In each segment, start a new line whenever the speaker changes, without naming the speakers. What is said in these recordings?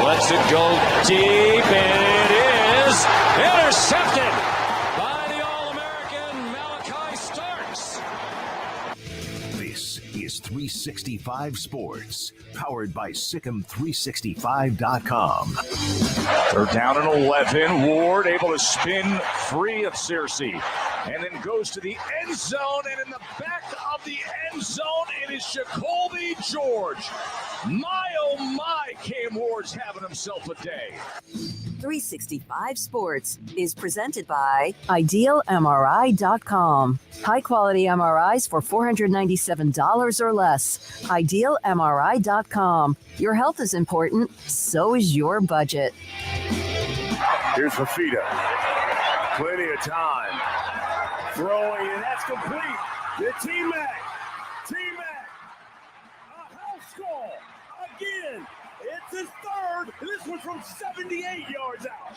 Lets it go deep, and it is intercepted by the All-American Malachi Starks.
This is 365 Sports, powered by Sikkim365.com.
They're down at 11. Ward able to spin free of Searcy, and then goes to the end zone, and in the back of the end zone, it is Jacoby George. My, oh my, Cam Ward's having himself a day.
365 Sports is presented by IdealMRI.com. High-quality MRIs for $497 or less. IdealMRI.com. Your health is important, so is your budget.
Here's Fafita. Plenty of time. Throwing, and that's complete. The T-Mac. T-Mac. A house call. Again. It's his third. This one from 78 yards out.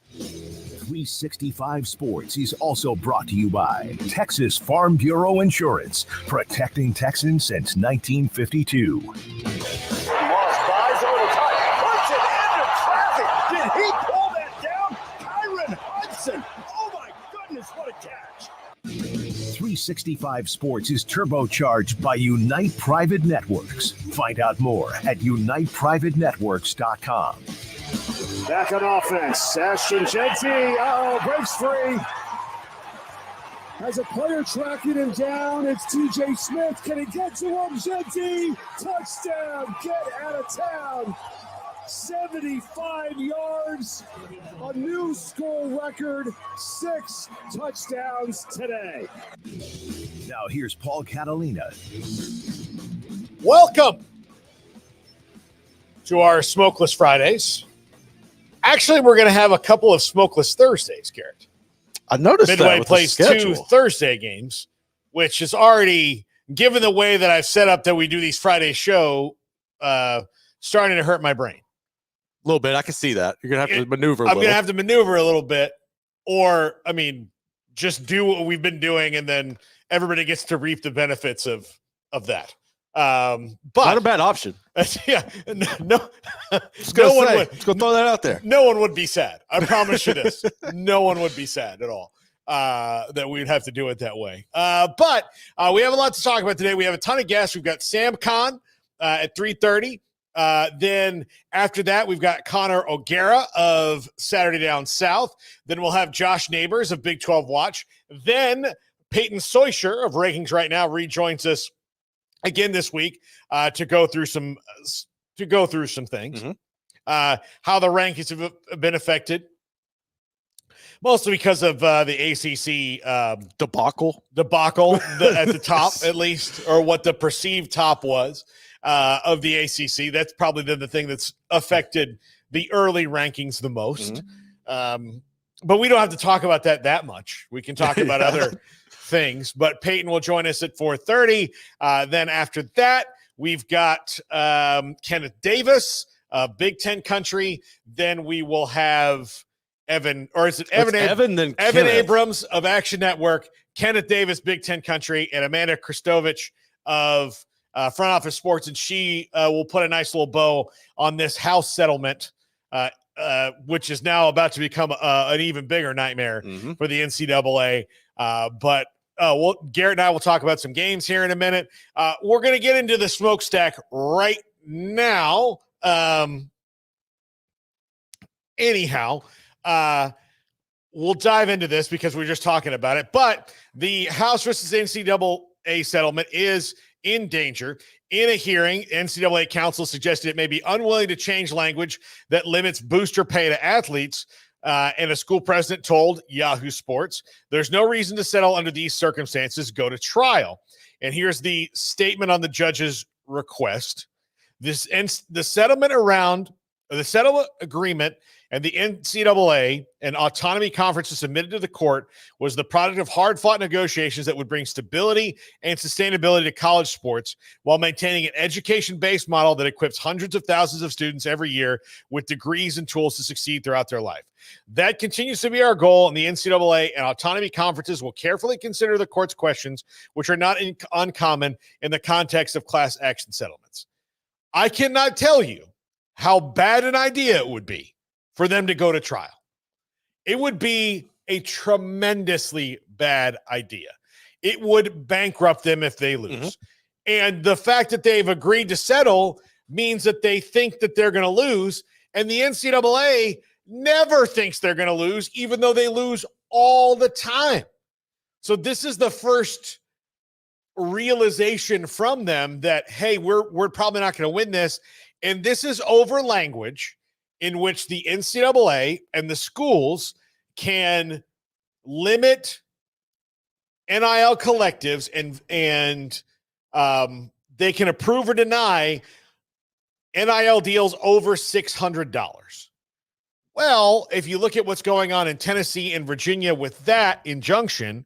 365 Sports is also brought to you by Texas Farm Bureau Insurance, protecting Texans since 1952.
Moss buys a little time. Puts it into traffic. Did he pull that down? Kyron Hudson. Oh my goodness, what a catch.
365 Sports is turbocharged by Unite Private Networks. Find out more at uniteprivatenetworks.com.
Back on offense. Ashton Jeanty. Breaks free.
Has a player tracking him down. It's TJ Smith. Can he get to him? Jeanty. Touchdown. Get out of town. 75 yards. A new school record. 6 touchdowns today.
Now here's Paul Catalina.
Welcome to our Smokeless Fridays. Actually, we're going to have a couple of Smokeless Thursdays, Garrett.
I noticed
Midway
that
plays 2 Thursday games, which is already, given the way that I've set up that we do these Friday show, starting to hurt my brain.
A little bit. I can see that. You're going to have to maneuver a
I'm
little.
going to have to maneuver a little bit, or, I mean, just do what we've been doing, and then everybody gets to reap the benefits of that. But
not a bad option.
Yeah, no
one would. Let's go throw that out there.
No one would be sad. I promise you this. No one would be sad at all that we'd have to do it that way. But we have a lot to talk about today. We have a ton of guests. We've got Sam Kahn at 3:30. Then after that, we've got Connor O'Gara of Saturday Down South. Then we'll have Josh Neighbors of Big 12 Watch. Then Peyton Sawyer of Rankings Right Now rejoins us again this week to go through some things. Mm-hmm. How the rankings have been affected, mostly because of the ACC
debacle
at the top, at least, or what the perceived top was of the ACC. That's probably the thing that's affected the early rankings the most. But we don't have to talk about that much. We can talk about other things. But Peyton will join us at 4:30. Then after that, we've got Kenneth Davis, Big Ten country. Then we will have Evan Abrams of Action Network, Kenneth Davis, Big Ten country, and Amanda Christovich of Front Office Sports. And she will put a nice little bow on this house settlement, which is now about to become an even bigger nightmare for the NCAA. But Garrett and I will talk about some games here in a minute. We're going to get into the smokestack right now. Anyhow, we'll dive into this because we're just talking about it. But the House versus NCAA settlement is in danger. In a hearing, NCAA counsel suggested it may be unwilling to change language that limits booster pay to athletes. And a school president told Yahoo Sports, there's no reason to settle under these circumstances, go to trial. And here's the statement on the judge's request. The settlement agreement and the NCAA and autonomy conferences submitted to the court was the product of hard-fought negotiations that would bring stability and sustainability to college sports while maintaining an education-based model that equips hundreds of thousands of students every year with degrees and tools to succeed throughout their life. That continues to be our goal, and the NCAA and autonomy conferences will carefully consider the court's questions, which are not uncommon in the context of class action settlements. I cannot tell you how bad an idea it would be for them to go to trial. It would be a tremendously bad idea. It would bankrupt them if they lose. And the fact that they've agreed to settle means that they think that they're going to lose. And the NCAA never thinks they're going to lose, even though they lose all the time. So this is the first realization from them that, hey, we're probably not going to win this. And this is over language in which the NCAA and the schools can limit NIL collectives and they can approve or deny NIL deals over $600. Well, if you look at what's going on in Tennessee and Virginia with that injunction,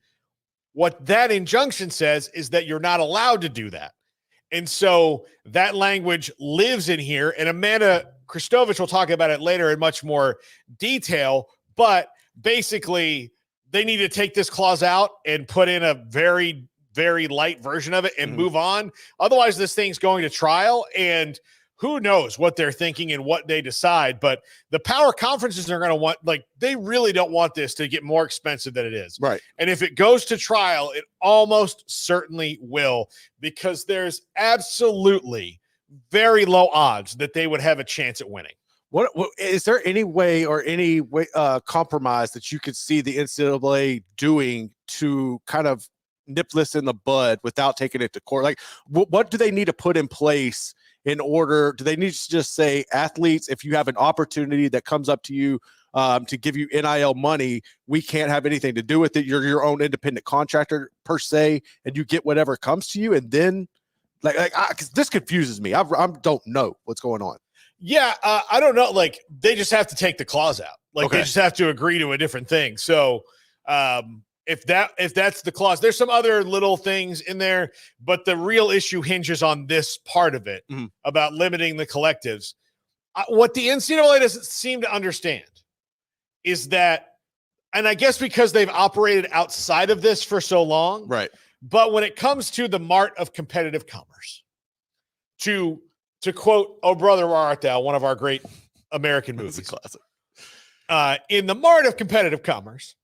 what that injunction says is that you're not allowed to do that. And so that language lives in here, and Amanda Christovich will talk about it later in much more detail, but basically they need to take this clause out and put in a very, very light version of it and move on. Otherwise, this thing's going to trial, and who knows what they're thinking and what they decide. But the power conferences are going to want, they really don't want this to get more expensive than it is.
Right.
And if it goes to trial, it almost certainly will, because there's absolutely very low odds that they would have a chance at winning.
What is there any way or any way compromise that you could see the NCAA doing to kind of nip this in the bud without taking it to court? Like, what do they need to put in place in order? Do they need to just say, athletes, if you have an opportunity that comes up to you to give you NIL money, we can't have anything to do with it. You're your own independent contractor per se, and you get whatever comes to you. And then because this confuses me. I don't know what's going on.
Yeah, I don't know. They just have to take the clause out. They just have to agree to a different thing. So if that's the clause, there's some other little things in there, but the real issue hinges on this part of it about limiting the collectives. What the NCAA doesn't seem to understand is that, and I guess because they've operated outside of this for so long,
right?
But when it comes to the mart of competitive commerce, to quote "Oh Brother, Where Art Thou," one of our great American movies,
a classic.
In the mart of competitive commerce,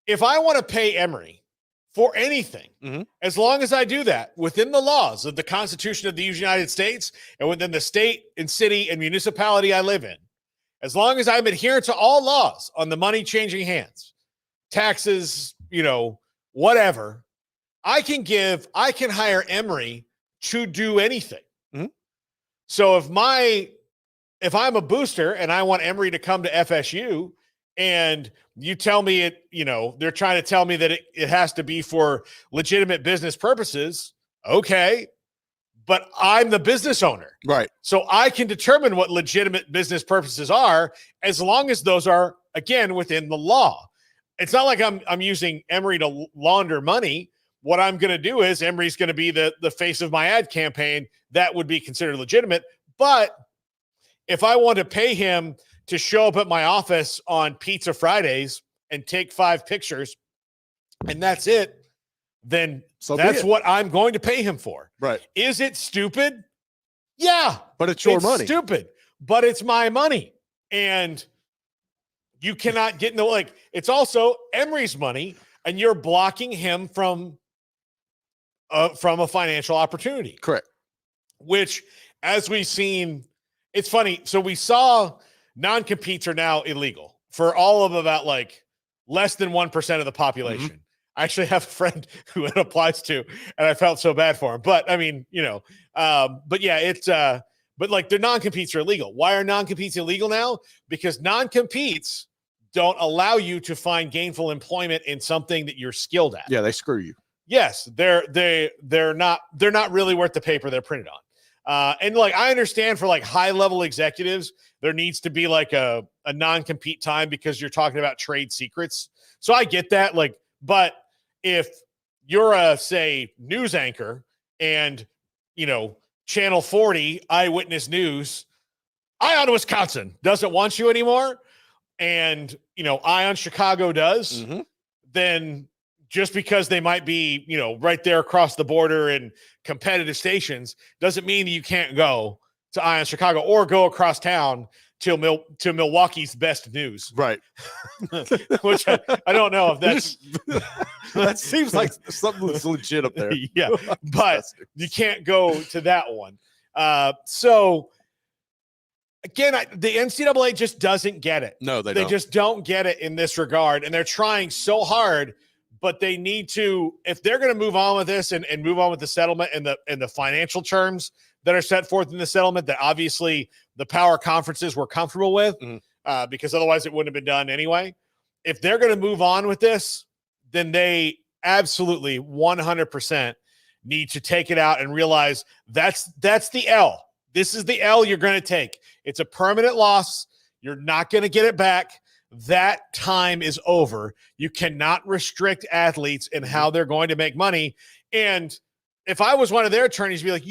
if I want to pay Emory for anything, as long as I do that within the laws of the Constitution of the United States and within the state and city and municipality I live in, as long as I'm adherent to all laws on the money changing hands, taxes, whatever, I can hire Emory to do anything. So if I'm a booster and I want Emory to come to FSU, and you tell me it, they're trying to tell me that it has to be for legitimate business purposes. Okay. but I'm the business owner.
Right.
So I can determine what legitimate business purposes are as long as those are, again, within the law. It's not like I'm using Emory to launder money. What I'm going to do is Emory's going to be the face of my ad campaign. That would be considered legitimate. But if I want to pay him to show up at my office on Pizza Fridays and take 5 pictures and that's it, then that's what I'm going to pay him for.
Right.
Is it stupid? Yeah.
But it's your money.
Stupid, but it's my money. And you cannot get in the, like, it's also Emory's money, and you're blocking him from a financial opportunity.
Correct.
Which, as we've seen, it's funny. So we saw non-competes are now illegal for all of about like less than 1% of the population. Mm-hmm. I actually have a friend who it applies to, and I felt so bad for him. But I mean, but yeah, it's but like their non-competes are illegal. Why are non-competes illegal now? Because non-competes don't allow you to find gainful employment in something that you're skilled at.
Yeah, they screw you.
Yes, they're not really worth the paper they're printed on. And like I understand for like high level executives, there needs to be like a non-compete time because you're talking about trade secrets. So I get that. Like, but if you're a say news anchor and Channel 40 Eyewitness News, Ion Wisconsin doesn't want you anymore, and Ion Chicago does, mm-hmm. then just because they might be, right there across the border in competitive stations doesn't mean you can't go to Ion Chicago or go across town to Milwaukee's Best News.
Right.
Which I don't know if that's
that seems like something that's legit up there.
Yeah, but you can't go to that one. So again, the NCAA just doesn't get it.
No, they
just don't get it in this regard, and they're trying so hard. But they need to, if they're going to move on with this and move on with the settlement and the financial terms that are set forth in the settlement that obviously the power conferences were comfortable with, mm-hmm. Because otherwise it wouldn't have been done anyway. If they're going to move on with this, then they absolutely 100% need to take it out and realize that's the L. This is the L you're going to take. It's a permanent loss. You're not going to get it back. That time is over. You cannot restrict athletes in how they're going to make money. And if I was one of their attorneys, be like,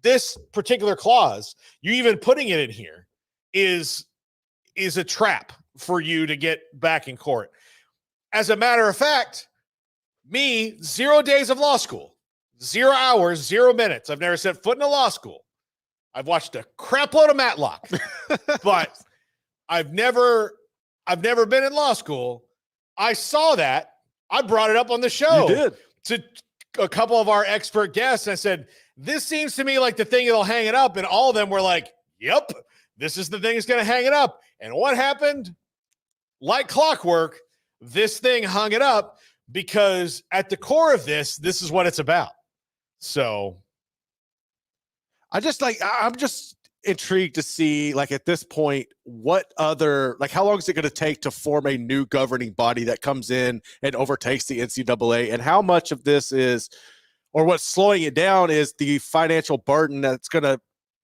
this particular clause, you even putting it in here is a trap for you to get back in court. As a matter of fact, me, 0 days of law school, 0 hours, 0 minutes. I've never set foot in a law school. I've watched a crap load of Matlock, but I've never been in law school. I saw that. I brought it up on the show.
You did.
To a couple of our expert guests. I said, this seems to me like the thing that'll hang it up. And all of them were like, yep, this is the thing that's going to hang it up. And what happened? Like clockwork, this thing hung it up because at the core of this is what it's about. So
I'm just intrigued to see, like, at this point, what other, like, how long is it going to take to form a new governing body that comes in and overtakes the NCAA, and how much of this is, or what's slowing it down is the financial burden that's going to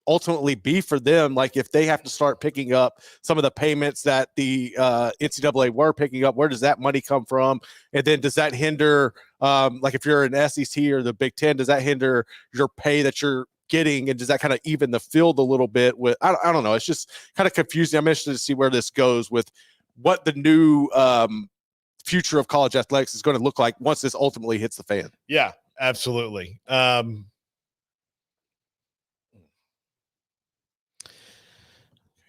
ultimately be for them. Like, if they have to start picking up some of the payments that the NCAA were picking up, where does that money come from? And then does that hinder, like, if you're an SEC or the Big Ten, does that hinder your pay that you're getting, and does that kind of even the field a little bit with, I don't know, it's just kind of confusing. I'm interested to see where this goes with what the new future of college athletics is going to look like once this ultimately hits the fan.
Yeah, absolutely.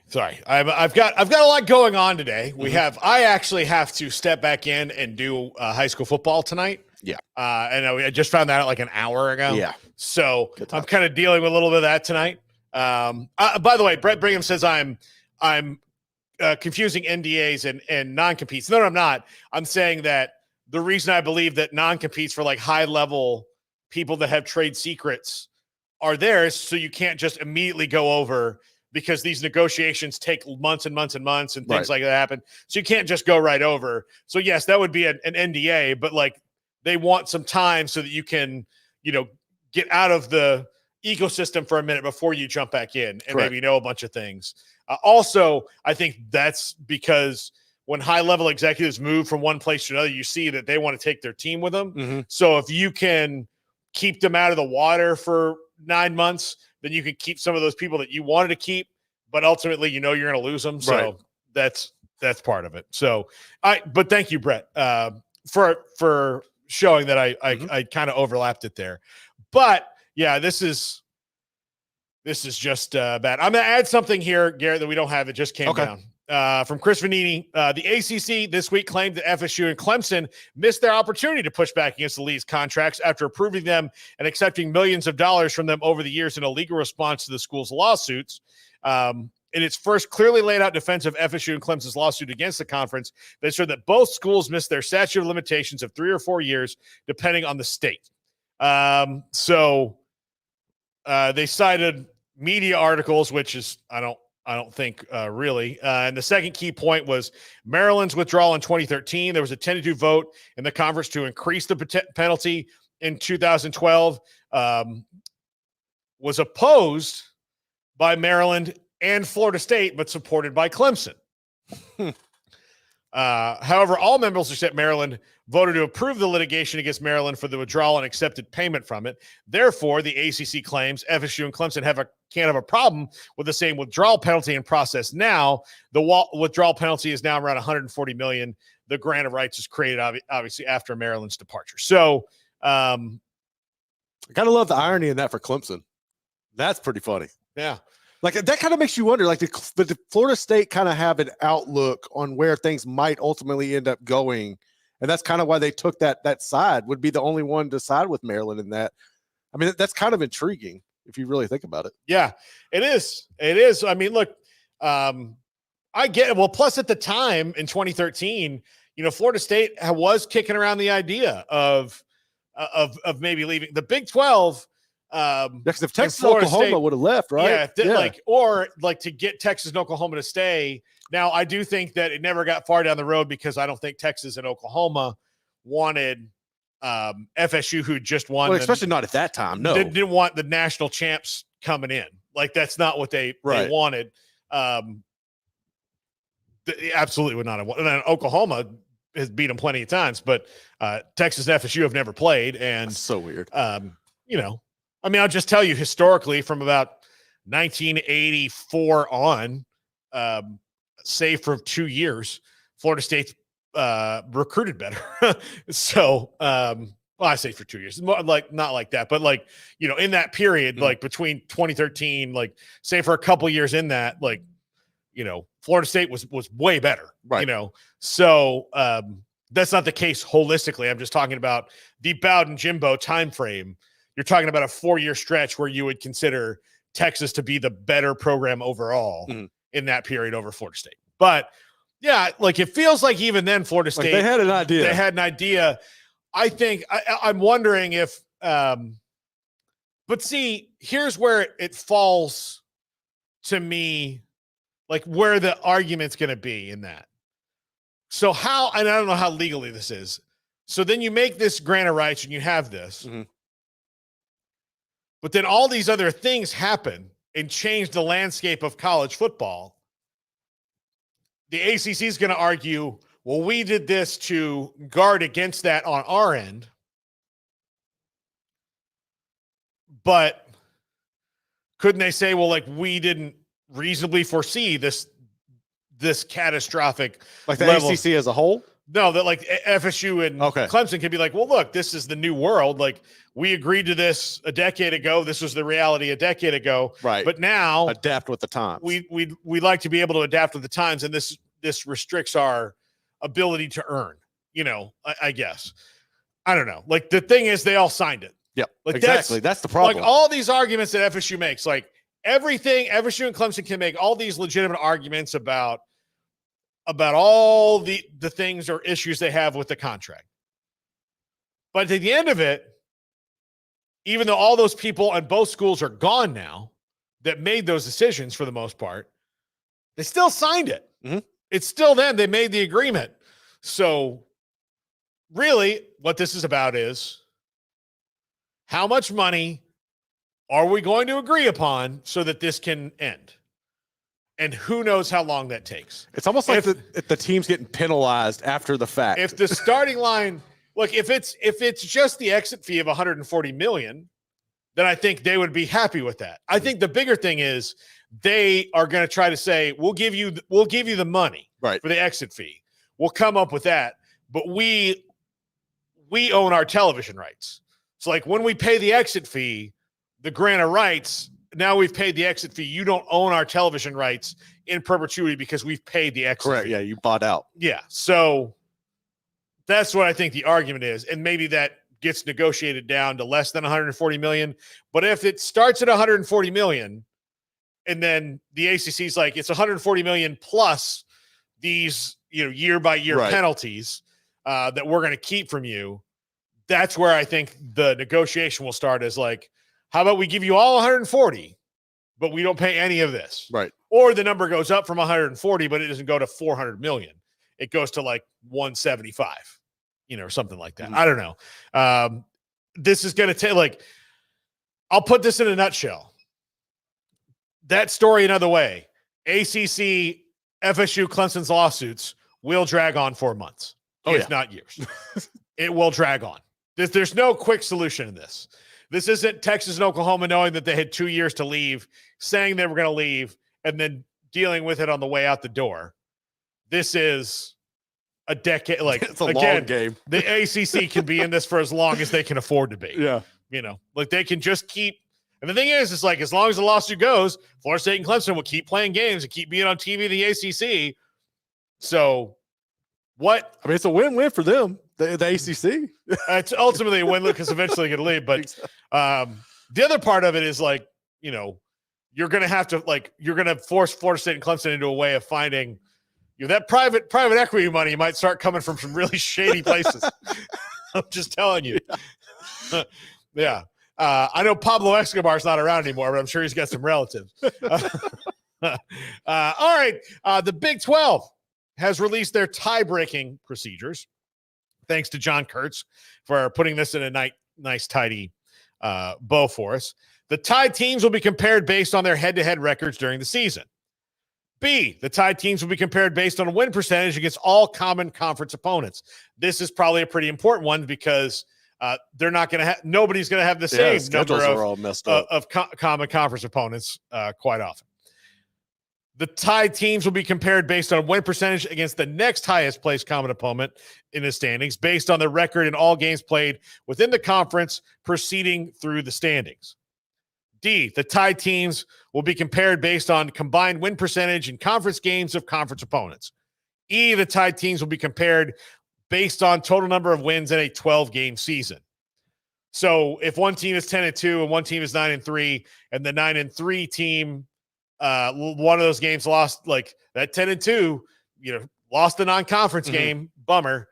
Sorry, I've got a lot going on today. I actually have to step back in and do high school football tonight.
Yeah.
And I just found that out like an hour ago.
Yeah.
So I'm kind of dealing with a little bit of that tonight. By the way, Brett Brigham says I'm confusing NDAs and non-competes. No, I'm not. I'm saying that the reason I believe that non-competes for like high level people that have trade secrets are there is so you can't just immediately go over, because these negotiations take months and months and months and things like that happen. So you can't just go right over. So yes, that would be an NDA, but like, they want some time so that you can, get out of the ecosystem for a minute before you jump back in and
Correct.
maybe know a bunch of things. Also, I think that's because when high-level executives move from one place to another, you see that they want to take their team with them.
Mm-hmm.
So if you can keep them out of the water for 9 months, then you can keep some of those people that you wanted to keep, but ultimately you're going to lose them. So that's part of it. So but thank you, Brett, for showing that I kind of overlapped it there. But yeah, this is just bad. I'm going to add something here, Garrett, that we don't have. It just came down. From Chris Vanini, the ACC this week claimed that FSU and Clemson missed their opportunity to push back against the league's contracts after approving them and accepting millions of dollars from them over the years in a legal response to the school's lawsuits. In its first clearly laid out defense of FSU and Clemson's lawsuit against the conference, they said that both schools missed their statute of limitations of 3 or 4 years, depending on the state. So they cited media articles, which is, I don't think really. And the second key point was Maryland's withdrawal in 2013. There was a 10-2 vote in the conference to increase the penalty in 2012. Was opposed by Maryland and Florida State, but supported by Clemson. However, all members except Maryland voted to approve the litigation against Maryland for the withdrawal and accepted payment from it. Therefore, the ACC claims FSU and Clemson can't have a problem with the same withdrawal penalty in process now. The withdrawal penalty is now around $140 million. The grant of rights is created obviously after Maryland's departure. So,
I gotta love the irony in that for Clemson. That's pretty funny.
Yeah.
Like that kind of makes you wonder, like the Florida State kind of have an outlook on where things might ultimately end up going. And that's kind of why they took that side, would be the only one to side with Maryland in that. I mean, that's kind of intriguing if you really think about it.
Yeah, it is. It is. I mean, look, I get it. Well, plus at the time in 2013, Florida State was kicking around the idea of maybe leaving the Big 12.
Because if Texas and Oklahoma would have left, right?
Yeah, or to get Texas and Oklahoma to stay. Now, I do think that it never got far down the road because I don't think Texas and Oklahoma wanted FSU, who just won.
Well, especially not at that time. No,
didn't want the national champs coming in. Like that's not what they wanted. They absolutely would not have won. And then Oklahoma has beat them plenty of times, but Texas and FSU have never played. And
that's so weird.
I mean, I'll just tell you historically from about 1984 on, save for 2 years, Florida State's recruited better. So, I say for 2 years, more like not like that, but in that period, like between 2013, say for a couple years in that, Florida State was way better,
right?
So that's not the case holistically. I'm just talking about the Bowden Jimbo timeframe. You're talking about a 4-year stretch where you would consider Texas to be the better program overall in that period over Florida State. But yeah, it feels like even then Florida State,
they had an idea.
They had an idea. I think I'm wondering if, but see, here's where it falls to me, where the argument's going to be in that. So how, and I don't know how legally this is. So then you make this grant of rights and you have this. But then all these other things happen and change the landscape of college football. The ACC is going to argue, well, we did this to guard against that on our end. But couldn't they say, well, we didn't reasonably foresee this catastrophic
the
level.
ACC as a whole?
No, that FSU and Clemson can be well, look, this is the new world. We agreed to this a decade ago. This was the reality a decade ago.
Right.
But now
adapt with the times.
We like to be able to adapt with the times, and this restricts our ability to earn, I guess. I don't know. The thing is they all signed it.
Yep. Exactly. That's the problem.
All these arguments that FSU makes, everything FSU and Clemson can make all these legitimate arguments about all the things or issues they have with the contract. But at the end of it, even though all those people and both schools are gone now that made those decisions for the most part, they still signed it. It's still them. They made the agreement. So really what this is about is how much money are we going to agree upon so that this can end? And who knows how long that takes.
It's almost like the team's getting penalized after the fact.
If the starting line, look, if it's just the exit fee of $140 million, then I think they would be happy with that. I think the bigger thing is they are going to try to say, we'll give you the money for the exit fee. We'll come up with that, but we own our television rights. So like when we pay the exit fee, the grant of rights, now we've paid the exit fee. You don't own our television rights in perpetuity because we've paid the exit
Correct.
fee.
Yeah, you bought out.
Yeah. So that's what I think the argument is. And maybe that gets negotiated down to less than $140 million. But if it starts at $140 million and then the ACC is like, it's $140 million plus these, year by year penalties that we're going to keep from you, that's where I think the negotiation will start is like, how about we give you all 140, but we don't pay any of this?
Right.
Or the number goes up from 140, but it doesn't go to 400 million. It goes to like 175, or something like that. I don't know. This is going to take I'll put this in a nutshell. That story another way. ACC, FSU, Clemson's lawsuits will drag on for months. If not years. It will drag on. There's no quick solution in this. This isn't Texas and Oklahoma knowing that they had 2 years to leave, saying they were going to leave, and then dealing with it on the way out the door. This is a decade.
It's a long game.
The ACC can be in this for as long as they can afford to be.
Yeah.
They can just keep. And the thing is, it's like as long as the lawsuit goes, Florida State and Clemson will keep playing games and keep being on TV in the ACC. So what?
I mean, it's a win-win for them. The ACC.
It's ultimately a win because eventually they're going to leave. But the other part of it is you're going to have to you're going to force Florida State and Clemson into a way of finding that private equity money might start coming from some really shady places. I'm just telling you. Yeah. I know Pablo Escobar's not around anymore, but I'm sure he's got some relatives. All right. The Big 12 has released their tie-breaking procedures. Thanks to John Kurtz for putting this in a nice, tidy bow for us. The tied teams will be compared based on their head-to-head records during the season. B, the tied teams will be compared based on a win percentage against all common conference opponents. This is probably a pretty important one because they're not going to have – nobody's going to have the same number of common conference opponents quite often. The tied teams will be compared based on win percentage against the next highest placed common opponent in the standings based on the record in all games played within the conference proceeding through the standings. D, the tied teams will be compared based on combined win percentage in conference games of conference opponents. E, the tied teams will be compared based on total number of wins in a 12-game season. So if one team is 10-2 and one team is 9-3 and the 9-3 team one of those games lost that 10-2, lost the non-conference game. Bummer.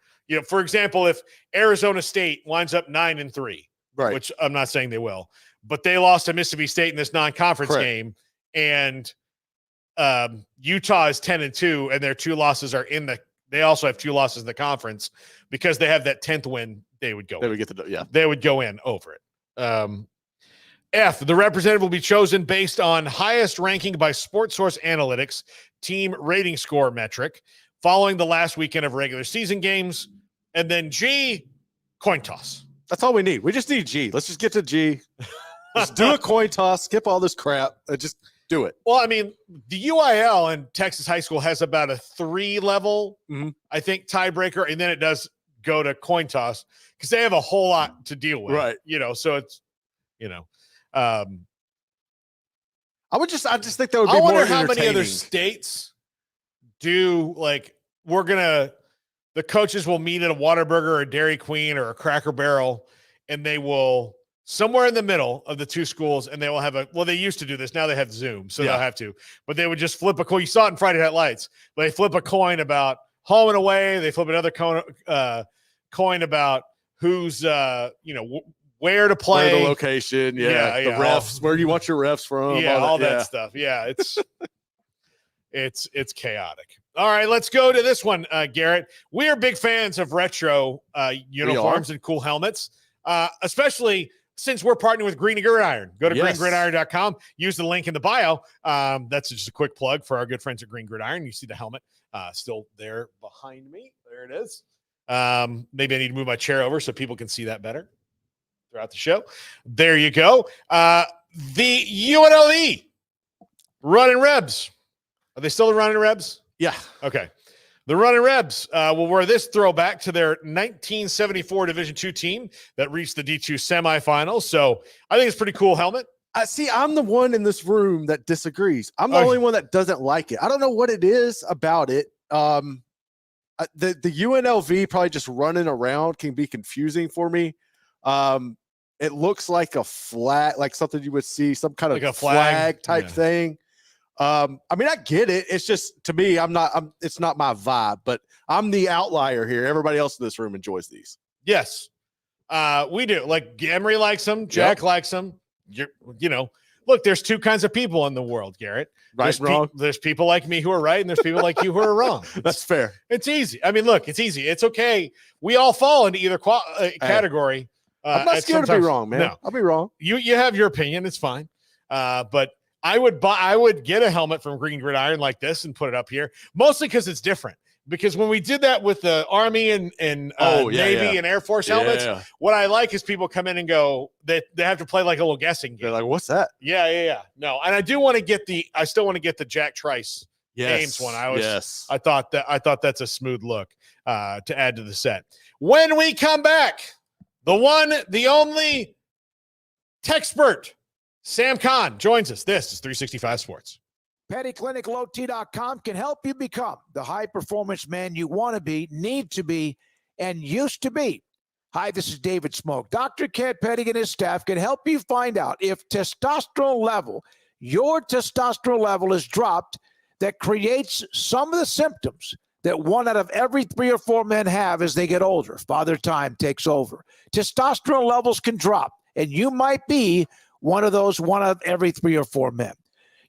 For example, if Arizona State winds up 9-3, which I'm not saying they will, but they lost to Mississippi State in this non-conference game, and Utah is 10-2, and their two losses are they also have two losses in the conference because they have that 10th win. They would go. They would go in over it. F, the representative will be chosen based on highest ranking by SportSource Analytics team rating score metric following the last weekend of regular season games. And then G, coin toss.
That's all we need. We just need G. Let's just get to G. Just do a coin toss, skip all this crap, and just do it.
Well, I mean, the UIL in Texas high school has about a 3-level, I think, tiebreaker, and then it does go to coin toss because they have a whole lot to deal with.
Right.
So it's, I
just think that would be more entertaining.
I wonder how many other states do the coaches will meet at a Whataburger or a Dairy Queen or a Cracker Barrel, and they will somewhere in the middle of the two schools, and they will have they used to do this. Now they have Zoom, so they'll have to, but they would just flip a coin. You saw it in Friday Night Lights. They flip a coin about home and away. They flip another coin about who's, where to play,
where the location, the refs, where you want your refs from,
all that stuff. Yeah, it's chaotic. All right, let's go to this one, Garrett. We are big fans of retro uniforms and cool helmets, especially since we're partnering with Green Gridiron, go to
Yes.
greengridiron.com. Use the link in the bio. That's just a quick plug for our good friends at Green Gridiron. You see the helmet still there behind me. There it is. Maybe I need to move my chair over so people can see that better throughout the show. There you go. The UNLV Running Rebs. Are they still the Running Rebs?
Yeah.
Okay. The Running Rebs will wear this throwback to their 1974 Division II team that reached the D2 semifinals. So I think it's a pretty cool helmet.
See, I'm the one in this room that disagrees. I'm the only one that doesn't like it. I don't know what it is about it. The UNLV probably just running around can be confusing for me. It looks like a flag, like something you would see, some kind of
like a
flag type
yeah.
thing. I mean, I get it. It's just, to me, it's not my vibe, but I'm the outlier here. Everybody else in this room enjoys these.
Yes, we do. Like Emery likes them. Jack likes them. Look, there's two kinds of people in the world, Garrett.
Right, wrong.
There's people like me who are right, and there's people like you who are wrong.
That's fair.
It's easy. I mean, look, it's easy. It's okay. We all fall into either category.
I'm not scared to be wrong, man.
No.
I'll be wrong.
You have your opinion. It's fine. But I would get a helmet from Green Gridiron like this and put it up here, mostly because it's different. Because when we did that with the Army and Navy and Air Force helmets, what I like is people come in and go, they have to play like a little guessing game.
They're like, what's that?
Yeah. No, and I still want to get the Jack Trice Ames one. I thought that's a smooth look to add to the set. When we come back, the one, the only Techspert, Sam Kahn joins us. This is 365 Sports.
PettyClinicLowT.com can help you become the high-performance man you want to be, need to be, and used to be. Hi, this is David Smoke. Dr. Ken Petty and his staff can help you find out if your testosterone level is dropped that creates some of the symptoms that 1 out of every 3 or 4 men have as they get older. Father Time takes over. Testosterone levels can drop, and you might be one of those 1 out of every 3 or 4 men.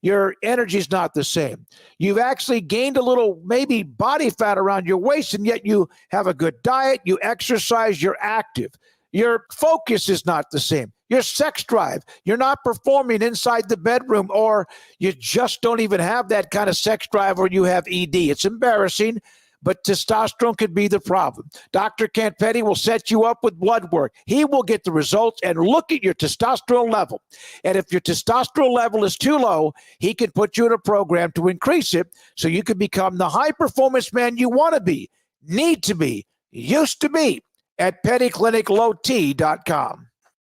Your energy is not the same. You've actually gained a little maybe body fat around your waist, and yet you have a good diet, you exercise, you're active. Your focus is not the same. Your sex drive, you're not performing inside the bedroom, or you just don't even have that kind of sex drive, or you have ED. It's embarrassing, but testosterone could be the problem. Dr. Kent Petty will set you up with blood work. He will get the results and look at your testosterone level. And if your testosterone level is too low, he can put you in a program to increase it so you can become the high-performance man you want to be, need to be, used to be at PettyClinicLowT.com.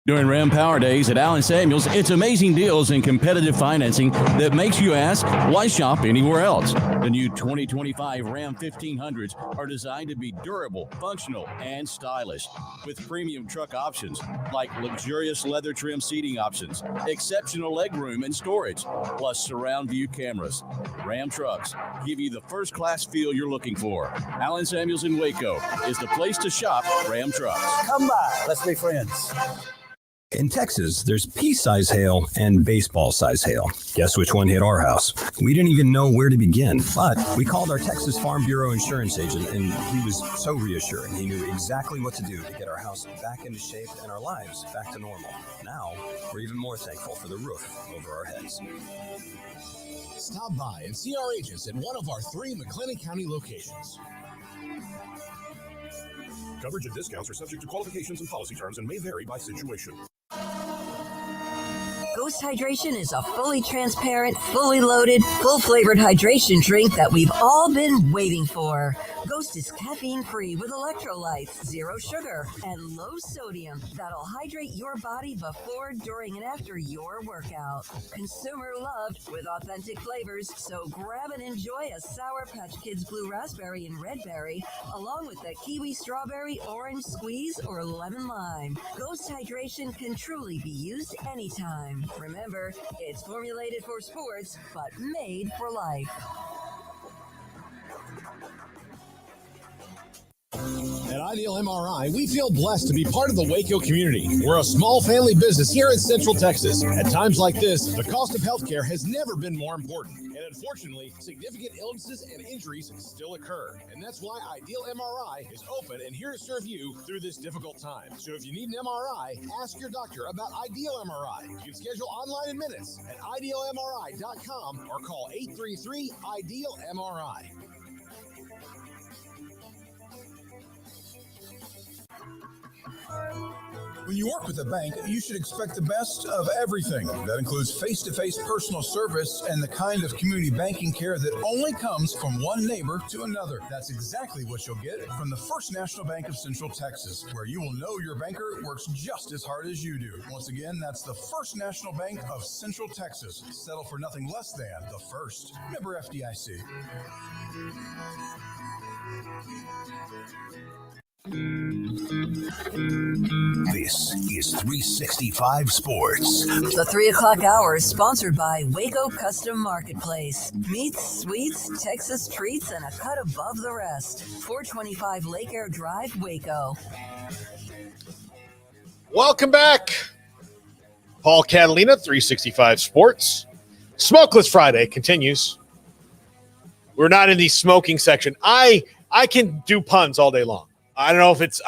During Ram Power Days at Allen Samuels, it's amazing deals and competitive financing that makes you ask, why shop anywhere else? The new 2025 Ram 1500s are designed to be durable, functional, and stylish, with premium truck options like luxurious leather trim seating options, exceptional legroom and storage, plus surround view cameras. Ram trucks give you the first-class feel you're looking for. Allen Samuels in Waco is the place to shop Ram trucks.
Come by. Let's be friends.
In Texas, there's pea-size hail and baseball-size hail. Guess which one hit our house? We didn't even know where to begin, but we called our Texas Farm Bureau insurance agent, and he was so reassuring. He knew exactly what to do to get our house back into shape and our lives back to normal. Now, we're even more thankful for the roof over our heads.
Stop by and see our agents at one of our 3 McLennan County locations.
Coverage and discounts are subject to qualifications and policy terms and may vary by situation.
Ghost Hydration is a fully transparent, fully loaded, full-flavored hydration drink that we've all been waiting for. Ghost is caffeine-free with electrolytes, 0 sugar, and low sodium that'll hydrate your body before, during, and after your workout. Consumer loved with authentic flavors, so grab and enjoy a Sour Patch Kids Blue Raspberry and Red Berry, along with the Kiwi Strawberry, Orange Squeeze, or Lemon Lime. Ghost Hydration can truly be used anytime. Remember, it's formulated for sports, but made for life.
At Ideal MRI, we feel blessed to be part of the Waco community. We're a small family business here in Central Texas. At times like this, the cost of healthcare has never been more important. And unfortunately, significant illnesses and injuries still occur. And that's why Ideal MRI is open and here to serve you through this difficult time. So if you need an MRI, ask your doctor about Ideal MRI. You can schedule online in minutes at idealmri.com or call 833-IDEAL-MRI.
When you work with a bank, you should expect the best of everything. That includes face-to-face personal service and the kind of community banking care that only comes from one neighbor to another. That's exactly what you'll get from the First National Bank of Central Texas, where you will know your banker works just as hard as you do. Once again, that's the First National Bank of Central Texas. Settle for nothing less than the first. Member FDIC.
This is 365 Sports.
The 3 o'clock hour is sponsored by Waco Custom Marketplace. Meats, sweets, Texas treats, and a cut above the rest. 425 Lake Air Drive, Waco.
Welcome back. Paul Catalina, 365 Sports. Smokeless Friday continues. We're not in the smoking section. I can do puns all day long. I don't know if it's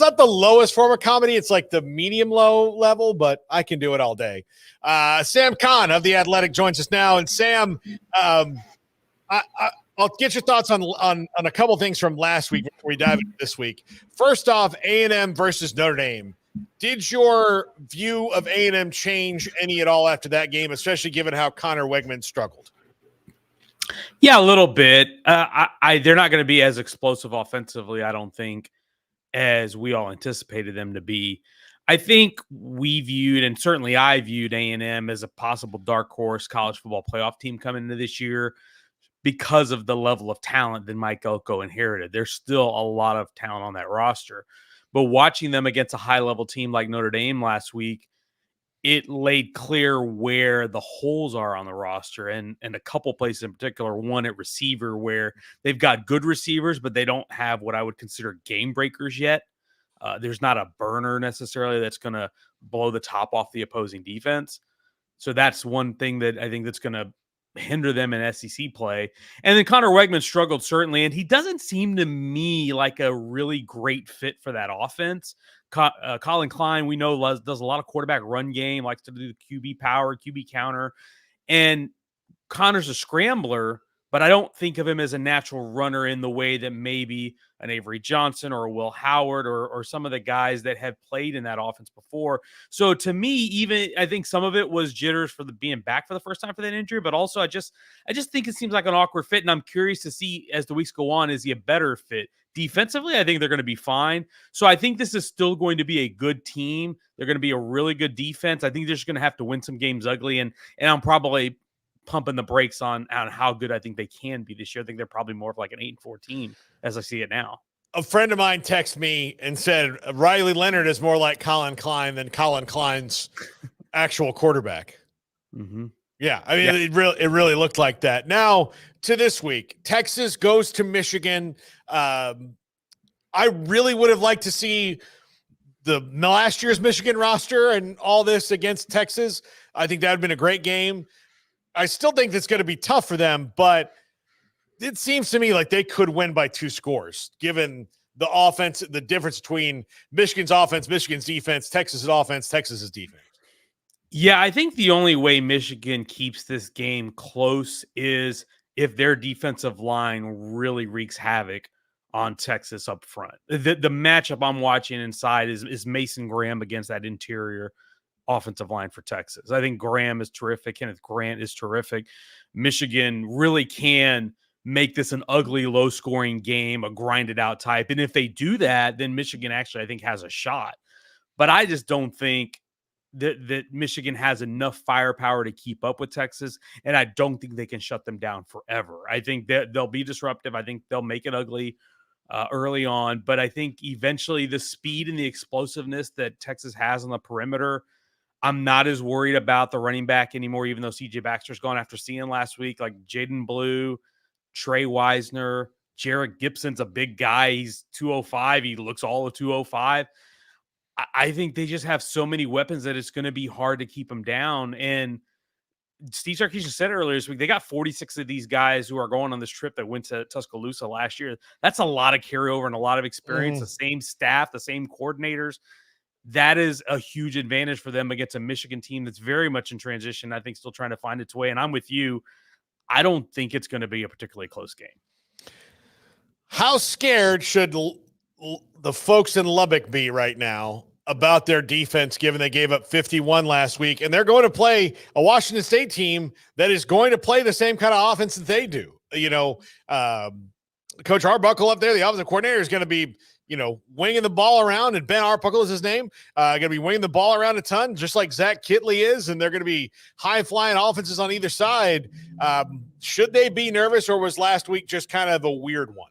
not the lowest form of comedy. It's like the medium low level, but I can do it all day. Sam Kahn of The Athletic joins us now. And Sam, I'll get your thoughts on a couple things from last week before we dive into this week. First off, A&M versus Notre Dame. Did your view of A&M change any at all after that game, especially given how Connor Wegman struggled?
Yeah, a little bit. They're not going to be as explosive offensively, I don't think, as we all anticipated them to be. I think we viewed, and certainly I viewed A&M as a possible dark horse college football playoff team coming into this year because of the level of talent that Mike Elko inherited. There's still a lot of talent on that roster. But watching them against a high-level team like Notre Dame last week, it laid clear where the holes are on the roster and a couple places in particular, one at receiver where they've got good receivers, but they don't have what I would consider game breakers yet. There's not a burner necessarily that's going to blow the top off the opposing defense. So that's one thing that I think that's going to hinder them in SEC play. And then Connor Wegman struggled certainly, and he doesn't seem to me like a really great fit for that offense. Colin Klein, we know, does a lot of quarterback run game, likes to do the QB power, QB counter. And Connor's a scrambler, but I don't think of him as a natural runner in the way that maybe an Avery Johnson or a Will Howard or some of the guys that have played in that offense before. So to me, even I think some of it was jitters for the being back for the first time for that injury, but also I just think it seems like an awkward fit. And I'm curious to see as the weeks go on, is he a better fit? Defensively, I think they're going to be fine. So I think this is still going to be a good team. They're going to be a really good defense. I think they're just going to have to win some games ugly. And I'm probably pumping the brakes on how good I think they can be this year. I think they're probably more of like an 8-4 team as I see it now.
A friend of mine texted me and said Riley Leonard is more like Colin Klein than Colin Klein's actual quarterback.
Mm-hmm.
Yeah, I mean, it really looked like that. Now to this week, Texas goes to Michigan. I really would have liked to see the last year's Michigan roster and all this against Texas. I think that would have been a great game. I still think it's going to be tough for them, but it seems to me like they could win by 2 scores, given the offense, the difference between Michigan's offense, Michigan's defense, Texas's offense, Texas's defense.
Yeah, I think the only way Michigan keeps this game close is if their defensive line really wreaks havoc on Texas up front. The matchup I'm watching inside is Mason Graham against that interior offensive line for Texas. I think Graham is terrific. Kenneth Grant is terrific. Michigan really can make this an ugly, low-scoring game, a grinded-out type. And if they do that, then Michigan actually, I think, has a shot. But I just don't think that Michigan has enough firepower to keep up with Texas, and I don't think they can shut them down forever. I think that they'll be disruptive. I think they'll make it ugly early on, but I think eventually the speed and the explosiveness that Texas has on the perimeter, I'm not as worried about the running back anymore, even though C.J. Baxter's gone after seeing last week, like Jaden Blue, Trey Wisner, Jarrett Gibson's a big guy. He's 205. He looks all of 205. I think they just have so many weapons that it's going to be hard to keep them down. And Steve Sarkisian said earlier this week, they got 46 of these guys who are going on this trip that went to Tuscaloosa last year. That's a lot of carryover and a lot of experience, the same staff, the same coordinators. That is a huge advantage for them against a Michigan team that's very much in transition. I think still trying to find its way. And I'm with you. I don't think it's going to be a particularly close game.
How scared should the folks in Lubbock be right now about their defense, given they gave up 51 last week, and they're going to play a Washington State team that is going to play the same kind of offense that they do? Coach Arbuckle up there, the offensive coordinator, is going to be, winging the ball around, and Ben Arbuckle is his name, going to be winging the ball around a ton, just like Zach Kitley is, and they're going to be high-flying offenses on either side. Should they be nervous, or was last week just kind of a weird one?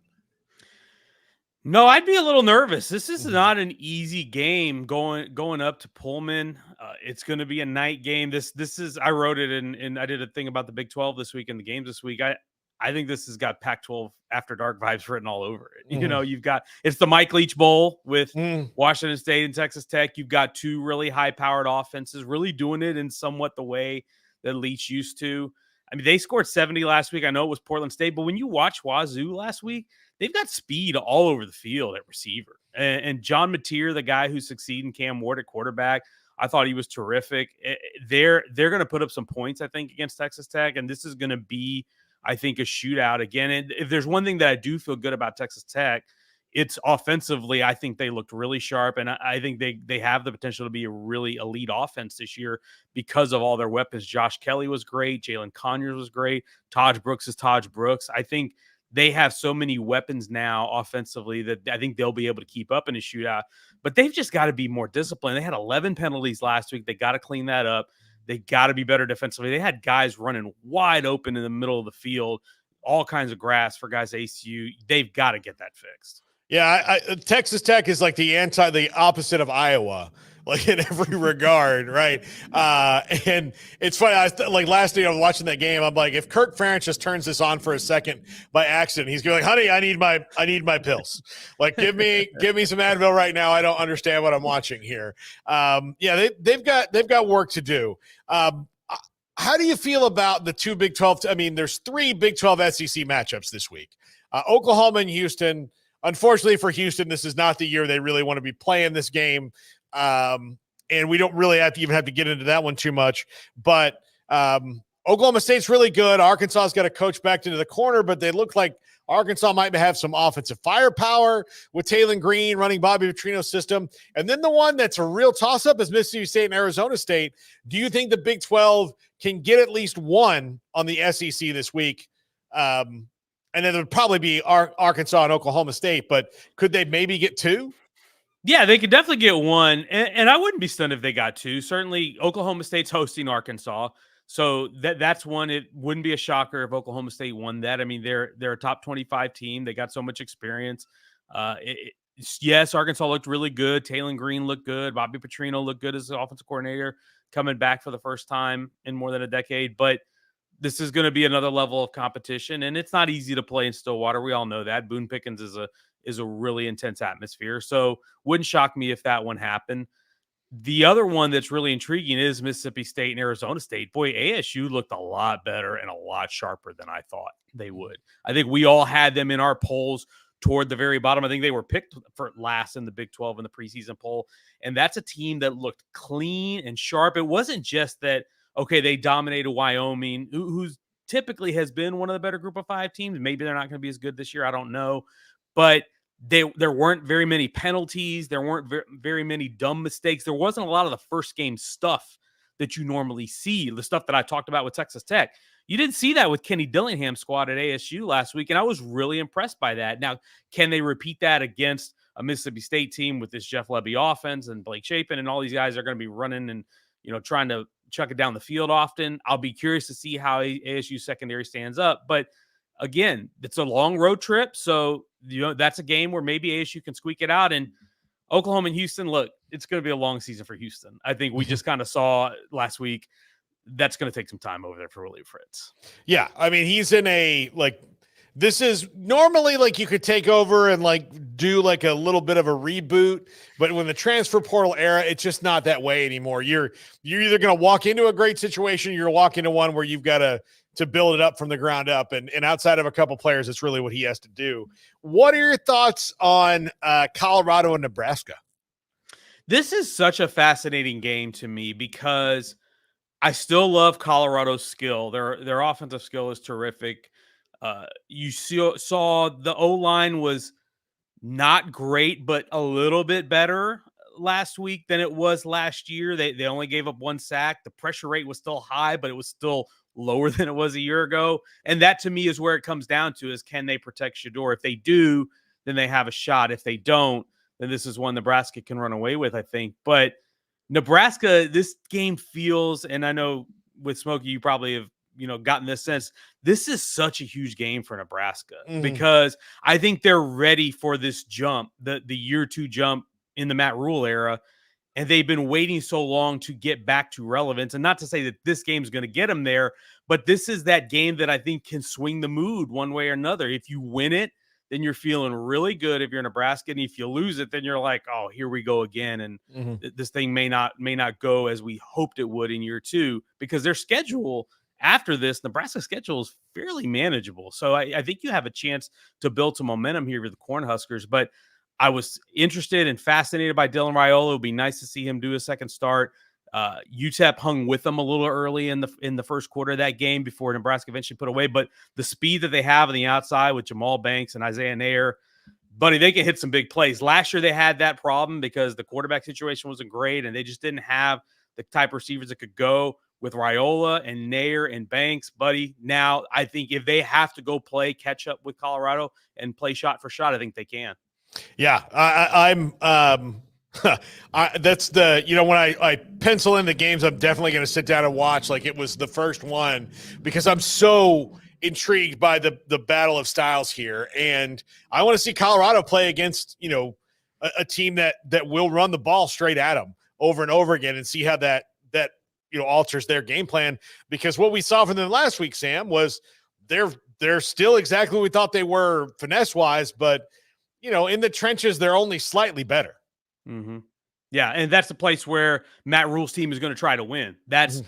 No, I'd be a little nervous. This is not an easy game going up to Pullman. It's going to be a night game. This is, I wrote it and I did a thing about the Big 12 this week and the games this week. I think this has got Pac-12 after dark vibes written all over it. You've got, it's the Mike Leach Bowl with Washington State and Texas Tech. You've got two really high-powered offenses really doing it in somewhat the way that Leach used to. I mean, they scored 70 last week. I know it was Portland State, but when you watch Wazoo last week, they've got speed all over the field at receiver. And John Napier, the guy who succeeded in Cam Ward at quarterback, I thought he was terrific. They're going to put up some points, I think, against Texas Tech, and this is going to be, I think, a shootout again. And if there's one thing that I do feel good about Texas Tech, it's offensively. I think they looked really sharp, and I think they have the potential to be a really elite offense this year because of all their weapons. Josh Kelly was great. Jalen Conyers was great. Taj Brooks is Taj Brooks. I think they have so many weapons now offensively that I think they'll be able to keep up in a shootout. But they've just got to be more disciplined. They had 11 penalties last week. They got to clean that up. They got to be better defensively. They had guys running wide open in the middle of the field, all kinds of grass for guys at ACU. They've got to get that fixed.
Yeah, Texas Tech is like the opposite of Iowa, like in every regard, right? And it's funny. Last night I was watching that game. I'm like, if Kirk Ferentz just turns this on for a second by accident, he's going to be like, "Honey, I need my pills. Like, give me some Advil right now. I don't understand what I'm watching here." They've got work to do. How do you feel about the two Big 12? I mean, there's three Big 12 SEC matchups this week. Oklahoma and Houston. Unfortunately for Houston, this is not the year they really want to be playing this game. And we don't really have to get into that one too much. But Oklahoma State's really good. Arkansas's got a coach backed into the corner, but they look like Arkansas might have some offensive firepower with Taylor Green running Bobby Petrino's system. And then the one that's a real toss-up is Mississippi State and Arizona State. Do you think the Big 12 can get at least one on the SEC this week? And then it would probably be Arkansas and Oklahoma State, but could they maybe get two?
Yeah, they could definitely get one. And I wouldn't be stunned if they got two. Certainly, Oklahoma State's hosting Arkansas. So that's one. It wouldn't be a shocker if Oklahoma State won that. I mean, they're a top 25 team. They got so much experience. Yes, Arkansas looked really good. Taylor Green looked good. Bobby Petrino looked good as the offensive coordinator, coming back for the first time in more than a decade. But this is going to be another level of competition, and it's not easy to play in Stillwater. We all know that. Boone Pickens is a really intense atmosphere, so wouldn't shock me if that one happened. The other one that's really intriguing is Mississippi State and Arizona State. Boy, ASU looked a lot better and a lot sharper than I thought they would. I think we all had them in our polls toward the very bottom. I think they were picked for last in the Big 12 in the preseason poll, and that's a team that looked clean and sharp. It wasn't just that, okay, they dominated Wyoming, who's typically has been one of the better group of five teams. Maybe they're not going to be as good this year. I don't know. But there weren't very many penalties. There weren't very many dumb mistakes. There wasn't a lot of the first game stuff that you normally see, the stuff that I talked about with Texas Tech. You didn't see that with Kenny Dillingham's squad at ASU last week, and I was really impressed by that. Now, can they repeat that against a Mississippi State team with this Jeff Lebby offense and Blake Shapen and all these guys are going to be running and trying to chuck it down the field often? I'll be curious to see how ASU secondary stands up. But again, it's a long road trip. So, that's a game where maybe ASU can squeak it out. And Oklahoma and Houston, look, it's going to be a long season for Houston. I think we just kind of saw last week that's going to take some time over there for Willie Fritz.
Yeah. I mean, he's in this is normally you could take over and do like a little bit of a reboot, but when the transfer portal era, it's just not that way anymore. You're either going to walk into a great situation, or you're walking into one where you've got to build it up from the ground up. And outside of a couple players, it's really what he has to do. What are your thoughts on Colorado and Nebraska?
This is such a fascinating game to me because I still love Colorado's skill. Their offensive skill is terrific. You saw the O-line was not great, but a little bit better last week than it was last year. They only gave up 1 sack. The pressure rate was still high, but it was still lower than it was a year ago. And that to me is where it comes down to is, can they protect Shedeur? If they do, then they have a shot. If they don't, then this is one Nebraska can run away with, I think. But Nebraska, this game feels, and I know with Smokey, you probably have, gotten this sense, this is such a huge game for Nebraska because I think they're ready for this jump, the year 2 jump in the Matt Rule era. And they've been waiting so long to get back to relevance. And not to say that this game is going to get them there, but this is that game that I think can swing the mood one way or another. If you win it, then you're feeling really good if you're Nebraska. And if you lose it, then you're like, oh, here we go again. And this thing may not go as we hoped it would in year 2, because their schedule after this, Nebraska's schedule is fairly manageable. So I think you have a chance to build some momentum here with the Cornhuskers. But I was interested and fascinated by Dylan Raiola. It would be nice to see him do a second start. UTEP hung with them a little early in the first quarter of that game before Nebraska eventually put away. But the speed that they have on the outside with Jamal Banks and Isaiah Nair, buddy, they can hit some big plays. Last year they had that problem because the quarterback situation wasn't great, and they just didn't have the type of receivers that could go with Raiola and Nair and Banks, buddy. Now, I think if they have to go play catch up with Colorado and play shot for shot, I think they can.
Yeah, I'm that's the, when I pencil in the games, I'm definitely going to sit down and watch like it was the first one, because I'm so intrigued by the battle of styles here. And I want to see Colorado play against, a team that will run the ball straight at them over and over again, and see how that alters their game plan. Because what we saw from them last week, Sam, was they're still exactly what we thought they were finesse wise, but in the trenches, they're only slightly better.
Mm-hmm. Yeah, and that's the place where Matt Rule's team is going to try to win. That's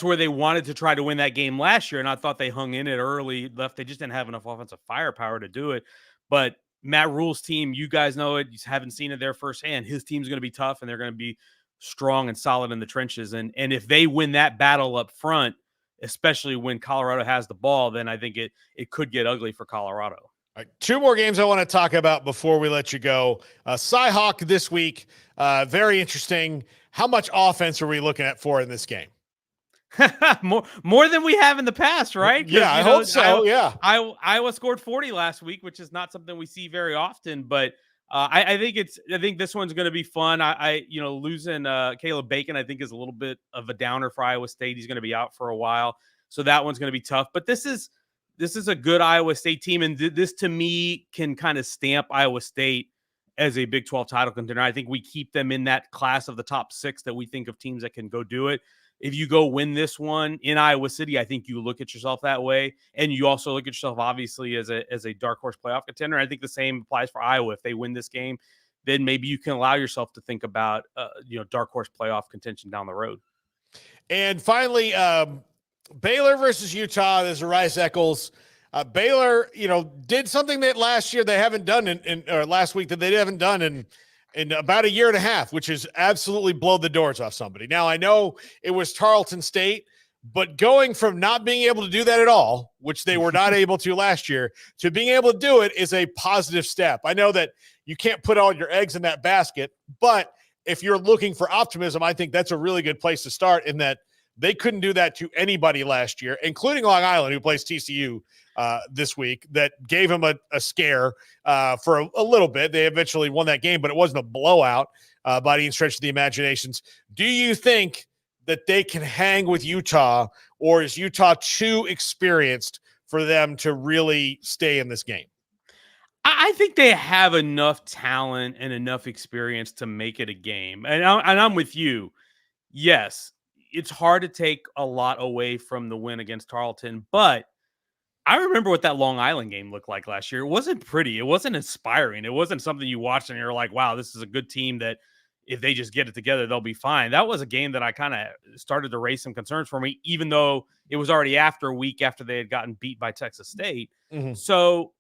where they wanted to try to win that game last year, and I thought they hung in it early. They just didn't have enough offensive firepower to do it. But Matt Rule's team, you guys know it. You haven't seen it there firsthand. His team's going to be tough, and they're going to be strong and solid in the trenches. And if they win that battle up front, especially when Colorado has the ball, then I think it could get ugly for Colorado.
All right, 2 more games I want to talk about before we let you go. Cy-Hawk this week, very interesting. How much offense are we looking at for in this game?
more than we have in the past, right?
Yeah, I hope so.
Iowa scored 40 last week, which is not something we see very often. But I think this one's going to be fun. Losing Caleb Bacon, I think, is a little bit of a downer for Iowa State. He's going to be out for a while, so that one's going to be tough. But this is a good Iowa State team, and this to me can kind of stamp Iowa State as a Big 12 title contender. I think we keep them in that class of the top 6 that we think of teams that can go do it. If you go win this one in Iowa City, I think you look at yourself that way, and you also look at yourself obviously as a dark horse playoff contender. I think the same applies for Iowa. If they win this game, then maybe you can allow yourself to think about dark horse playoff contention down the road.
And finally, Baylor versus Utah. There's Rice Eccles. Baylor, did something that last year they haven't done or last week that they haven't done in about a year and a half, which is absolutely blow the doors off somebody. Now, I know it was Tarleton State, but going from not being able to do that at all, which they were not able to last year, to being able to do it is a positive step. I know that you can't put all your eggs in that basket, but if you're looking for optimism, I think that's a really good place to start, in that they couldn't do that to anybody last year, including Long Island, who plays TCU this week, that gave him a scare for a little bit. They eventually won that game, but it wasn't a blowout by any stretch of the imaginations. Do you think that they can hang with Utah, or is Utah too experienced for them to really stay in this game?
I think they have enough talent and enough experience to make it a game. And I'm with you. Yes, it's hard to take a lot away from the win against Tarleton, but I remember what that Long Island game looked like last year. It wasn't pretty. It wasn't inspiring. It wasn't something you watched and you're like, wow, this is a good team that if they just get it together, they'll be fine. That was a game that I kind of started to raise some concerns for me, even though it was already a week after they had gotten beat by Texas State.
Mm-hmm.
So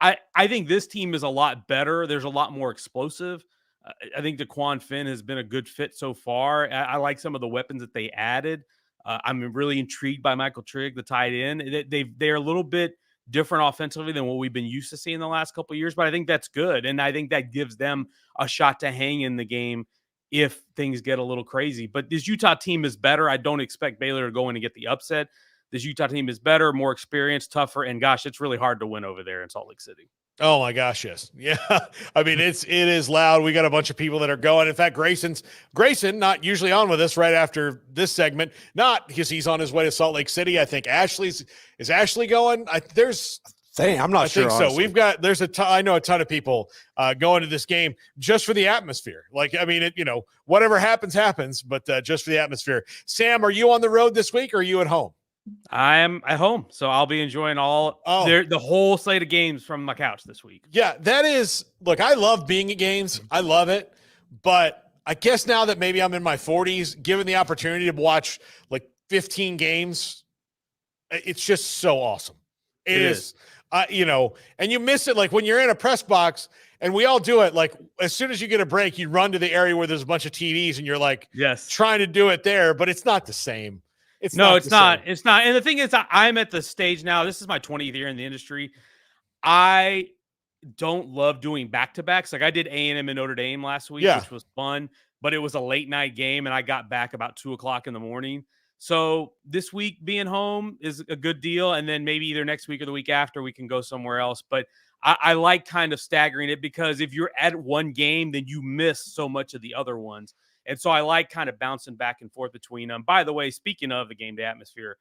I think this team is a lot better. There's a lot more explosive. I think DeQuan Finn has been a good fit so far. I like some of the weapons that they added. I'm really intrigued by Michael Trigg, the tight end. They're a little bit different offensively than what we've been used to seeing the last couple of years, but I think that's good. And I think that gives them a shot to hang in the game if things get a little crazy. But this Utah team is better. I don't expect Baylor to go in and get the upset. This Utah team is better, more experienced, tougher, and gosh, it's really hard to win over there in Salt Lake City.
Oh my gosh, yes. Yeah. I mean, it is loud. We got a bunch of people that are going. In fact, Grayson, not usually on with us right after this segment, not because he's on his way to Salt Lake City. I think is Ashley going? I'm not sure. I think so. I know a ton of people going to this game just for the atmosphere. Like, I mean, whatever happens, but just for the atmosphere. Sam, are you on the road this week or are you at home?
I am at home, so I'll be enjoying the whole slate of games from my couch this week.
Yeah, that is – look, I love being at games. I love it. But I guess now that maybe I'm in my 40s, given the opportunity to watch like 15 games, it's just so awesome. It is. And you miss it like when you're in a press box, and we all do it. Like as soon as you get a break, you run to the area where there's a bunch of TVs, and you're like trying to do it there, but it's not the same. It's not.
It's not. And the thing is, I'm at the stage now. This is my 20th year in the industry. I don't love doing back-to-backs. Like I did A&M and Notre Dame last week, which was fun, but it was a late night game, and I got back about 2:00 in the morning. So this week being home is a good deal, and then maybe either next week or the week after we can go somewhere else. But I like kind of staggering it because if you're at one game, then you miss so much of the other ones. And so I like kind of bouncing back and forth between them. By the way, speaking of the game day atmosphere,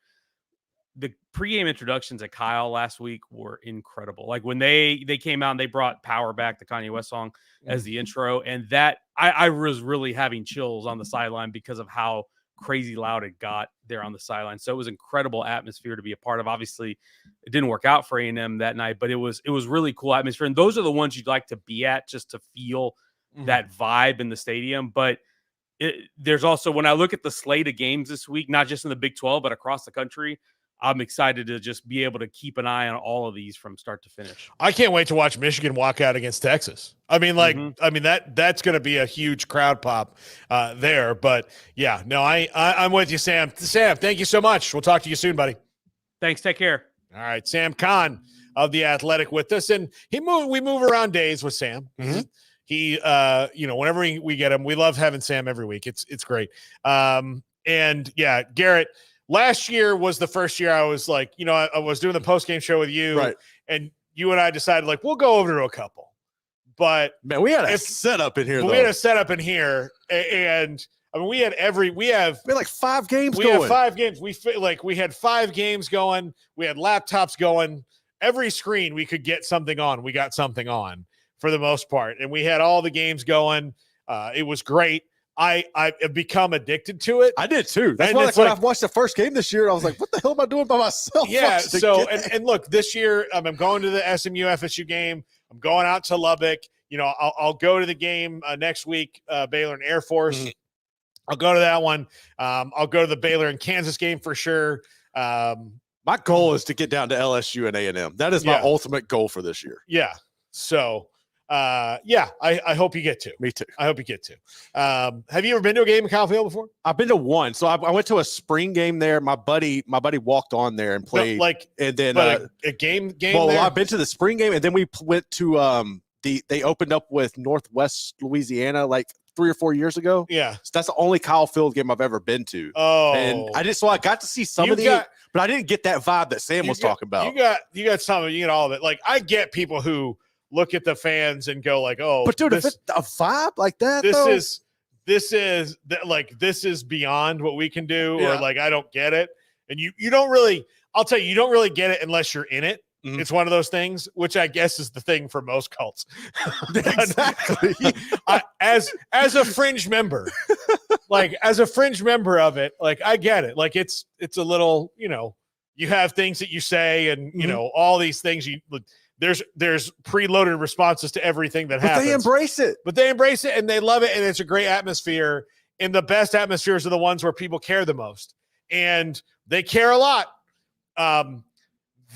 the pregame introductions at Kyle last week were incredible. Like when they came out and they brought Power Back, the Kanye West song, as the intro. And that I was really having chills on the sideline because of how crazy loud it got there on the sideline. So it was incredible atmosphere to be a part of. Obviously, it didn't work out for A&M that night, but it was really cool atmosphere. And those are the ones you'd like to be at just to feel that vibe in the stadium. But there's also, when I look at the slate of games this week, not just in the Big 12, but across the country, I'm excited to just be able to keep an eye on all of these from start to finish.
I can't wait to watch Michigan walk out against Texas. I mean, that's going to be a huge crowd pop there. But yeah, no, I'm with you, Sam. Sam, thank you so much. We'll talk to you soon, buddy.
Thanks. Take care.
All right, Sam Kahn of The Athletic with us, and we move around days with Sam. Mm-hmm. He, whenever we get him, we love having Sam every week. It's great. And yeah, Garrett, last year was the first year I was like, I was doing the post-game show with you, right? And you and I decided like, we'll go over to a couple, but
man, we had a setup in here.
We had a setup in here, and I mean, we had
like 5 games.
We had 5 games. We had 5 games going. We had laptops going. Every screen we could get something on. We got something on for the most part, and we had all the games going. It was great. I've become addicted to it.
I did too. That's why when I watched the first game this year, I was like, what the hell am I doing by myself?
Yeah. So, and look, this year I'm going to the SMU FSU game. I'm going out to Lubbock. I'll go to the game next week, Baylor and Air Force. Mm-hmm. I'll go to that one. I'll go to the Baylor and Kansas game for sure.
My goal is to get down to LSU and A&M. That is my ultimate goal for this year.
Yeah. So, I hope you get to.
Me too.
I hope you get to. Have you ever been to a game in Kyle Field before?
I've been to one. So I went to a spring game there. My buddy walked on there and played. And then
a game.
Well,
there?
I've been to the spring game, and then we went to they opened up with Northwest Louisiana like 3 or 4 years ago.
Yeah.
So that's the only Kyle Field game I've ever been to.
Oh.
And I got to see some of the, but I didn't get that vibe that Sam was talking about.
You got some of it, you get all of it. Like I get people who look at the fans and go like, "Oh,
but dude, if it's a vibe like that,
this is beyond what we can do," or like, I don't get it. And you don't really, I'll tell you, you don't really get it unless you're in it. Mm-hmm. It's one of those things, which I guess is the thing for most cults.
Exactly.
As a fringe member, of it, like I get it. Like it's a little, you have things that you say, and you know all these things. There's preloaded responses to everything that happens.
They embrace it.
But they embrace it and they love it, and it's a great atmosphere. And the best atmospheres are the ones where people care the most, and they care a lot.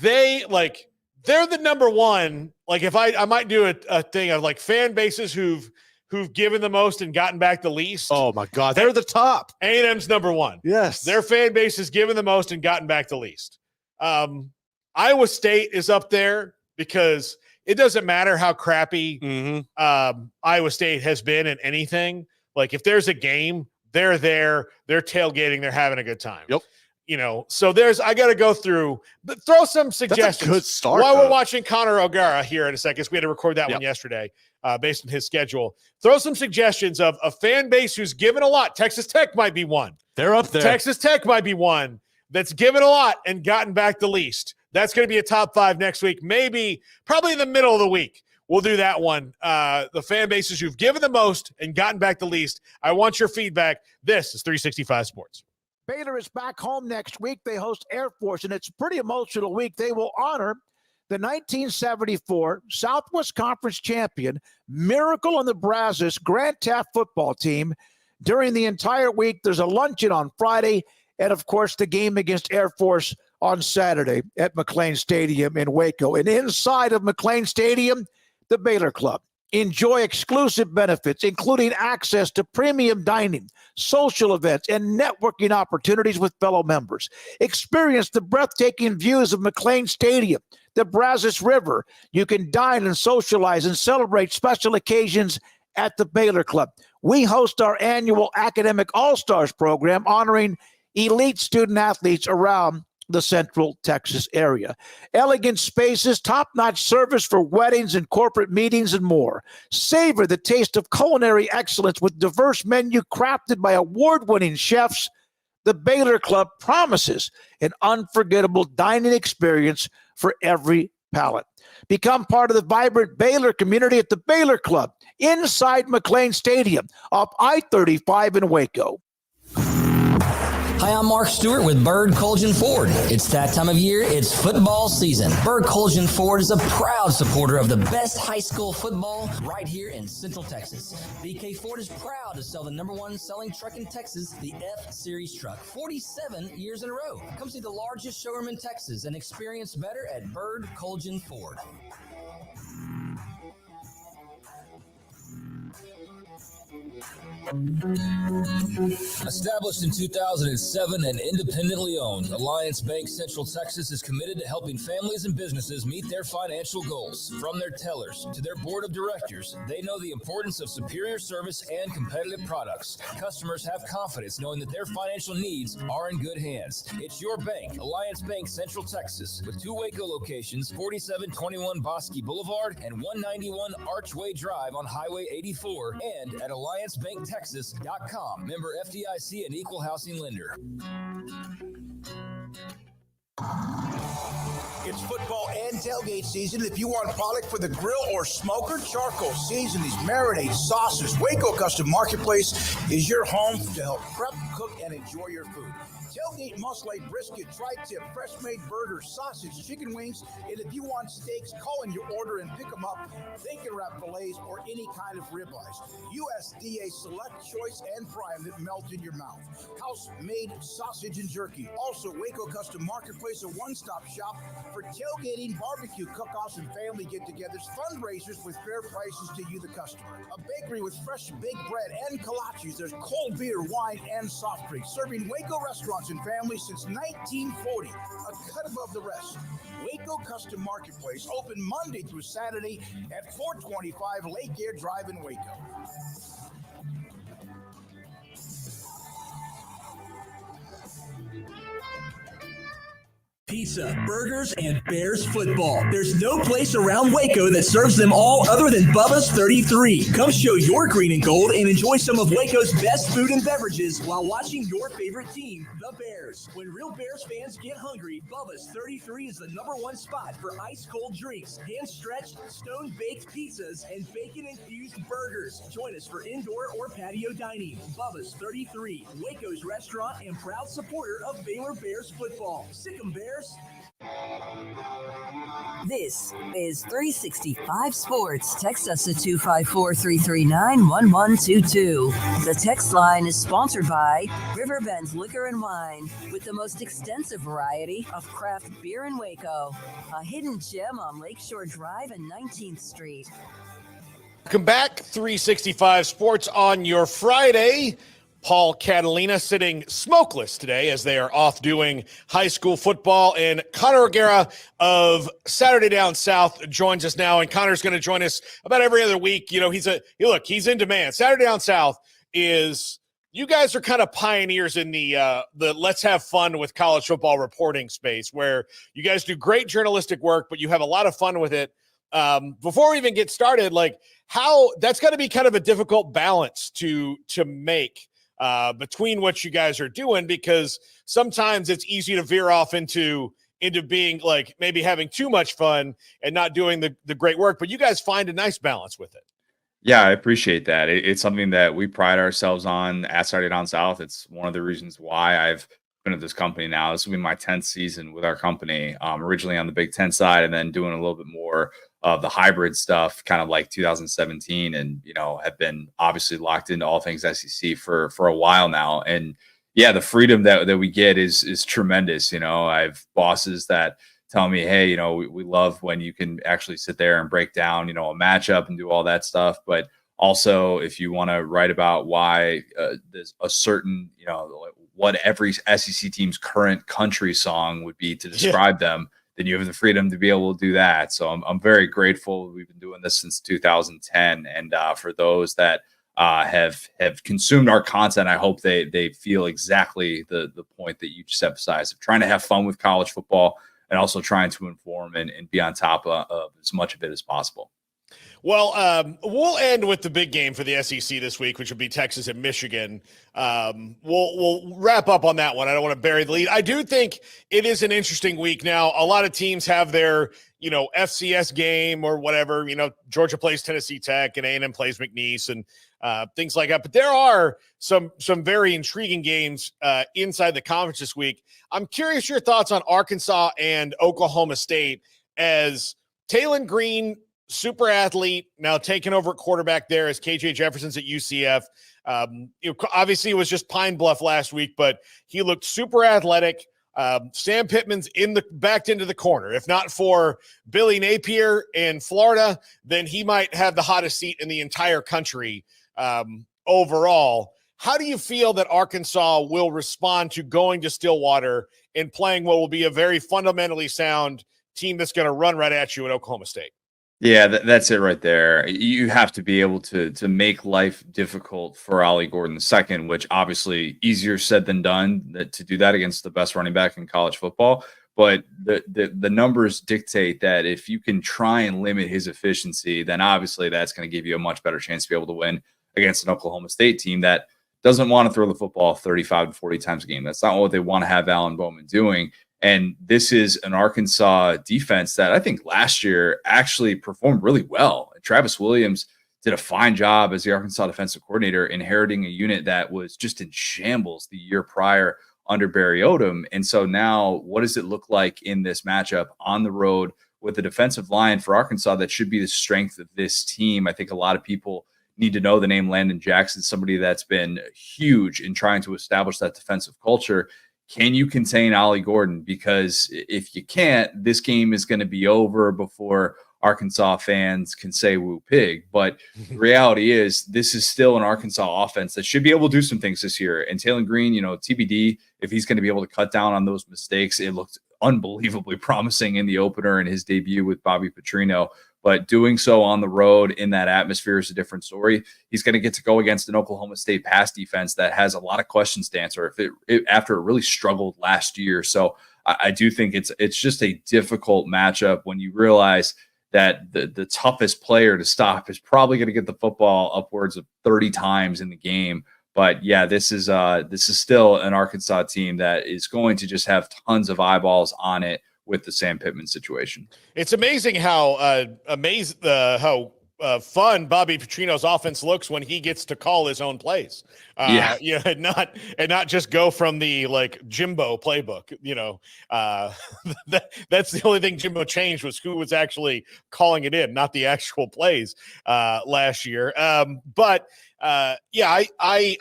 They're the number one. Like if I might do a thing of like fan bases who've given the most and gotten back the least.
Oh my God, they're the top.
A&M's number one.
Yes,
their fan base has given the most and gotten back the least. Iowa State is up there because it doesn't matter how crappy Iowa State has been in anything. Like if there's a game, they're there, they're tailgating, they're having a good time.
Yep.
You know, so I got to go through, but throw some suggestions.
That's a good start.
While we're watching Connor O'Gara here in a second, we had to record that one yesterday based on his schedule. Throw some suggestions of a fan base who's given a lot. Texas Tech might be one.
They're up there.
Texas Tech might be one that's given a lot and gotten back the least. That's going to be a top 5 next week, probably in the middle of the week. We'll do that one. The fan bases who've given the most and gotten back the least. I want your feedback. This is 365 Sports.
Baylor is back home next week. They host Air Force, and it's a pretty emotional week. They will honor the 1974 Southwest Conference champion, Miracle on the Brazos Grant Taft football team. During the entire week, there's a luncheon on Friday, and, of course, the game against Air Force on Saturday at McLean Stadium in Waco. And inside of McLean Stadium, the Baylor Club. Enjoy exclusive benefits, including access to premium dining, social events, and networking opportunities with fellow members. Experience the breathtaking views of McLean Stadium, the Brazos River. You can dine and socialize and celebrate special occasions at the Baylor Club. We host our annual Academic All-Stars program honoring elite student athletes around the Central Texas area. Elegant spaces, top-notch service for weddings and corporate meetings, and more. Savor the taste of culinary excellence with diverse menu crafted by award-winning chefs. The Baylor Club promises an unforgettable dining experience for every palate. Become part of the vibrant Baylor community at the Baylor Club inside McLean Stadium off I-35 in Waco.
Hi, I'm Mark Stewart with Bird Colgan Ford. It's that time of year. It's football season. Bird Colgan Ford is a proud supporter of the best high school football right here in Central Texas. BK Ford is proud to sell the #1 selling truck in Texas, the F-Series truck, 47 years in a row. Come see the largest showroom in Texas and experience better at Bird Colgan Ford.
Established in 2007 and independently owned, Alliance Bank Central Texas is committed to helping families and businesses meet their financial goals. From their tellers to their board of directors, they know the importance of superior service and competitive products. Customers have confidence knowing that their financial needs are in good hands. It's your bank, Alliance Bank Central Texas, with 2 Waco locations, 4721 Bosque Boulevard and 191 Archway Drive on Highway 84, and at AllianceBankTexas.com. Member FDIC and equal housing lender.
It's football and tailgate season. If you want product for the grill or smoker, charcoal, seasonings, marinades, sauces, Waco Custom Marketplace is your home to help prep, cook, and enjoy your food. Tailgate muscle-laid brisket, tri-tip, fresh-made burgers, sausage, chicken wings, and if you want steaks, call in your order and pick them up. Bacon wrap fillets or any kind of ribeyes. USDA select choice and prime that melt in your mouth. House-made sausage and jerky. Also, Waco Custom Marketplace, a one-stop shop for tailgating, barbecue cook-offs, and family get-togethers, fundraisers with fair prices to you, the customer. A bakery with fresh baked bread and kolaches. There's cold beer, wine, and soft drinks. Serving Waco restaurants and families since 1940. A cut above the rest. Waco Custom Marketplace, open Monday through Saturday at 425 Lake Air Drive in Waco.
Pizza, burgers, and Bears football. There's no place around Waco that serves them all other than Bubba's 33. Come show your green and gold and enjoy some of Waco's best food and beverages while watching your favorite team, the Bears. When real Bears fans get hungry, Bubba's 33 is the #1 spot for ice-cold drinks, hand-stretched, stone-baked pizzas, and bacon-infused burgers. Join us for indoor or patio dining. Bubba's 33, Waco's restaurant and proud supporter of Baylor Bears football. Sick 'em, Bears.
This is 365 Sports. Text us at 254-339-1122. The text line is sponsored by Riverbend Liquor and Wine, with the most extensive variety of craft beer in Waco. A hidden gem on Lakeshore Drive and 19th Street.
Welcome back. 365 Sports on your Friday. Paul Catalina sitting smokeless today as they are off doing high school football. And Connor O'Gara of Saturday Down South joins us now. And Connor's going to join us about every other week. You know, he's in demand. Saturday Down South is, you guys are kind of pioneers in the let's have fun with college football reporting space, where you guys do great journalistic work, but you have a lot of fun with it. Before we even get started, like, how that's got to be kind of a difficult balance to make between what you guys are doing, because sometimes it's easy to veer off into being like maybe having too much fun and not doing the great work, but you guys find a nice balance with it.
Yeah, I appreciate that. It's something that we pride ourselves on at Saturday Down South. It's one of the reasons why I've been at this company now. This will be my 10th season with our company, originally on the Big Ten side, and then doing a little bit more of the hybrid stuff, kind of like 2017, and, you know, have been obviously locked into all things SEC for a while now. And yeah, the freedom that we get is tremendous. You know, I have bosses that tell me, hey, you know, we love when you can actually sit there and break down, you know, a matchup and do all that stuff. But also, if you want to write about why there's a certain, you know, what every SEC team's current country song would be to describe them, then you have the freedom to be able to do that. So I'm very grateful. We've been doing this since 2010. And for those that have consumed our content, I hope they feel exactly the point that you just emphasized, of trying to have fun with college football and also trying to inform and be on top of as much of it as possible.
Well, we'll end with the big game for the SEC this week, which will be Texas and Michigan. We'll wrap up on that one. I don't want to bury the lead. I do think it is an interesting week. Now, a lot of teams have their, you know, FCS game or whatever. You know, Georgia plays Tennessee Tech and A&M plays McNeese and things like that. But there are some very intriguing games inside the conference this week. I'm curious your thoughts on Arkansas and Oklahoma State, as Talon Green, super athlete, now taking over at quarterback there as KJ Jefferson's at UCF. You know, obviously it was just Pine Bluff last week, but he looked super athletic. Sam Pittman's backed into the corner. If not for Billy Napier in Florida, then he might have the hottest seat in the entire country overall. How do you feel that Arkansas will respond to going to Stillwater and playing what will be a very fundamentally sound team that's going to run right at you at Oklahoma State?
Yeah, that's it right there. You have to be able to make life difficult for Ollie Gordon II, which obviously easier said than done to do that against the best running back in college football. But the numbers dictate that if you can try and limit his efficiency, then obviously that's going to give you a much better chance to be able to win against an Oklahoma State team that doesn't want to throw the football 35 to 40 times a game. That's not what they want to have Alan Bowman doing. And this is an Arkansas defense that I think last year actually performed really well. Travis Williams did a fine job as the Arkansas defensive coordinator, inheriting a unit that was just in shambles the year prior under Barry Odom. And so now what does it look like in this matchup on the road with the defensive line for Arkansas that should be the strength of this team? I think a lot of people need to know the name Landon Jackson, somebody that's been huge in trying to establish that defensive culture. Can you contain Ollie Gordon? Because if you can't, this game is going to be over before Arkansas fans can say woo pig. But the reality is this is still an Arkansas offense that should be able to do some things this year. And Talon Green, you know, TBD, if he's going to be able to cut down on those mistakes. It looked unbelievably promising in the opener in his debut with Bobby Petrino. But doing so on the road in that atmosphere is a different story. He's going to get to go against an Oklahoma State pass defense that has a lot of questions to answer after it really struggled last year. So I do think it's just a difficult matchup when you realize that the toughest player to stop is probably going to get the football upwards of 30 times in the game. But yeah, this is still an Arkansas team that is going to just have tons of eyeballs on it with the Sam Pittman situation.
It's amazing how fun Bobby Petrino's offense looks when he gets to call his own plays. And not just go from the like Jimbo playbook. That's the only thing Jimbo changed was who was actually calling it in, not the actual plays last year. But I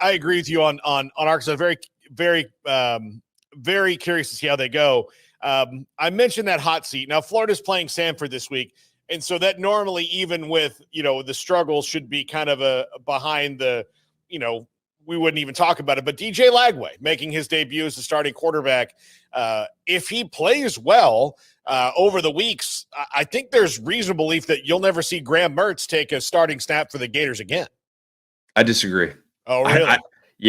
agree with you on Arkansas. Very, very, very curious to see how they go. I mentioned that hot seat. Now Florida's playing Samford this week. And so that normally, even with, the struggles, should be kind of a behind the, we wouldn't even talk about it. But DJ Lagway making his debut as the starting quarterback. If he plays well over the weeks, I think there's reasonable belief that you'll never see Graham Mertz take a starting snap for the Gators again.
I disagree.
Oh, really?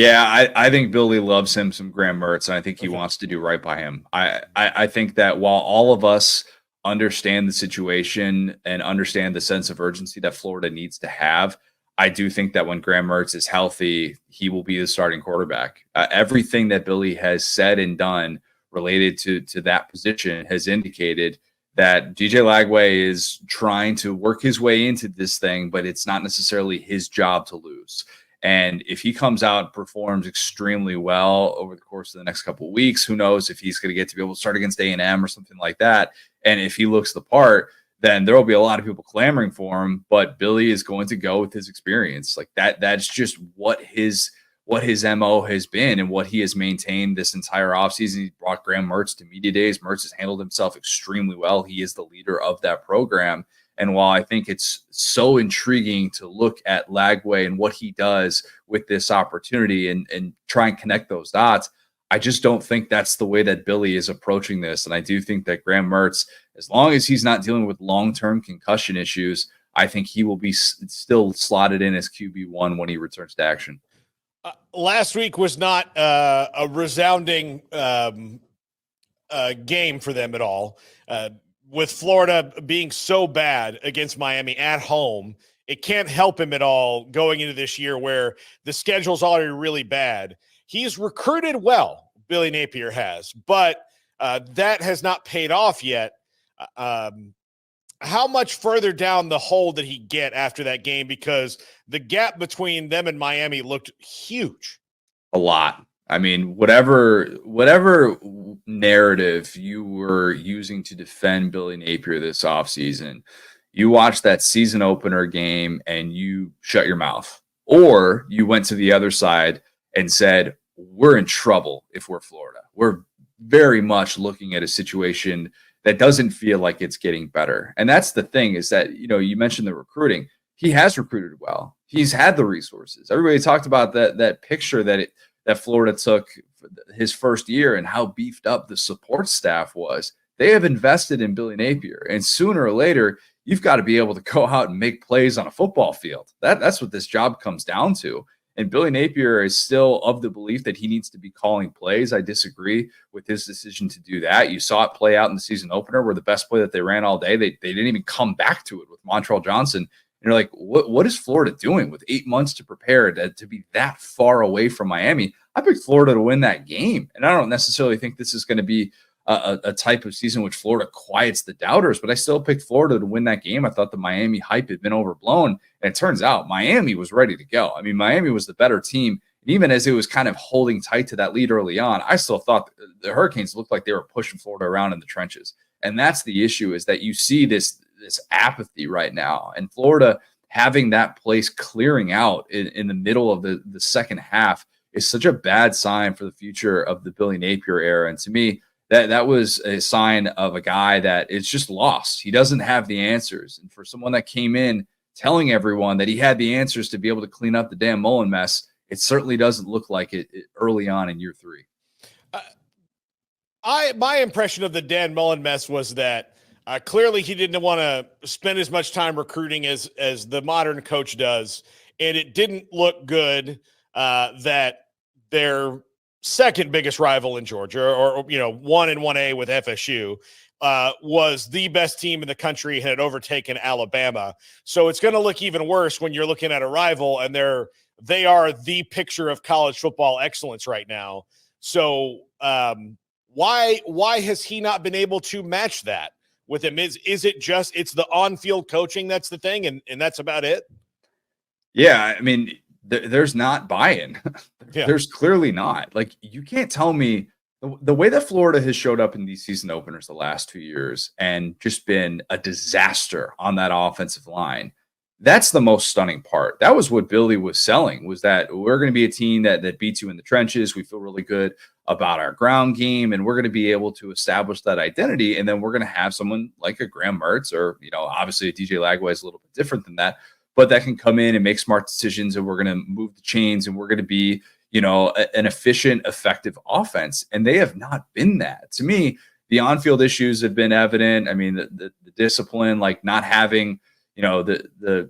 I think Billy loves him some Graham Mertz, and I think he wants to do right by him. I think that while all of us understand the situation and understand the sense of urgency that Florida needs to have, I do think that when Graham Mertz is healthy, he will be the starting quarterback. Everything that Billy has said and done related to that position has indicated that DJ Lagway is trying to work his way into this thing, but it's not necessarily his job to lose. And if he comes out and performs extremely well over the course of the next couple of weeks, who knows if he's going to get to be able to start against A&M or something like that. And if he looks the part, then there will be a lot of people clamoring for him. But Billy is going to go with his experience. Like that's just what his MO has been and what he has maintained this entire offseason. He brought Graham Mertz to media days. Mertz has handled himself extremely well. He is the leader of that program. And while I think it's so intriguing to look at Lagway and what he does with this opportunity and try and connect those dots, I just don't think that's the way that Billy is approaching this. And I do think that Graham Mertz, as long as he's not dealing with long-term concussion issues, I think he will be still slotted in as QB1 when he returns to action.
Last week was not a resounding game for them at all. With Florida being so bad against Miami at home, it can't help him at all going into this year where the schedule's already really bad. He's recruited well, Billy Napier has, but that has not paid off yet. How much further down the hole did he get after that game? Because the gap between them and Miami looked huge.
A lot. I mean, whatever narrative you were using to defend Billy Napier this offseason, you watched that season opener game and you shut your mouth. Or you went to the other side and said, we're in trouble if we're Florida. We're very much looking at a situation that doesn't feel like it's getting better. And that's the thing is that, you mentioned the recruiting. He has recruited well. He's had the resources. Everybody talked about that picture that Florida took his first year and how beefed up the support staff was. They have invested in Billy Napier, and sooner or later, you've got to be able to go out and make plays on a football field. That's what this job comes down to. And Billy Napier is still of the belief that he needs to be calling plays. I disagree with his decision to do that. You saw it play out in the season opener where the best play that they ran all day, they didn't even come back to it with Montrell Johnson. And you're like, what is Florida doing with 8 months to prepare to be that far away from Miami? I picked Florida to win that game. And I don't necessarily think this is going to be a type of season which Florida quiets the doubters, but I still picked Florida to win that game. I thought the Miami hype had been overblown. And it turns out Miami was ready to go. I mean, Miami was the better team. And even as it was kind of holding tight to that lead early on, I still thought the Hurricanes looked like they were pushing Florida around in the trenches. And that's the issue, is that you see this apathy right now, and Florida having that place clearing out in the middle of the second half is such a bad sign for the future of the Billy Napier era. And to me, that was a sign of a guy that is just lost. He doesn't have the answers. And for someone that came in telling everyone that he had the answers to be able to clean up the Dan Mullen mess, it certainly doesn't look like it early on in year 3.
My impression of the Dan Mullen mess was that clearly he didn't want to spend as much time recruiting as the modern coach does. And it didn't look good that their second biggest rival in Georgia, or 1 and 1A with FSU, was the best team in the country and had overtaken Alabama. So it's going to look even worse when you're looking at a rival and they are the picture of college football excellence right now. So why has he not been able to match that with him. Is it just it's the on-field coaching that's the thing, and that's about it?
Yeah, I mean, there's not buy-in.
Yeah.
There's clearly not. Like, you can't tell me the way that Florida has showed up in these season openers the last 2 years and just been a disaster on that offensive line. That's the most stunning part. That was what Billy was selling, was that we're going to be a team that beats you in the trenches. We feel really good about our ground game, and we're going to be able to establish that identity. And then we're going to have someone like a Graham Mertz, or, obviously a DJ Lagway is a little bit different than that, but that can come in and make smart decisions, and we're going to move the chains, and we're going to be, an efficient, effective offense. And they have not been that. To me, the on-field issues have been evident. I mean, the discipline, like not having, the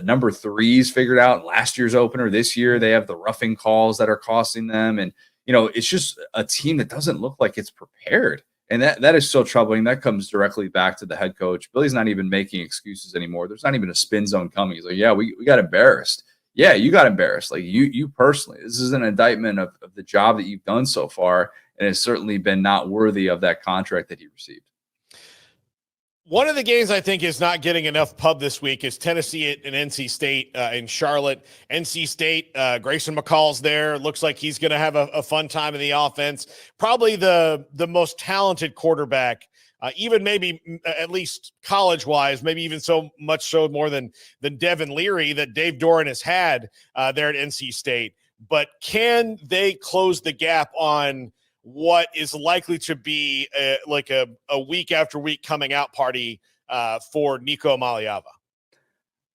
number threes figured out in last year's opener. This year, they have the roughing calls that are costing them. And, it's just a team that doesn't look like it's prepared. And that is so troubling. That comes directly back to the head coach. Billy's not even making excuses anymore. There's not even a spin zone coming. He's like, yeah, we got embarrassed. Yeah, you got embarrassed. Like you personally. This is an indictment of the job that you've done so far, and it's certainly been not worthy of that contract that he received.
One of the games I think is not getting enough pub this week is Tennessee and NC State in Charlotte. NC State, Grayson McCall's there. Looks like he's going to have a fun time in the offense. Probably the most talented quarterback, even maybe at least college-wise, maybe even so much so more than Devin Leary that Dave Doran has had there at NC State. But can they close the gap on what is likely to be a week after week coming out party for Nico Maliava?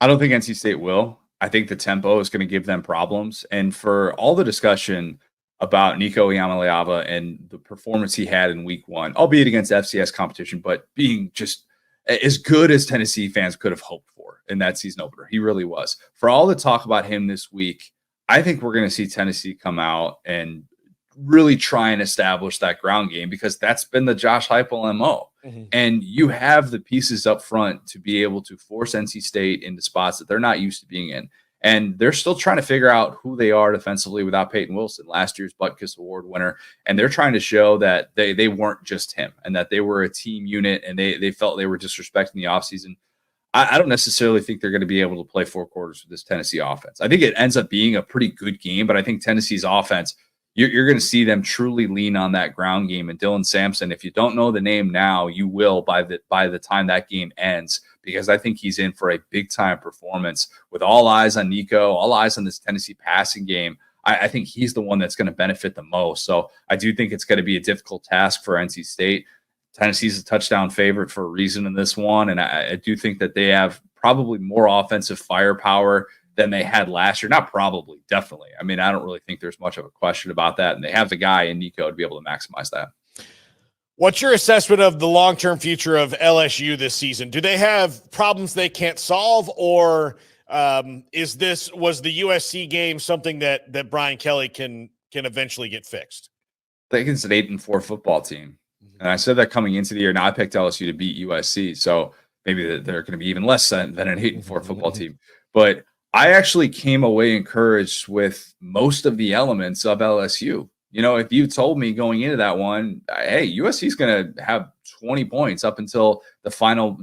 I don't think NC State will. I think the tempo is going to give them problems. And for all the discussion about Nico Maliava and the performance he had in week one, albeit against FCS competition, but being just as good as Tennessee fans could have hoped for in that season opener. He really was. For all the talk about him this week, I think we're going to see Tennessee come out and really try and establish that ground game, because that's been the Josh Heupel MO. Mm-hmm. And you have the pieces up front to be able to force NC State into spots that they're not used to being in. And they're still trying to figure out who they are defensively without Peyton Wilson, last year's Butkus Award winner. And they're trying to show that they weren't just him, and that they were a team unit, and they felt they were disrespecting the offseason. I don't necessarily think they're going to be able to play 4 quarters with this Tennessee offense. I think it ends up being a pretty good game, but I think Tennessee's offense, you're going to see them truly lean on that ground game. And Dylan Sampson, if you don't know the name now, you will by the time that game ends, because I think he's in for a big-time performance with all eyes on Nico, all eyes on this Tennessee passing game. I think he's the one that's going to benefit the most. So I do think it's going to be a difficult task for NC State. Tennessee's a touchdown favorite for a reason in this one, and I do think that they have probably more offensive firepower than they had last year. Not probably, definitely. I mean, I don't really think there's much of a question about that. And they have the guy in Nico to be able to maximize that.
What's your assessment of the long-term future of LSU this season? Do they have problems they can't solve, or was the USC game something that Brian Kelly can eventually get fixed?
I think it's an 8-4 football team. And I said that coming into the year. Now I picked LSU to beat USC. So maybe they're going to be even less than an 8-4 football team. But I actually came away encouraged with most of the elements of LSU. If you told me going into that one, hey, USC is going to have 20 points up until the final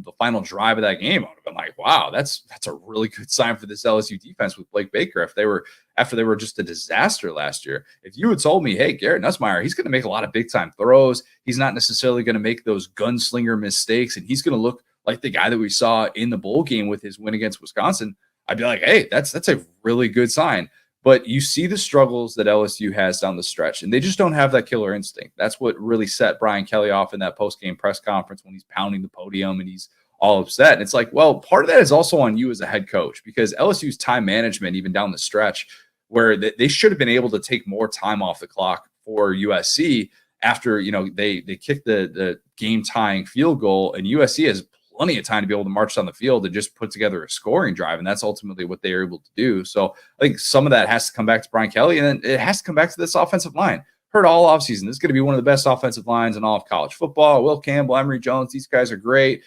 drive of that game, I would have been like, wow, that's a really good sign for this LSU defense with Blake Baker after they were just a disaster last year. If you had told me, hey, Garrett Nussmeier, he's going to make a lot of big-time throws, he's not necessarily going to make those gunslinger mistakes, and he's going to look like the guy that we saw in the bowl game with his win against Wisconsin, I'd be like, hey, that's a really good sign. But you see the struggles that LSU has down the stretch, and they just don't have that killer instinct. That's what really set Brian Kelly off in that post-game press conference when he's pounding the podium and he's all upset. And it's like, well, part of that is also on you as a head coach, because LSU's time management, even down the stretch, where they should have been able to take more time off the clock for USC after, they kicked the game-tying field goal, and USC has plenty of time to be able to march down the field and just put together a scoring drive. And that's ultimately what they are able to do. So I think some of that has to come back to Brian Kelly, and then it has to come back to this offensive line. Heard all offseason, this is going to be one of the best offensive lines in all of college football. Will Campbell, Emory Jones, these guys are great.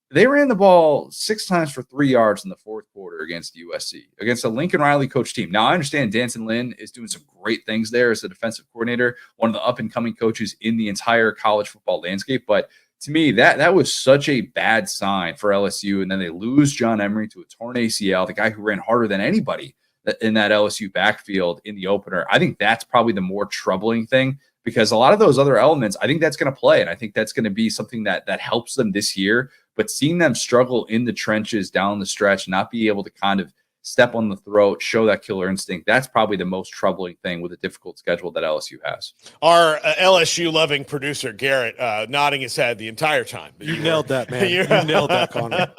They ran the ball 6 times for 3 yards in the fourth quarter against USC, against a Lincoln Riley coach team. Now, I understand Danton Lynn is doing some great things there as a defensive coordinator, one of the up-and-coming coaches in the entire college football landscape, but to me, that was such a bad sign for LSU. And then they lose John Emery to a torn ACL, the guy who ran harder than anybody in that LSU backfield in the opener. I think that's probably the more troubling thing, because a lot of those other elements, I think that's going to play. And I think that's going to be something that helps them this year. But seeing them struggle in the trenches down the stretch, not be able to kind of step on the throat, show that killer instinct, that's probably the most troubling thing with a difficult schedule that LSU has.
Our LSU-loving producer, Garrett, nodding his head the entire time.
You nailed that, man. You nailed that, Connor.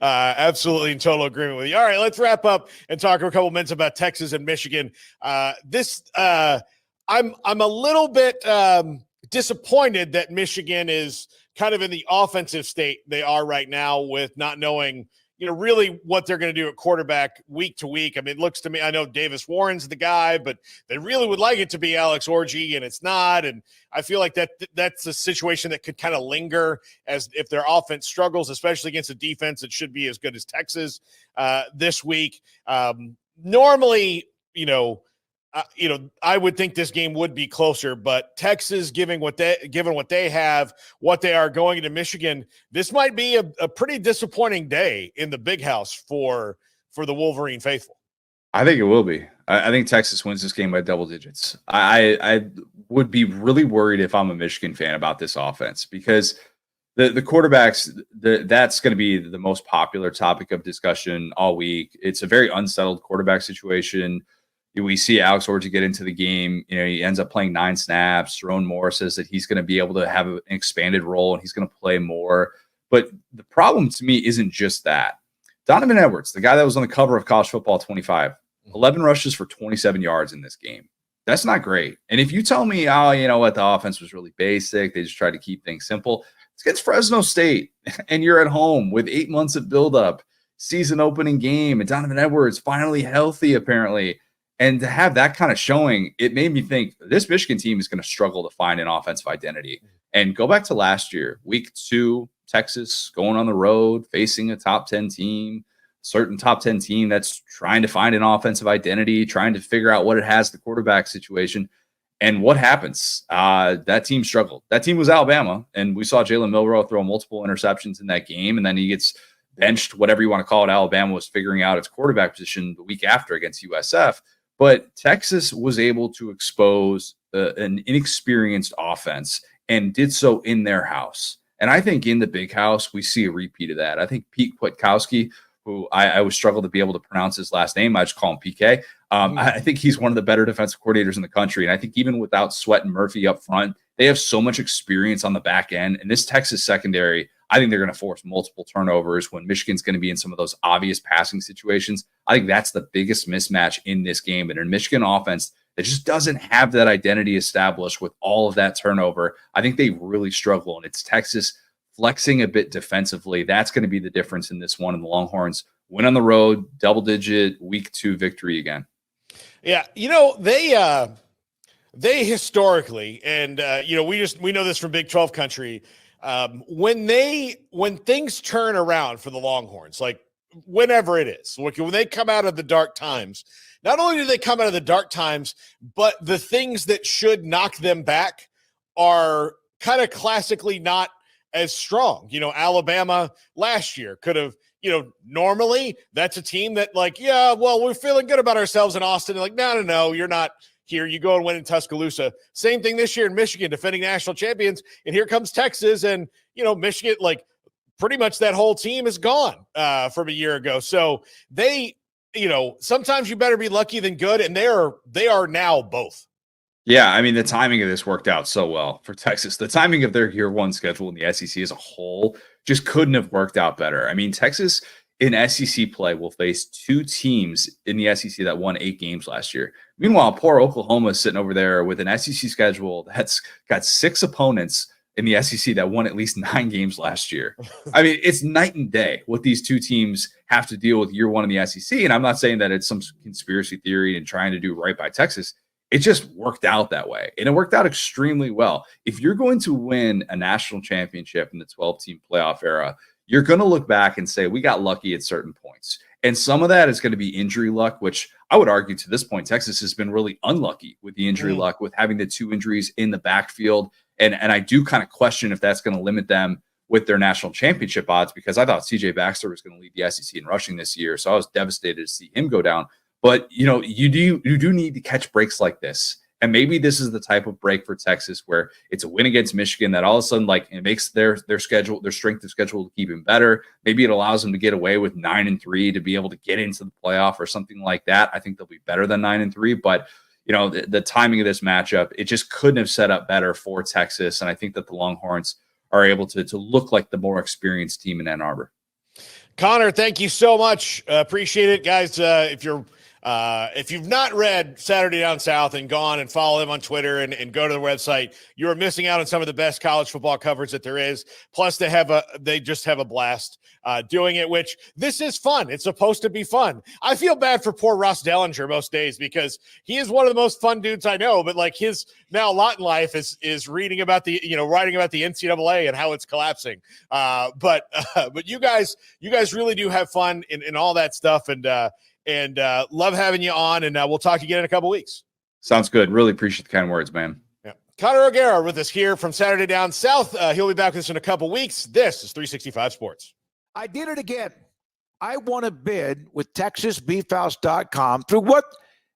Absolutely in total agreement with you. All right, let's wrap up and talk for a couple minutes about Texas and Michigan. I'm a little bit disappointed that Michigan is kind of in the offensive state they are right now, with not knowing really what they're going to do at quarterback week to week. I mean, it looks to me, I know Davis Warren's the guy, but they really would like it to be Alex Orji, and it's not. And I feel like that's a situation that could kind of linger as if their offense struggles, especially against a defense that should be as good as Texas this week. Normally, I would think this game would be closer, but Texas, given what they have, what they are going into Michigan, this might be a pretty disappointing day in the Big House for the Wolverine faithful.
I think it will be. I think Texas wins this game by double digits. I would be really worried if I'm a Michigan fan about this offense, because the quarterbacks, that's going to be the most popular topic of discussion all week. It's a very unsettled quarterback situation. We see Alex Orji get into the game. He ends up playing 9 snaps. Jerome Moore says that he's going to be able to have an expanded role and he's going to play more. But the problem to me isn't just that. Donovan Edwards, the guy that was on the cover of College Football 25, 11 rushes for 27 yards in this game. That's not great. And if you tell me, the offense was really basic, they just tried to keep things simple, it's against Fresno State, and you're at home with 8 months of buildup, season opening game, and Donovan Edwards finally healthy, apparently. And to have that kind of showing, it made me think this Michigan team is going to struggle to find an offensive identity. And go back to last year, week 2, Texas going on the road, facing a top 10 team, certain top 10 team that's trying to find an offensive identity, trying to figure out what it has, the quarterback situation. And what happens? That team struggled. That team was Alabama, and we saw Jalen Milroe throw multiple interceptions in that game, and then he gets benched, whatever you want to call it. Alabama was figuring out its quarterback position the week after against USF. But Texas was able to expose an inexperienced offense and did so in their house. And I think in the Big House, we see a repeat of that. I think Pete Kwiatkowski, who I always struggle to be able to pronounce his last name, I just call him PK. I think he's one of the better defensive coordinators in the country. And I think even without Sweat and Murphy up front, they have so much experience on the back end. And this Texas secondary, I think they're going to force multiple turnovers when Michigan's going to be in some of those obvious passing situations. I think that's the biggest mismatch in this game. And in Michigan offense that just doesn't have that identity established with all of that turnover, I think they really struggle. And it's Texas flexing a bit defensively. That's going to be the difference in this one. And the Longhorns win on the road, double-digit week 2 victory again.
Yeah, they historically, and we know this from Big 12 country. When things turn around for the Longhorns, like whenever it is, like when they come out of the dark times, not only do they come out of the dark times, but the things that should knock them back are kind of classically not as strong. Alabama last year could have, normally that's a team that we're feeling good about ourselves in Austin. Like, no, you're not here. You go and win in Tuscaloosa. Same thing this year in Michigan, defending national champions. And here comes Texas, and Michigan, pretty much that whole team is gone from a year ago. So they, sometimes you better be lucky than good, and they are now both.
Yeah, I mean, the timing of this worked out so well for Texas. The timing of their year 1 schedule in the SEC as a whole just couldn't have worked out better. I mean, Texas in SEC play will face 2 teams in the SEC that won 8 games last year. Meanwhile, poor Oklahoma is sitting over there with an SEC schedule that's got 6 opponents in the SEC that won at least 9 games last year. I mean, it's night and day what these 2 teams have to deal with year 1 in the SEC. And I'm not saying that it's some conspiracy theory and trying to do right by Texas. It just worked out that way. And it worked out extremely well. If you're going to win a national championship in the 12-team playoff era, you're going to look back and say, we got lucky at certain points. And some of that is going to be injury luck, which I would argue to this point, Texas has been really unlucky with the injury luck, with having the 2 injuries in the backfield And I do kind of question if that's going to limit them with their national championship odds, because I thought CJ Baxter was going to lead the SEC in rushing this year. So I was devastated to see him go down. But, you do need to catch breaks like this. And maybe this is the type of break for Texas where it's a win against Michigan that all of a sudden, like, it makes their schedule, their strength of schedule even better. Maybe it allows them to get away with 9-3 to be able to get into the playoff or something like that. I think they'll be better than 9-3, but the timing of this matchup, it just couldn't have set up better for Texas. And I think that the Longhorns are able to look like the more experienced team in Ann Arbor.
Connor, thank you so much. Appreciate it, guys. If you've not read Saturday Down South and gone and follow them on Twitter and go to the website, you are missing out on some of the best college football coverage that there is. Plus, they just have a blast doing it, which this is fun. It's supposed to be fun. I feel bad for poor Ross Dellinger most days because he is one of the most fun dudes I know, but like his now lot in life is reading about writing about the NCAA and how it's collapsing. But you guys really do have fun in all that stuff, and love having you on, and we'll talk again in a couple weeks.
Sounds good. Really appreciate the kind words, man.
Yeah. Connor O'Gara with us here from Saturday Down South. He'll be back with us in a couple weeks. This is 365 Sports.
I did it again. I won a bid with TexasBeefHouse.com through what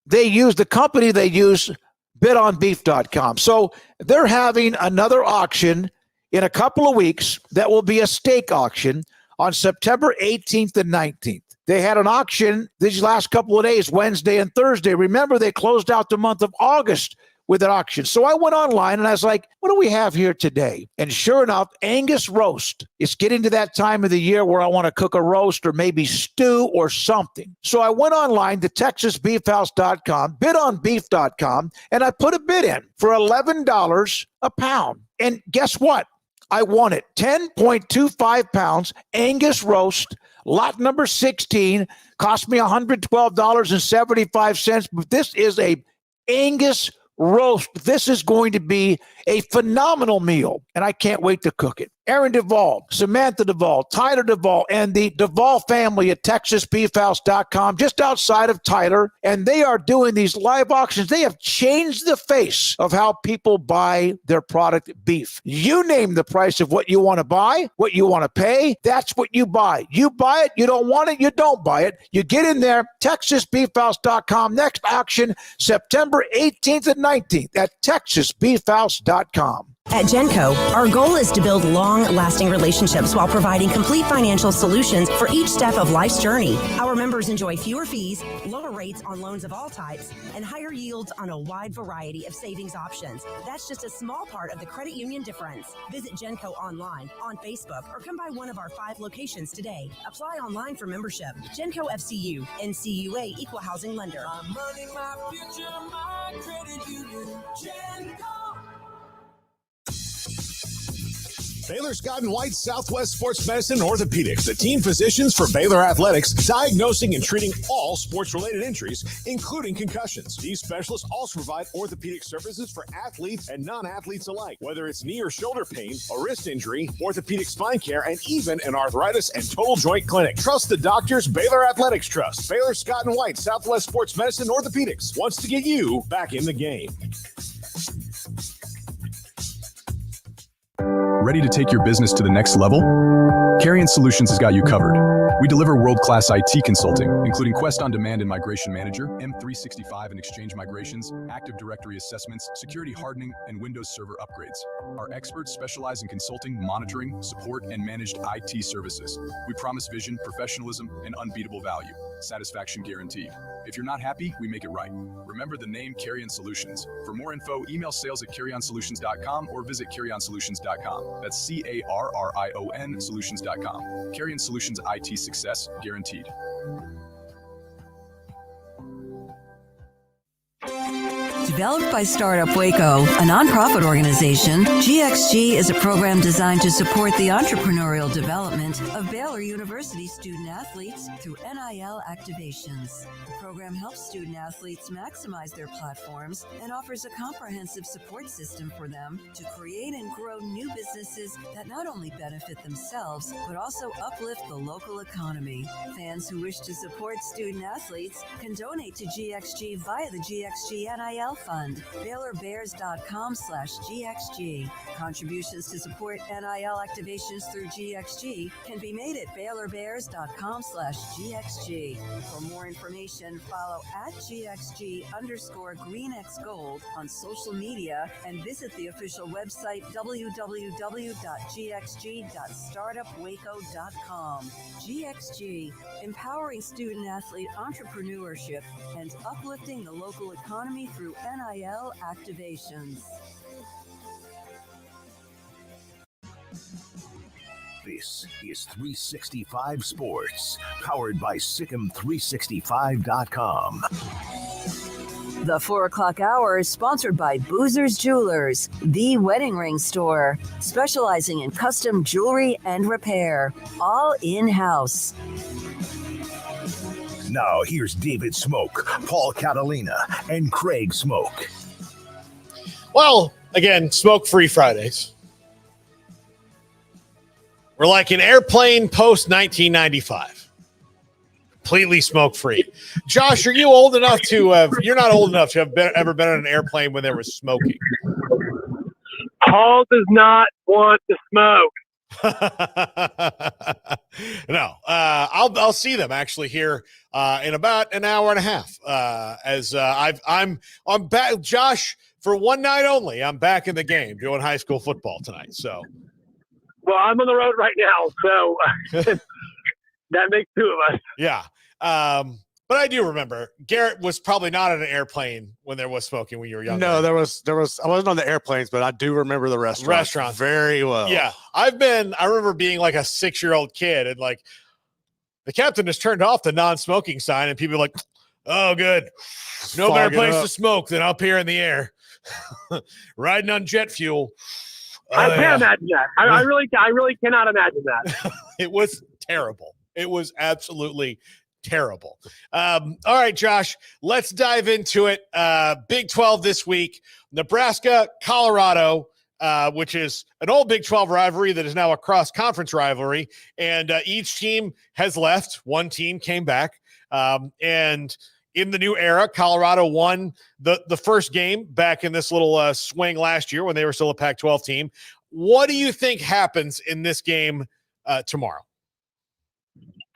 they use, the company they use, bidonbeef.com. So they're having another auction in a couple of weeks that will be a steak auction on September 18th and 19th. They had an auction these last couple of days, Wednesday and Thursday. Remember, they closed out the month of August with an auction. So I went online and I was like, what do we have here today? And sure enough, Angus roast. It's getting to that time of the year where I want to cook a roast or maybe stew or something. So I went online to TexasBeefHouse.com, bidonbeef.com, and I put a bid in for $11 a pound. And guess what? I won it. 10.25 pounds, Angus roast, lot number 16, cost me $112.75. But this is a Angus roast. This is going to be a phenomenal meal, and I can't wait to cook it. Aaron Duvall, Samantha Duvall, Tyler Duvall, and the Duvall family at TexasBeefHouse.com, just outside of Tyler, and they are doing these live auctions. They have changed the face of how people buy their product beef. You name the price of what you want to buy, what you want to pay, that's what you buy. You buy it, you don't want it, you don't buy it. You get in there, TexasBeefHouse.com. Next auction, September 18th and 19th at TexasBeefHouse.com.
At Genco, our goal is to build long-lasting relationships while providing complete financial solutions for each step of life's journey. Our members enjoy fewer fees, lower rates on loans of all types, and higher yields on a wide variety of savings options. That's just a small part of the credit union difference. Visit Genco online, on Facebook, or come by one of our 5 locations today. Apply online for membership. Genco FCU, NCUA Equal Housing Lender.
My money, my future, my credit union. Genco.
Baylor Scott and White Southwest Sports Medicine and Orthopedics, the team physicians for Baylor Athletics, diagnosing and treating all sports-related injuries, including concussions. These specialists also provide orthopedic services for athletes and non-athletes alike, whether it's knee or shoulder pain, a wrist injury, orthopedic spine care, and even an arthritis and total joint clinic. Trust the doctors Baylor Athletics trust. Baylor Scott and White Southwest Sports Medicine and Orthopedics wants to get you back in the game.
Ready to take your business to the next level? Carrion Solutions has got you covered. We deliver world-class IT consulting, including Quest On Demand and Migration Manager, M365 and Exchange migrations, Active Directory assessments, security hardening, and Windows Server upgrades. Our experts specialize in consulting, monitoring, support, and managed IT services. We promise vision, professionalism, and unbeatable value. Satisfaction guaranteed. If you're not happy, we make it right. Remember the name Carrion Solutions. For more info, email sales@carrionsolutions.com or visit carrionsolutions.com. That's CARRION solutions.com. Carrion Solutions IT success guaranteed.
Developed by Startup Waco, a nonprofit organization, GXG is a program designed to support the entrepreneurial development of Baylor University student-athletes through NIL activations. The program helps student-athletes maximize their platforms and offers a comprehensive support system for them to create and grow new businesses that not only benefit themselves, but also uplift the local economy. Fans who wish to support student-athletes can donate to GXG via the GXG NIL Fund, BaylorBears.com/GXG. Contributions to support NIL activations through GXG can be made at BaylorBears.com/GXG. For more information, follow @GXG_GreenXGold on social media and visit the official website www.gxg.startupwaco.com. GXG, empowering student-athlete entrepreneurship and uplifting the local economy through NIL activations.
This is 365 Sports, powered by Sikkim365.com.
The 4 o'clock hour is sponsored by Boozer's Jewelers, the wedding ring store, specializing in custom jewelry and repair, all in-house.
Now here's David Smoke, Paul Catalina, and Craig Smoke.
Well, again, smoke-free Fridays. We're like an airplane post-1995. Completely smoke-free. Josh, are you old enough to have – you're not old enough to have ever been on an airplane when there was smoking.
Paul does not want to smoke.
No, I'll see them actually here in about an hour and a half. I'm back, Josh, for one night only. I'm back in the game doing high school football tonight. So,
well, I'm on the road right now, so that makes two of us.
Yeah, but I do remember Garrett was probably not on an airplane when there was smoking when you were young.
No, there was. I wasn't on the airplanes, but I do remember the restaurant very well.
Yeah, I remember being like a 6-year-old kid, and like the captain has turned off the non-smoking sign, and people are like, "Oh, good, no better place to smoke than up here in the air, riding on jet fuel."
I can't imagine that. I really cannot imagine that.
It was terrible. It was absolutely terrible. All right, Josh, let's dive into it. Big 12 this week. Nebraska, Colorado, which is an old Big 12 rivalry that is now a cross-conference rivalry. And each team has left. One team came back. And in the new era, Colorado won the first game back in this little swing last year when they were still a Pac-12 team. What do you think happens in this game tomorrow?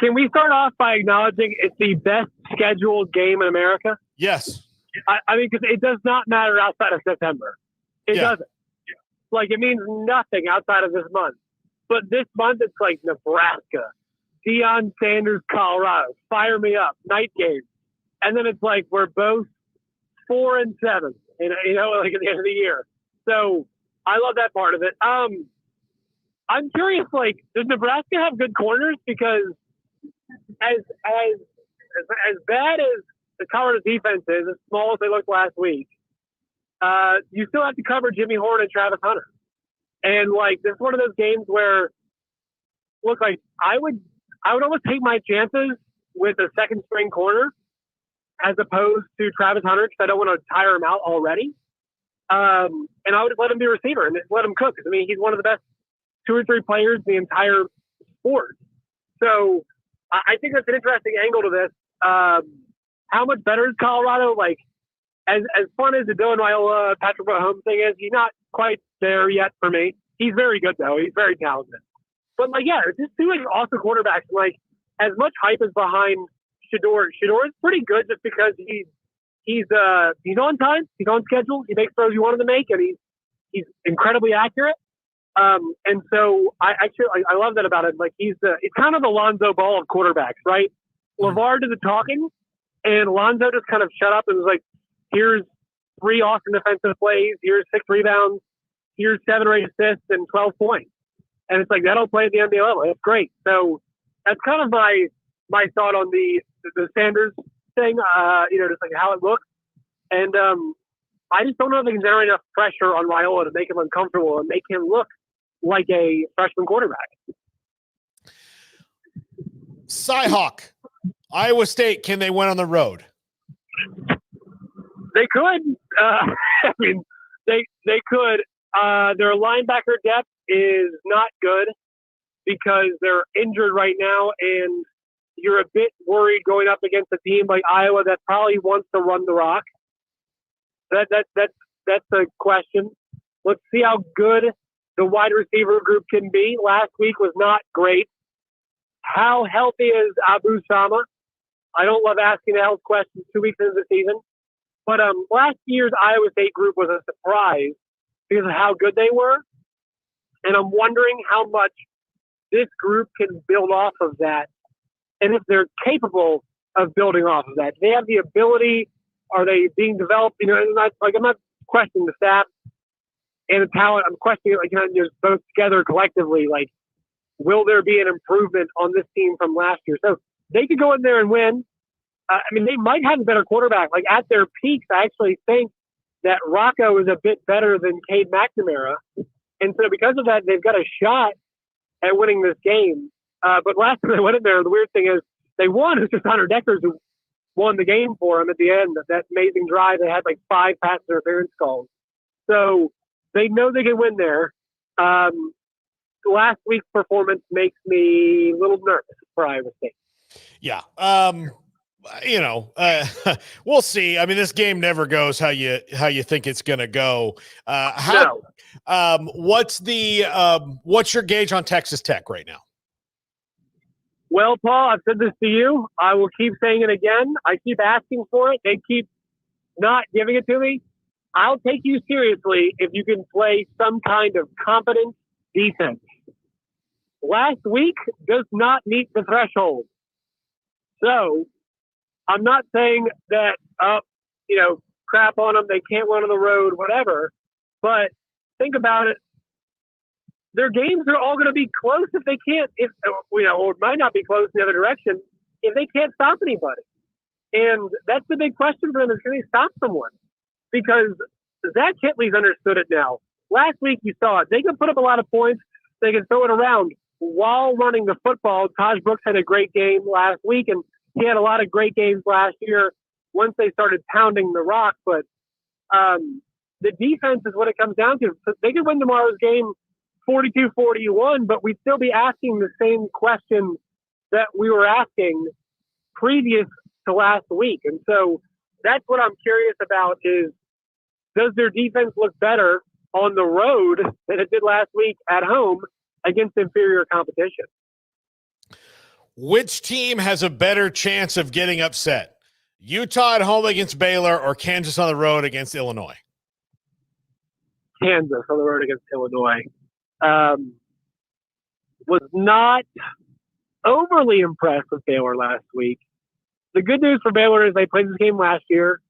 Can we start off by acknowledging it's the best scheduled game in America?
Yes.
I mean, because it does not matter outside of September. It doesn't. Like, it means nothing outside of this month. But this month, it's like Nebraska, Deion Sanders, Colorado, fire me up, night game. And then it's like we're both 4-7, like at the end of the year. So I love that part of it. I'm curious, like, does Nebraska have good corners? Because as bad as the Colorado defense is, as small as they looked last week, you still have to cover Jimmy Horn and Travis Hunter. And like, this is one of those games where, look, like I would almost take my chances with a second string corner as opposed to Travis Hunter, because I don't want to tire him out already. And I would just let him be a receiver and let him cook. I mean, he's one of the best 2 or 3 players in the entire sport. So I think that's an interesting angle to this. How much better is Colorado? Like, as fun as the Dylan Raiola, Patrick Mahomes thing is, he's not quite there yet for me. He's very good, though. He's very talented. But, like, yeah, it's just 2 like, awesome quarterbacks. Like, as much hype is behind Shedeur. Shedeur is pretty good just because he's on time, he's on schedule, he makes throws you want him to make, and he's incredibly accurate. And so I love that about him. Like, it's kind of the Lonzo Ball of quarterbacks, right? LeVar did the talking, and Lonzo just kind of shut up and was like, here's 3 awesome defensive plays, here's 6 rebounds, here's 7 or 8 assists and 12 points. And it's like, that'll play at the NBA level. That's great. So that's kind of my thought on the Sanders thing, just like how it looks. And I just don't know if they can generate enough pressure on Raiola to make him uncomfortable and make him look like a freshman quarterback.
Cyhawk, Iowa State, can they win on the road?
They could. I mean, they could. Their linebacker depth is not good because they're injured right now, and you're a bit worried going up against a team like Iowa that probably wants to run the rock. That's a question. Let's see how good the wide receiver group can be. Last week was not great. How healthy is Abu Sama? I don't love asking the health questions 2 weeks into the season. But last year's Iowa State group was a surprise because of how good they were. And I'm wondering how much this group can build off of that. And if they're capable of building off of that. Do they have the ability? Are they being developed? You know, I'm not questioning the staff and the talent. I'm questioning just both together collectively. Like, will there be an improvement on this team from last year? So they could go in there and win. They might have a better quarterback. Like, at their peaks, I actually think that Rocco is a bit better than Cade McNamara. And so because of that, they've got a shot at winning this game. But last time they went in there, the weird thing is they won. It's just Hunter Deckers who won the game for them at the end. That amazing drive, they had like 5 pass interference calls. So they know they can win there. Last week's performance makes me a little nervous for Iowa State.
Yeah. We'll see. I mean, this game never goes how you think it's going to go. What's your gauge on Texas Tech right now?
Well, Paul, I've said this to you. I will keep saying it again. I keep asking for it. They keep not giving it to me. I'll take you seriously if you can play some kind of competent defense. Last week does not meet the threshold. So I'm not saying that, crap on them. They can't win on the road, whatever. But think about it. Their games are all going to be close if they can't, or it might not be close in the other direction if they can't stop anybody. And that's the big question for them is, can they stop someone? Because Zach Hitley's understood it now. Last week you saw it. They can put up a lot of points. They can throw it around while running the football. Taj Brooks had a great game last week, and he had a lot of great games last year once they started pounding the rock. But the defense is what it comes down to. So they could win tomorrow's game 42-41, but we'd still be asking the same question that we were asking previous to last week. And so that's what I'm curious about is, does their defense look better on the road than it did last week at home against inferior competition?
Which team has a better chance of getting upset? Utah at home against Baylor or Kansas on the road against Illinois?
Kansas on the road against Illinois. Was not overly impressed with Baylor last week. The good news for Baylor is they played this game last year.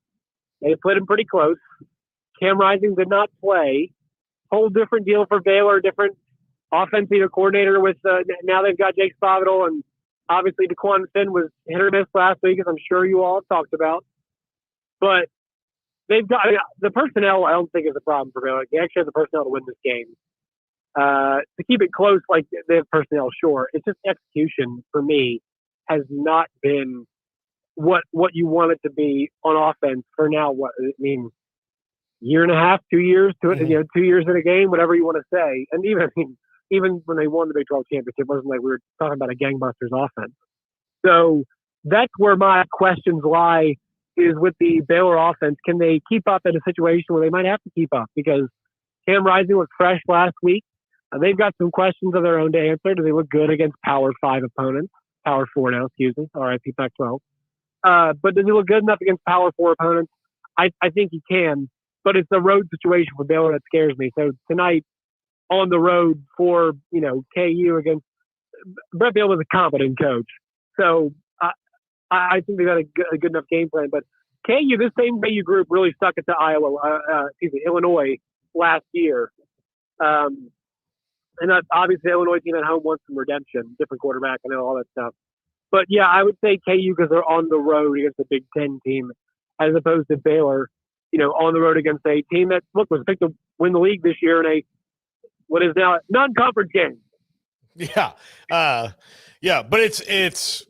They played them pretty close. Cam Rising did not play. Whole different deal for Baylor, different offensive coordinator with now they've got Jake Spavital, and obviously DeQuan Finn was hit or miss last week, as I'm sure you all have talked about. But they've got the personnel. I don't think is a problem for Baylor. They actually have the personnel to win this game. To keep it close, like they have personnel, sure. It's just execution for me has not been what you want it to be on offense for now. Year and a half, 2 years, 2 years in a game, whatever you want to say. And even when they won the Big 12 championship, it wasn't like we were talking about a gangbusters offense. So that's where my questions lie, is with the Baylor offense. Can they keep up in a situation where they might have to keep up? Because Cam Rising looked fresh last week. They've got some questions of their own to answer. Do they look good against Power 5 opponents? Power 4 now, excuse me. RIP Pac-12. But does he look good enough against Power 4 opponents? I think he can. But it's the road situation for Baylor that scares me. So tonight on the road for, KU against Brett Bielema is a competent coach. So I think they've got a good enough game plan. But KU, this same KU group really stuck it to Illinois last year. And obviously the Illinois team at home wants some redemption, different quarterback, I know all that stuff. But yeah, I would say KU because they're on the road against a Big Ten team, as opposed to Baylor, on the road against a team that was picked to win the league this year in what is now a non-conference game.
Yeah. But it's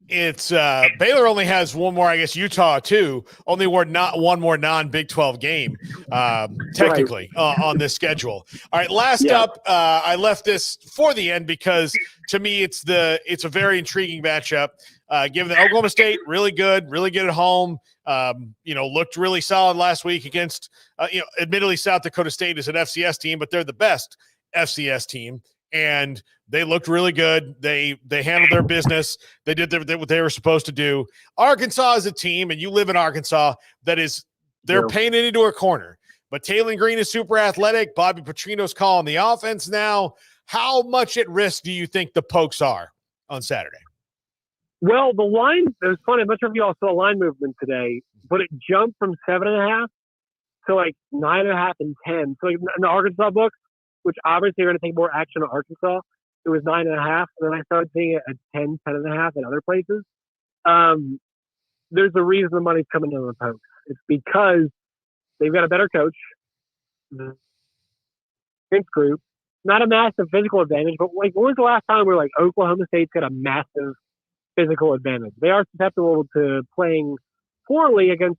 It's Baylor only has one more, I guess Utah too, only one more non-Big 12 game technically on this schedule. All right, last up, I left this for the end because to me it's a very intriguing matchup. Given that Oklahoma State really good at home, looked really solid last week against admittedly South Dakota State is an FCS team, but they're the best FCS team. And they looked really good. They handled their business. They did what they were supposed to do. Arkansas is a team, and you live in Arkansas, they're painted into a corner. But Taylor Green is super athletic. Bobby Petrino's calling the offense now. How much at risk do you think the Pokes are on Saturday?
Well, the line, it was funny. I'm not sure if you all saw line movement today, but it jumped from 7.5 to like 9.5 and 10. So like in the Arkansas book, which obviously are going to take more action on Arkansas, it was 9.5, and then I started seeing it at 10, 10.5 in other places. There's a reason the money's coming in on the Pokes. It's because they've got a better coach, the group, not a massive physical advantage, but like when was the last time we were like Oklahoma State's got a massive physical advantage? They are susceptible to playing poorly against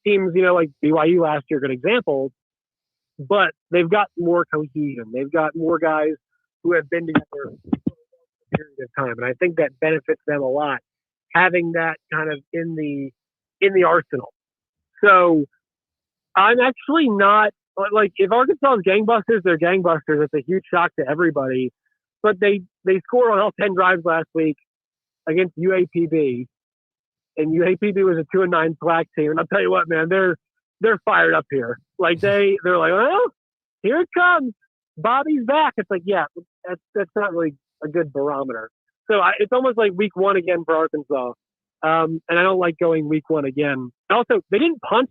teams, like BYU last year, good example. But they've got more cohesion. They've got more guys who have been together for a period of time, and I think that benefits them a lot, having that kind of in the arsenal. So I'm actually not like, if Arkansas is gangbusters, they're gangbusters. It's a huge shock to everybody. But they scored on all 10 drives last week against UAPB, and UAPB was a 2-9 black team. And I'll tell you what, man, they're fired up here. Like they're like, oh, here it comes. Bobby's back. It's like, yeah, that's not really a good barometer. So it's almost like week one again for Arkansas. And I don't like going week one again. Also, they didn't punt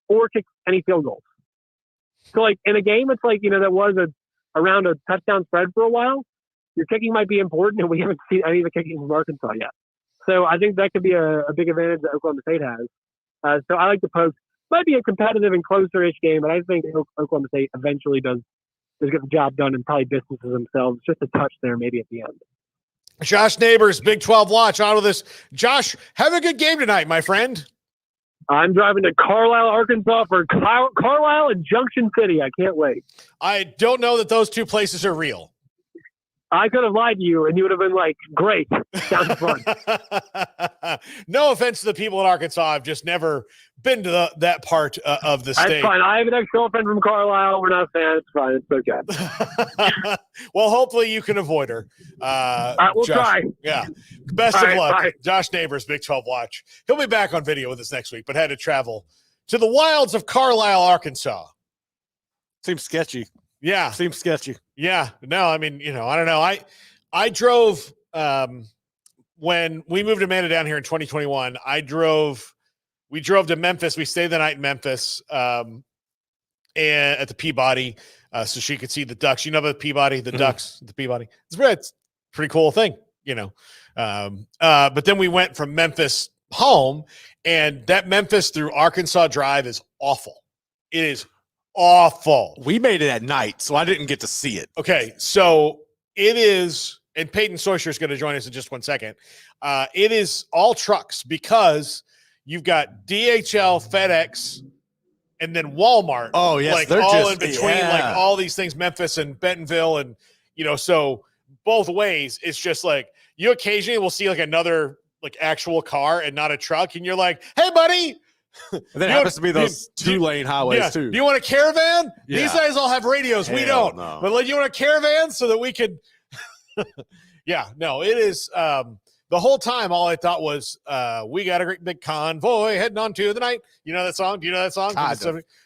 or kick any field goals. So like in a game, it's like, that was around a touchdown spread for a while. Your kicking might be important, and we haven't seen any of the kicking from Arkansas yet. So I think that could be a big advantage that Oklahoma State has. So I like the Pokes. Might be a competitive and closer-ish game, but I think Oklahoma State eventually does get the job done and probably distances themselves just a touch there maybe at the end.
Josh Neighbors, Big 12 Watch, out of this. Josh, have a good game tonight, my friend.
I'm driving to Carlisle, Arkansas for Carlisle and Junction City. I can't wait.
I don't know that those two places are real.
I could have lied to you, and you would have been like, great. Sounds fun.
No offense to the people in Arkansas. I've just never been to that part of the state.
That's fine. I have an ex-girlfriend from Carlisle. We're not fans. It's fine. It's okay.
Well, hopefully you can avoid her.
We'll
Josh,
try.
Yeah. Best of luck.
Bye.
Josh Neighbors, Big 12 Watch. He'll be back on video with us next week, but had to travel to the wilds of Carlisle, Arkansas.
Seems sketchy.
Yeah.
Seems sketchy.
Yeah. No, I mean, I don't know. I drove when we moved Amanda down here in 2021. We drove to Memphis. We stayed the night in Memphis and at the Peabody so she could see the ducks. You know the Peabody, the ducks, the Peabody. It's a pretty cool thing, But then we went from Memphis home, and that Memphis through Arkansas drive is awful. It is awful.
We made it at night, so I didn't get to see it.
Okay, so it is, and Peyton Sawyer is going to join us in just 1 second. It is all trucks because you've got DHL, FedEx, and then Walmart.
Oh, yes.
Like
they're
all
just,
in between, like all these things, Memphis and Bentonville. And, so both ways, it's just like you occasionally will see like another like actual car and not a truck. And you're like, hey, buddy.
And then it happens to be those 2-lane highways too.
Do you want a caravan?
Yeah.
These guys all have radios. We don't.
No.
But like, you want a caravan so that we could it is the whole time all I thought was we got a great big convoy heading on to the night. You know that song? Do you know that song?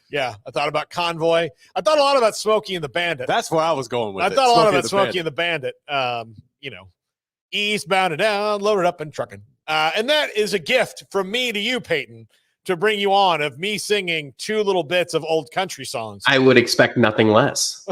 Yeah, I thought about Convoy. I thought a lot about Smokey and the Bandit.
That's where I was going with
I
it.
thought a lot about Smokey and the Bandit. Eastbound and down, loaded up and trucking. And that is a gift from me to you, Peyton, to bring you on of me singing 2 little bits of old country songs.
I would expect nothing less.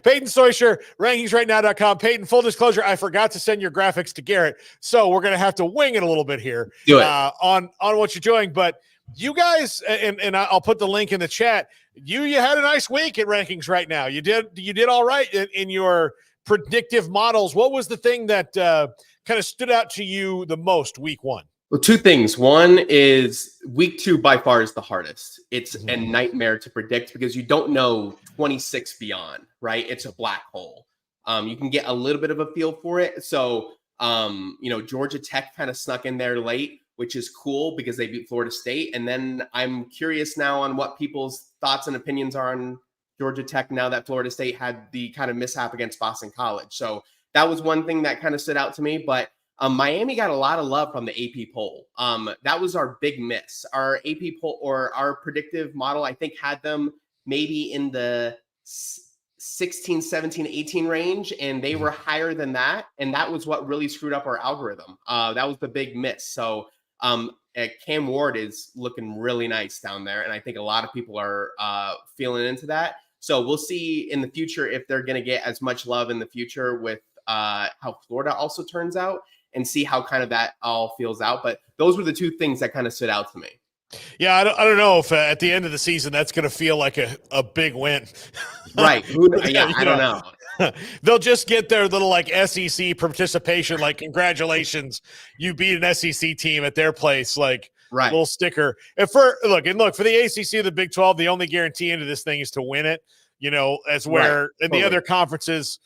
Peyton Sawyer, rankingsrightnow.com. Peyton, full disclosure, I forgot to send your graphics to Garrett, so we're going to have to wing it a little bit here on what you're doing. But you guys, and I'll put the link in the chat, you had a nice week at Rankings Right Now. You did all right in your predictive models. What was the thing that kind of stood out to you the most week one?
Well, two things. One is week 2 by far is the hardest. It's a nightmare to predict because you don't know 26 beyond, right? It's a black hole. You can get a little bit of a feel for it. So, Georgia Tech kind of snuck in there late, which is cool because they beat Florida State. And then I'm curious now on what people's thoughts and opinions are on Georgia Tech now that Florida State had the kind of mishap against Boston College. So that was one thing that kind of stood out to me. But Miami got a lot of love from the AP poll. That was our big miss. Our AP poll or our predictive model, I think, had them maybe in the 16, 17, 18 range, and they were higher than that. And that was what really screwed up our algorithm. That was the big miss. So Cam Ward is looking really nice down there. And I think a lot of people are feeling into that. So we'll see in the future if they're going to get as much love in the future with how Florida also turns out, and see how kind of that all feels out. But those were the two things that kind of stood out to me.
Yeah, I don't know if at the end of the season that's going to feel like a big win.
Right. Yeah, I don't know.
They'll just get their little like SEC participation, like congratulations, you beat an SEC team at their place, like little sticker. And for the ACC or the Big 12, the only guarantee into this thing is to win it. As where in the other conferences,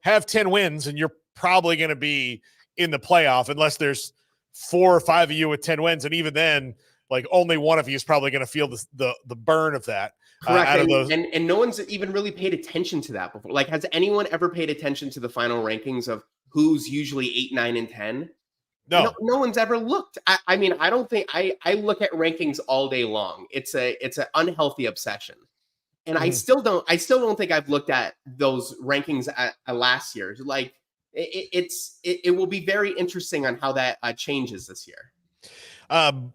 have 10 wins and you're probably going to be in the playoff unless there's 4 or 5 of you with 10 wins. And even then, like only one of you is probably going to feel the burn of that.
Correct.
Out of those.
And no one's even really paid attention to that before. Like, has anyone ever paid attention to the final rankings of who's usually 8, 9, and 10? No one's ever looked. I mean, I don't think I look at rankings all day long. It's an unhealthy obsession. And I still don't think I've looked at those rankings at last year's. Like, it will be very interesting on how that changes this year.
One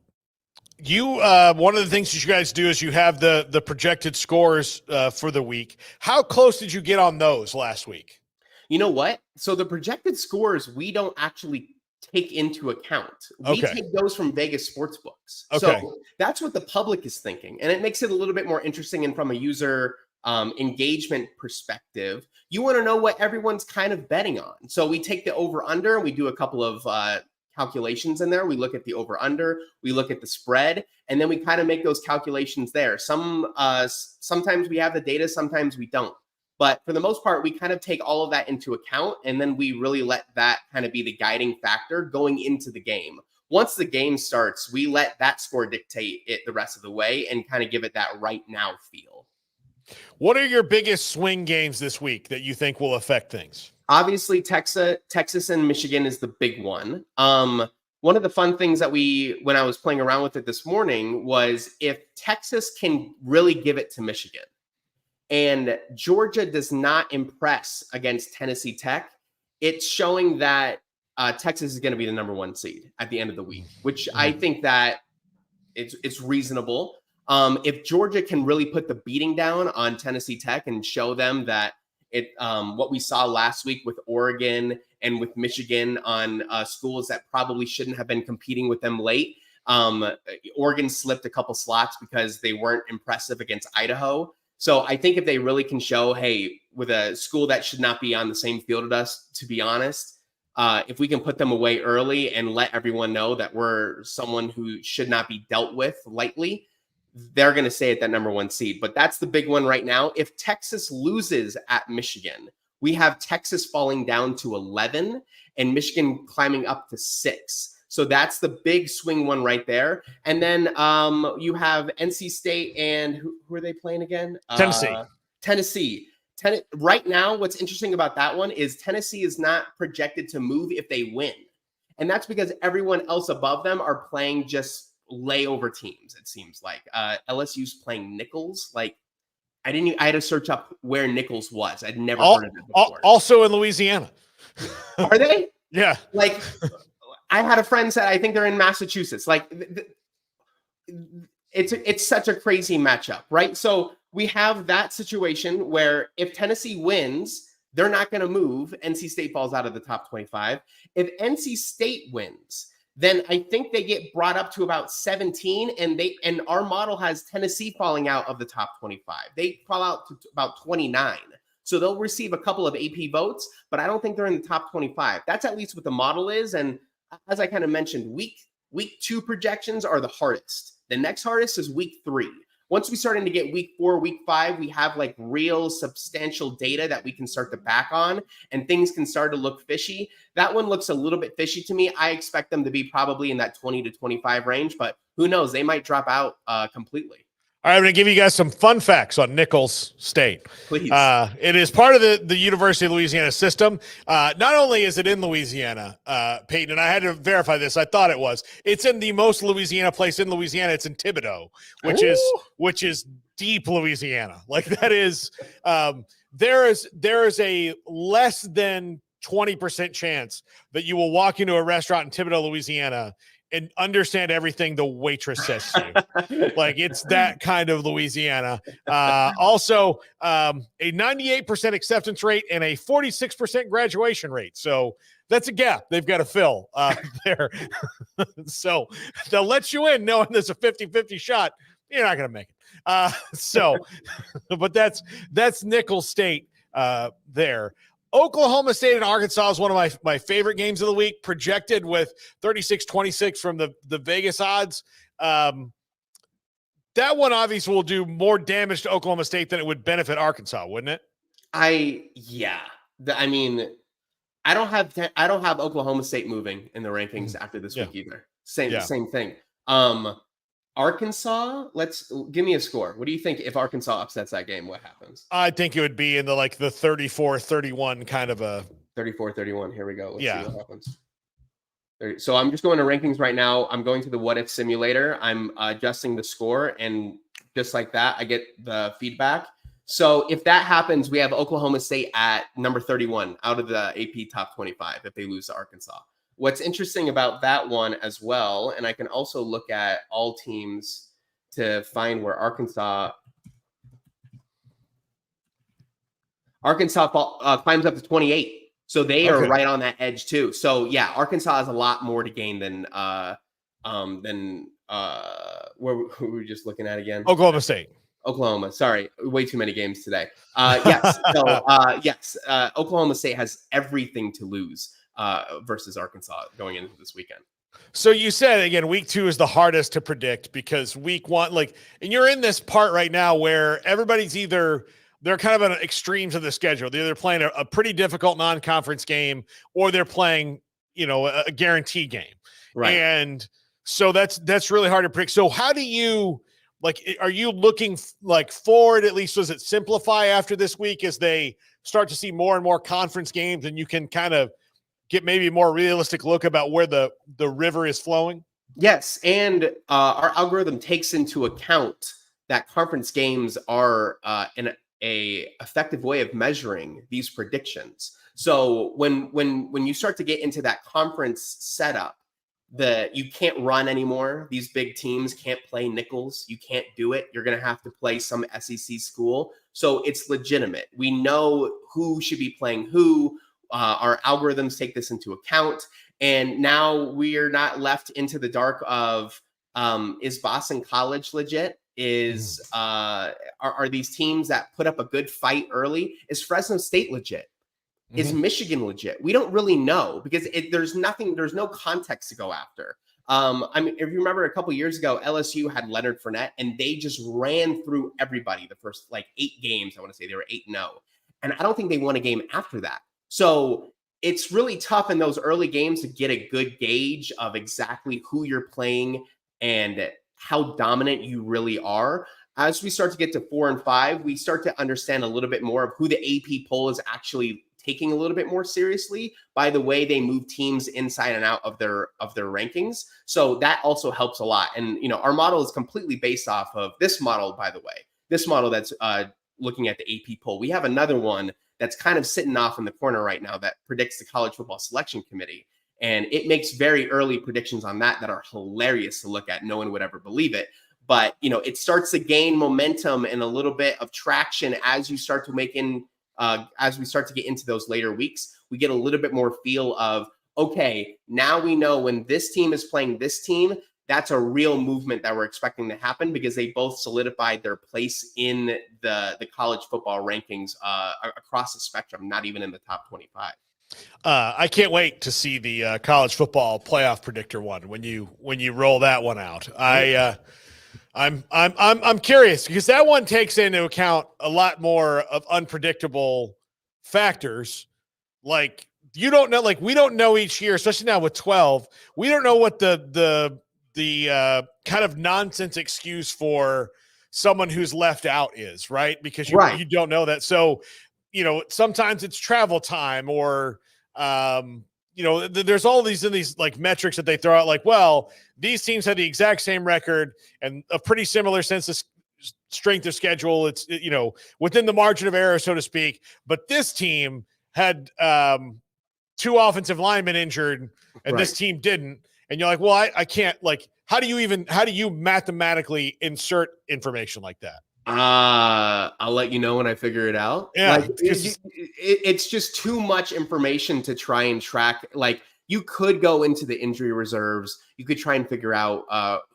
of the things that you guys do is you have the projected scores for the week. How close did you get on those last week?
You know what? So the projected scores we don't actually take into account. We take those from Vegas sportsbooks.
Okay.
So that's what the public is thinking, and it makes it a little bit more interesting. And from a user engagement perspective, you want to know what everyone's kind of betting on. So we take the over under, we do a couple of calculations in there. We look at the over under, we look at the spread, and then we kind of make those calculations there. Sometimes we have the data, sometimes we don't. But for the most part, we kind of take all of that into account, and then we really let that kind of be the guiding factor going into the game. Once the game starts, we let that score dictate it the rest of the way and kind of give it that right now feel.
What are your biggest swing games this week that you think will affect things?
Obviously, Texas and Michigan is the big one. One of the fun things that when I was playing around with it this morning, was if Texas can really give it to Michigan and Georgia does not impress against Tennessee Tech, it's showing that Texas is going to be the number 1 seed at the end of the week, which I think that it's reasonable. If Georgia can really put the beating down on Tennessee Tech and show them that what we saw last week with Oregon and with Michigan on schools that probably shouldn't have been competing with them late. Oregon slipped a couple slots because they weren't impressive against Idaho. So I think if they really can show, hey, with a school that should not be on the same field as us, to be honest, if we can put them away early and let everyone know that we're someone who should not be dealt with lightly, they're going to stay at that number 1 seed. But that's the big one right now. If Texas loses at Michigan, we have Texas falling down to 11 and Michigan climbing up to 6. So that's the big swing one right there. And then you have NC State and who are they playing again? Tennessee. Right now, what's interesting about that one is Tennessee is not projected to move if they win. And that's because everyone else above them are playing just layover teams, it seems like. LSU's playing Nichols. Like, I had to search up where Nichols was. I'd never heard of it before.
Also in Louisiana.
Are they?
Yeah.
Like, I had a friend said, I think they're in Massachusetts. Like, it's such a crazy matchup, right? So we have that situation where if Tennessee wins, they're not going to move. NC State falls out of the top 25. If NC State wins, then I think they get brought up to about 17, and our model has Tennessee falling out of the top 25. They fall out to about 29. So they'll receive a couple of AP votes, but I don't think they're in the top 25. That's at least what the model is. And as I kind of mentioned, week 2 projections are the hardest. The next hardest is week 3. Once we start to get week 4, week 5, we have like real substantial data that we can start to back on, and things can start to look fishy. That one looks a little bit fishy to me. I expect them to be probably in that 20 to 25 range, but who knows? They might drop out completely.
All right, I'm going to give you guys some fun facts on Nichols State.
Please.
It is part of the University of Louisiana system. Not only is it in Louisiana, Peyton, and I had to verify this. I thought it was. It's in the most Louisiana place in Louisiana. It's in Thibodaux, which is deep Louisiana. Like that is there is a less than 20% chance that you will walk into a restaurant in Thibodaux, Louisiana, and understand everything the waitress says to you. Like it's that kind of Louisiana. Also, a 98% acceptance rate and a 46% graduation rate. So that's a gap they've got to fill there. So they'll let you in knowing there's a 50-50 shot. You're not going to make it. But that's Nichols State there. Oklahoma State and Arkansas is one of my favorite games of the week, projected with 36-26 from the Vegas odds. That one obviously will do more damage to Oklahoma State than it would benefit Arkansas, wouldn't it? I don't have Oklahoma State moving in the rankings after this week either. Same thing.
Arkansas, give me a score. What do you think if Arkansas upsets that game? What happens?
I think it would be in the 34-31 kind of a
34-31. Here we go. Let's see what happens. So I'm just going to rankings right now. I'm going to the what if simulator. I'm adjusting the score, and just like that, I get the feedback. So if that happens, we have Oklahoma State at number 31 out of the AP top 25 if they lose to Arkansas. What's interesting about that one as well, and I can also look at all teams to find where Arkansas climbs up to 28. So they are right on that edge too. So yeah, Arkansas has a lot more to gain than where we were just looking at again.
Oklahoma State.
Oklahoma. Sorry, way too many games today. Yes. Oklahoma State has everything to lose versus Arkansas going into this weekend.
So you said, again, week 2 is the hardest to predict because week 1, and you're in this part right now where everybody's they're kind of on extremes of the schedule. They're either playing a pretty difficult non-conference game or they're playing, a guarantee game.
Right.
And so that's really hard to predict. So how do you, are you looking forward, at least does it simplify after this week as they start to see more and more conference games and you can kind of get maybe a more realistic look about where the river is flowing?
Yes, and our algorithm takes into account that conference games are an effective way of measuring these predictions. So when you start to get into that conference setup, you can't run anymore. These big teams can't play nickels. You can't do it. You're going to have to play some SEC school. So it's legitimate. We know who should be playing who. Our algorithms take this into account. And now we are not left into the dark of, is Boston College legit? Are these teams that put up a good fight early? Is Fresno State legit? Is Michigan legit? We don't really know because there's no context to go after. If you remember a couple years ago, LSU had Leonard Fournette and they just ran through everybody the first 8 games. I want to say they were 8-0. And I don't think they won a game after that. So it's really tough in those early games to get a good gauge of exactly who you're playing and how dominant you really are. As we start to get to 4 and 5, we start to understand a little bit more of who the AP poll is actually taking a little bit more seriously by the way they move teams inside and out of their rankings. So that also helps a lot. And, our model is completely based off of this model, by the way, this model that's looking at the AP poll. We have another one that's kind of sitting off in the corner right now that predicts the College Football Selection Committee. And it makes very early predictions on that are hilarious to look at. No one would ever believe it. But, it starts to gain momentum and a little bit of traction as you start to as we start to get into those later weeks. We get a little bit more feel of, okay, now we know when this team is playing this team, that's a real movement that we're expecting to happen because they both solidified their place in the college football rankings across the spectrum, not even in the top 25.
I can't wait to see the college football playoff predictor one when you roll that one out. I'm curious because that one takes into account a lot more of unpredictable factors. Like you don't know, like we don't know each year, especially now with 12. We don't know what the kind of nonsense excuse for someone who's left out is, right? Because you don't know that. So, sometimes it's travel time or, there's all these like metrics that they throw out like, well, these teams had the exact same record and a pretty similar sense of strength of schedule. It's, within the margin of error, so to speak. But this team had 2 offensive linemen injured and this team didn't. And you're like, well, I can't, like, how do you mathematically insert information like that?
I'll let you know when I figure it out.
Yeah,
like, it's just too much information to try and track. Like, you could go into the injury reserves. You could try and figure out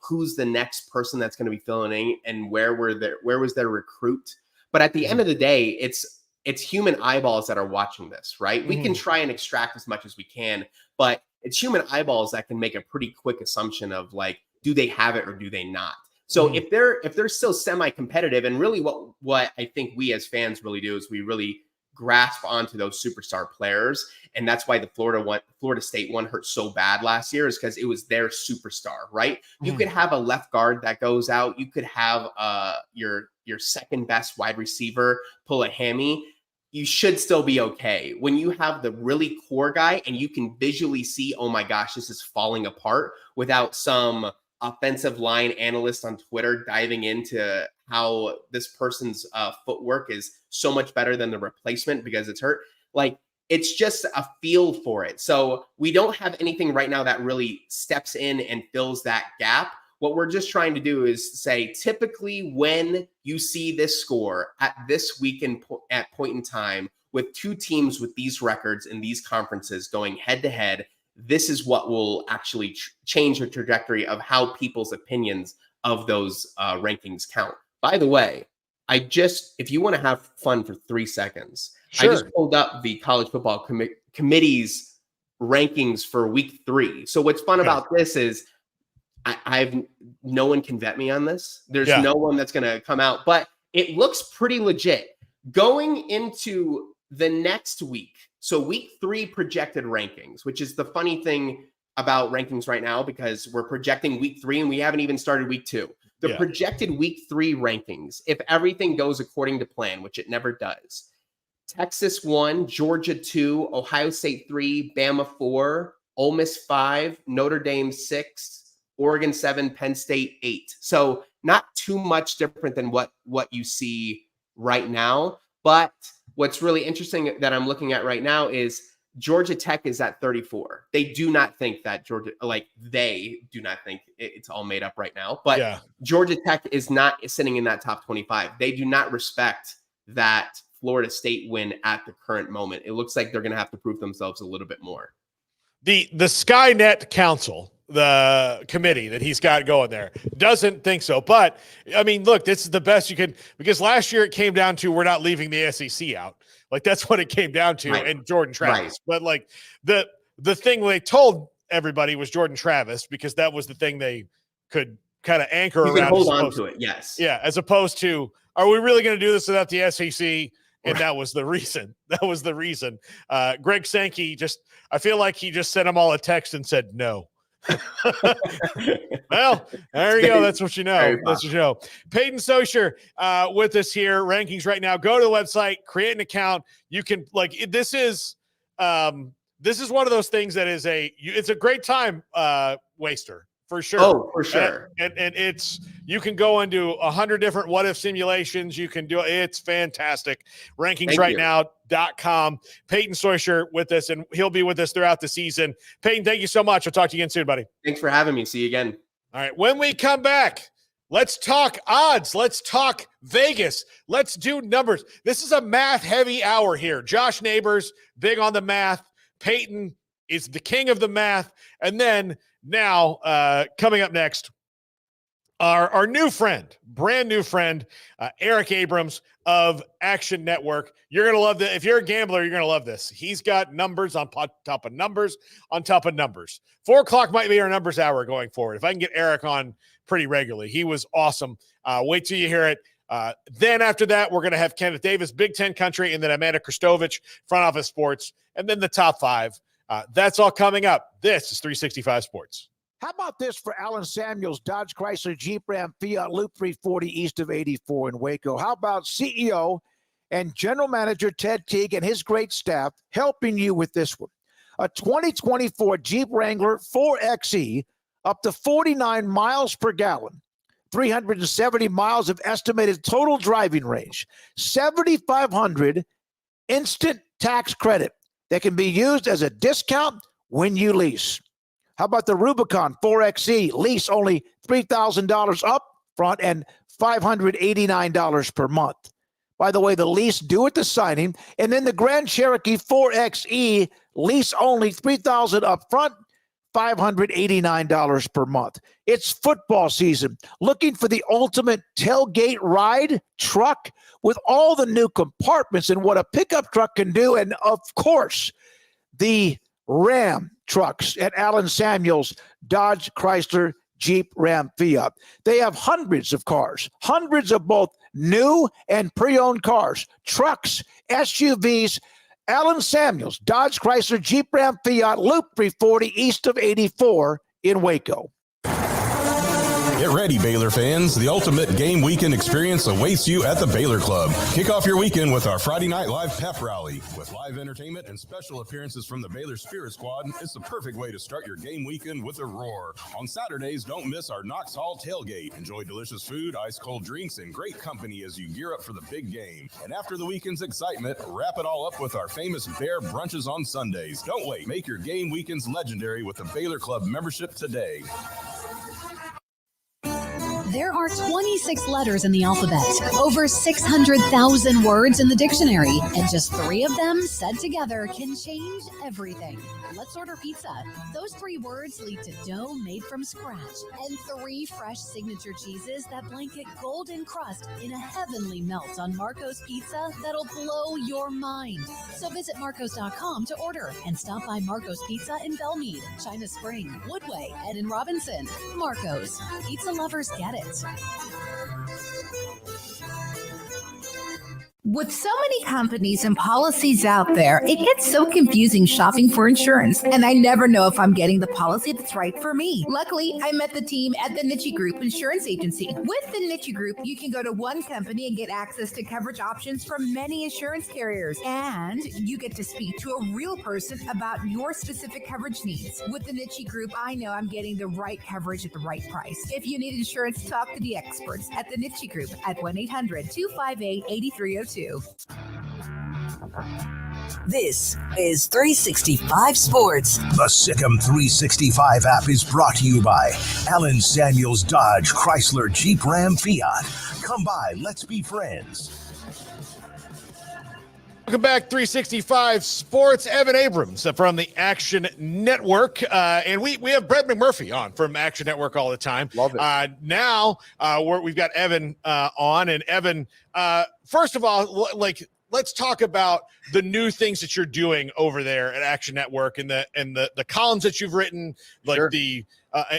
who's the next person that's going to be filling in and where was their recruit. But at the end of the day, it's human eyeballs that are watching this, right? We can try and extract as much as we can, but it's human eyeballs that can make a pretty quick assumption of like, do they have it or do they not? So if they're still semi-competitive, and really what I think we as fans really do is we really grasp onto those superstar players, and that's why the Florida State one hurt so bad last year is because it was their superstar, right? You could have a left guard that goes out, you could have your second best wide receiver pull a hammy. You should still be okay. When you have the really core guy and you can visually see, oh my gosh, this is falling apart without some offensive line analyst on Twitter diving into how this person's footwork is so much better than the replacement because it's hurt. Like, it's just a feel for it. So we don't have anything right now that really steps in and fills that gap. What we're just trying to do is say, typically when you see this score at this weekend at point in time with 2 teams with these records in these conferences going head to head, this is what will actually change the trajectory of how people's opinions of those rankings count. By the way, if you want to have fun for 3 seconds, I just pulled up the college football committee's rankings for week 3. So what's fun about this is no one can vet me on this. There's no one that's going to come out, but it looks pretty legit going into the next week. So week 3 projected rankings, which is the funny thing about rankings right now, because we're projecting week 3 and we haven't even started week 2. The projected week 3 rankings, if everything goes according to plan, which it never does, Texas 1, Georgia 2, Ohio State 3, Bama 4, Ole Miss 5, Notre Dame 6, Oregon 7, Penn State 8. So not too much different than what you see right now. But what's really interesting that I'm looking at right now is Georgia Tech is at 34. They do not think that they do not think it's all made up right now. But Georgia Tech is not sitting in that top 25. They do not respect that Florida State win at the current moment. It looks like they're going to have to prove themselves a little bit more.
The Skynet Council, the committee that he's got going there, doesn't think so. But I mean, look, this is the best you can, because last year it came down to we're not leaving the SEC out. Like, that's what it came down to, and Jordan Travis. But like the thing they told everybody was Jordan Travis, because that was the thing they could kind of anchor around.
Hold on to it, yes.
Yeah, as opposed to, are we really going to do this without the SEC? And that was the reason. Greg Sankey I feel like he just sent them all a text and said no. Well, there you go. That's what you know. That's what you know. Peyton Sawyer with us here. Rankings right now. Go to the website, create an account. You can this is one of those things that is it's a great time waster. For sure.
Oh, for sure.
And it's, you can go into 100 different what if simulations. You can do it. It's fantastic. Rankingsrightnow.com. Peyton Sawyer with us, and he'll be with us throughout the season. Peyton, thank you so much. I'll talk to you again soon, buddy.
Thanks for having me. See you again.
All right. When we come back, let's talk odds. Let's talk Vegas. Let's do numbers. This is a math heavy hour here. Josh Neighbors, big on the math. Peyton is the king of the math. And then Now, coming up next, our new friend, brand new friend, Eric Abrams of Action Network. You're going to love this. If you're a gambler, you're going to love this. He's got numbers on top of numbers on top of numbers. 4 o'clock might be our numbers hour going forward. If I can get Eric on pretty regularly, he was awesome. Wait till you hear it. Then after that, we're going to have Kenneth Davis, Big Ten Country, and then Amanda Christovich, Front Office Sports, and then the top 5. That's all coming up. This is 365 Sports.
How about this for Alan Samuels, Dodge Chrysler Jeep Ram Fiat Loop 340 east of 84 in Waco? How about CEO and General Manager Ted Teague and his great staff helping you with this one? A 2024 Jeep Wrangler 4xe up to 49 miles per gallon, 370 miles of estimated total driving range, 7,500 instant tax credit that can be used as a discount when you lease. How about the Rubicon 4xe lease only $3,000 up front and $589 per month? By the way, the lease due at the signing, and then the Grand Cherokee 4xe lease only $3,000 up front, $589 per month. It's football season. Looking for the ultimate tailgate ride truck with all the new compartments and what a pickup truck can do, and of course, the Ram trucks at Alan Samuels, Dodge, Chrysler, Jeep, Ram, Fiat. They have hundreds of cars, hundreds of both new and pre-owned cars, trucks, SUVs. Alan Samuels, Dodge, Chrysler, Jeep, Ram, Fiat, Loop 340 east of 84 in Waco.
Get ready, Baylor fans. The ultimate game weekend experience awaits you at the Baylor Club. Kick off your weekend with our Friday night live pep rally. With live entertainment and special appearances from the Baylor Spirit Squad, it's the perfect way to start your game weekend with a roar. On Saturdays, don't miss our Knox Hall tailgate. Enjoy delicious food, ice-cold drinks, and great company as you gear up for the big game. And after the weekend's excitement, wrap it all up with our famous Bear brunches on Sundays. Don't wait. Make your game weekends legendary with the Baylor Club membership today.
There are 26 letters in the alphabet, over 600,000 words in the dictionary, and just 3 of them said together can change everything. Let's order pizza. Those 3 words lead to dough made from scratch and 3 fresh signature cheeses that blanket golden crust in a heavenly melt on Marco's Pizza that'll blow your mind. So visit marcos.com to order and stop by Marco's Pizza in Belmead, China Spring, Woodway, and in Robinson. Marco's. Pizza lovers get it.
With so many companies and policies out there, it gets so confusing shopping for insurance, and I never know if I'm getting the policy that's right for me. Luckily, I met the team at the Niche Group Insurance Agency. With the Niche Group, you can go to one company and get access to coverage options from many insurance carriers, and you get to speak to a real person about your specific coverage needs. With the Niche Group, I know I'm getting the right coverage at the right price. If you need insurance, talk to the experts at the Niche Group at 1-800-258-8302.
This is 365 Sports.
The Sikkim 365 app is brought to you by Alan Samuels Dodge, Chrysler, Jeep, Ram, Fiat. Come by, let's be friends.
Welcome back, 365 Sports. Evan Abrams from the Action Network. And we have Brett McMurphy on from Action Network all the time.
Love it.
Now we've got Evan on. And Evan, first of all, let's talk about the new things that you're doing over there at Action Network and the columns that you've written, like sure.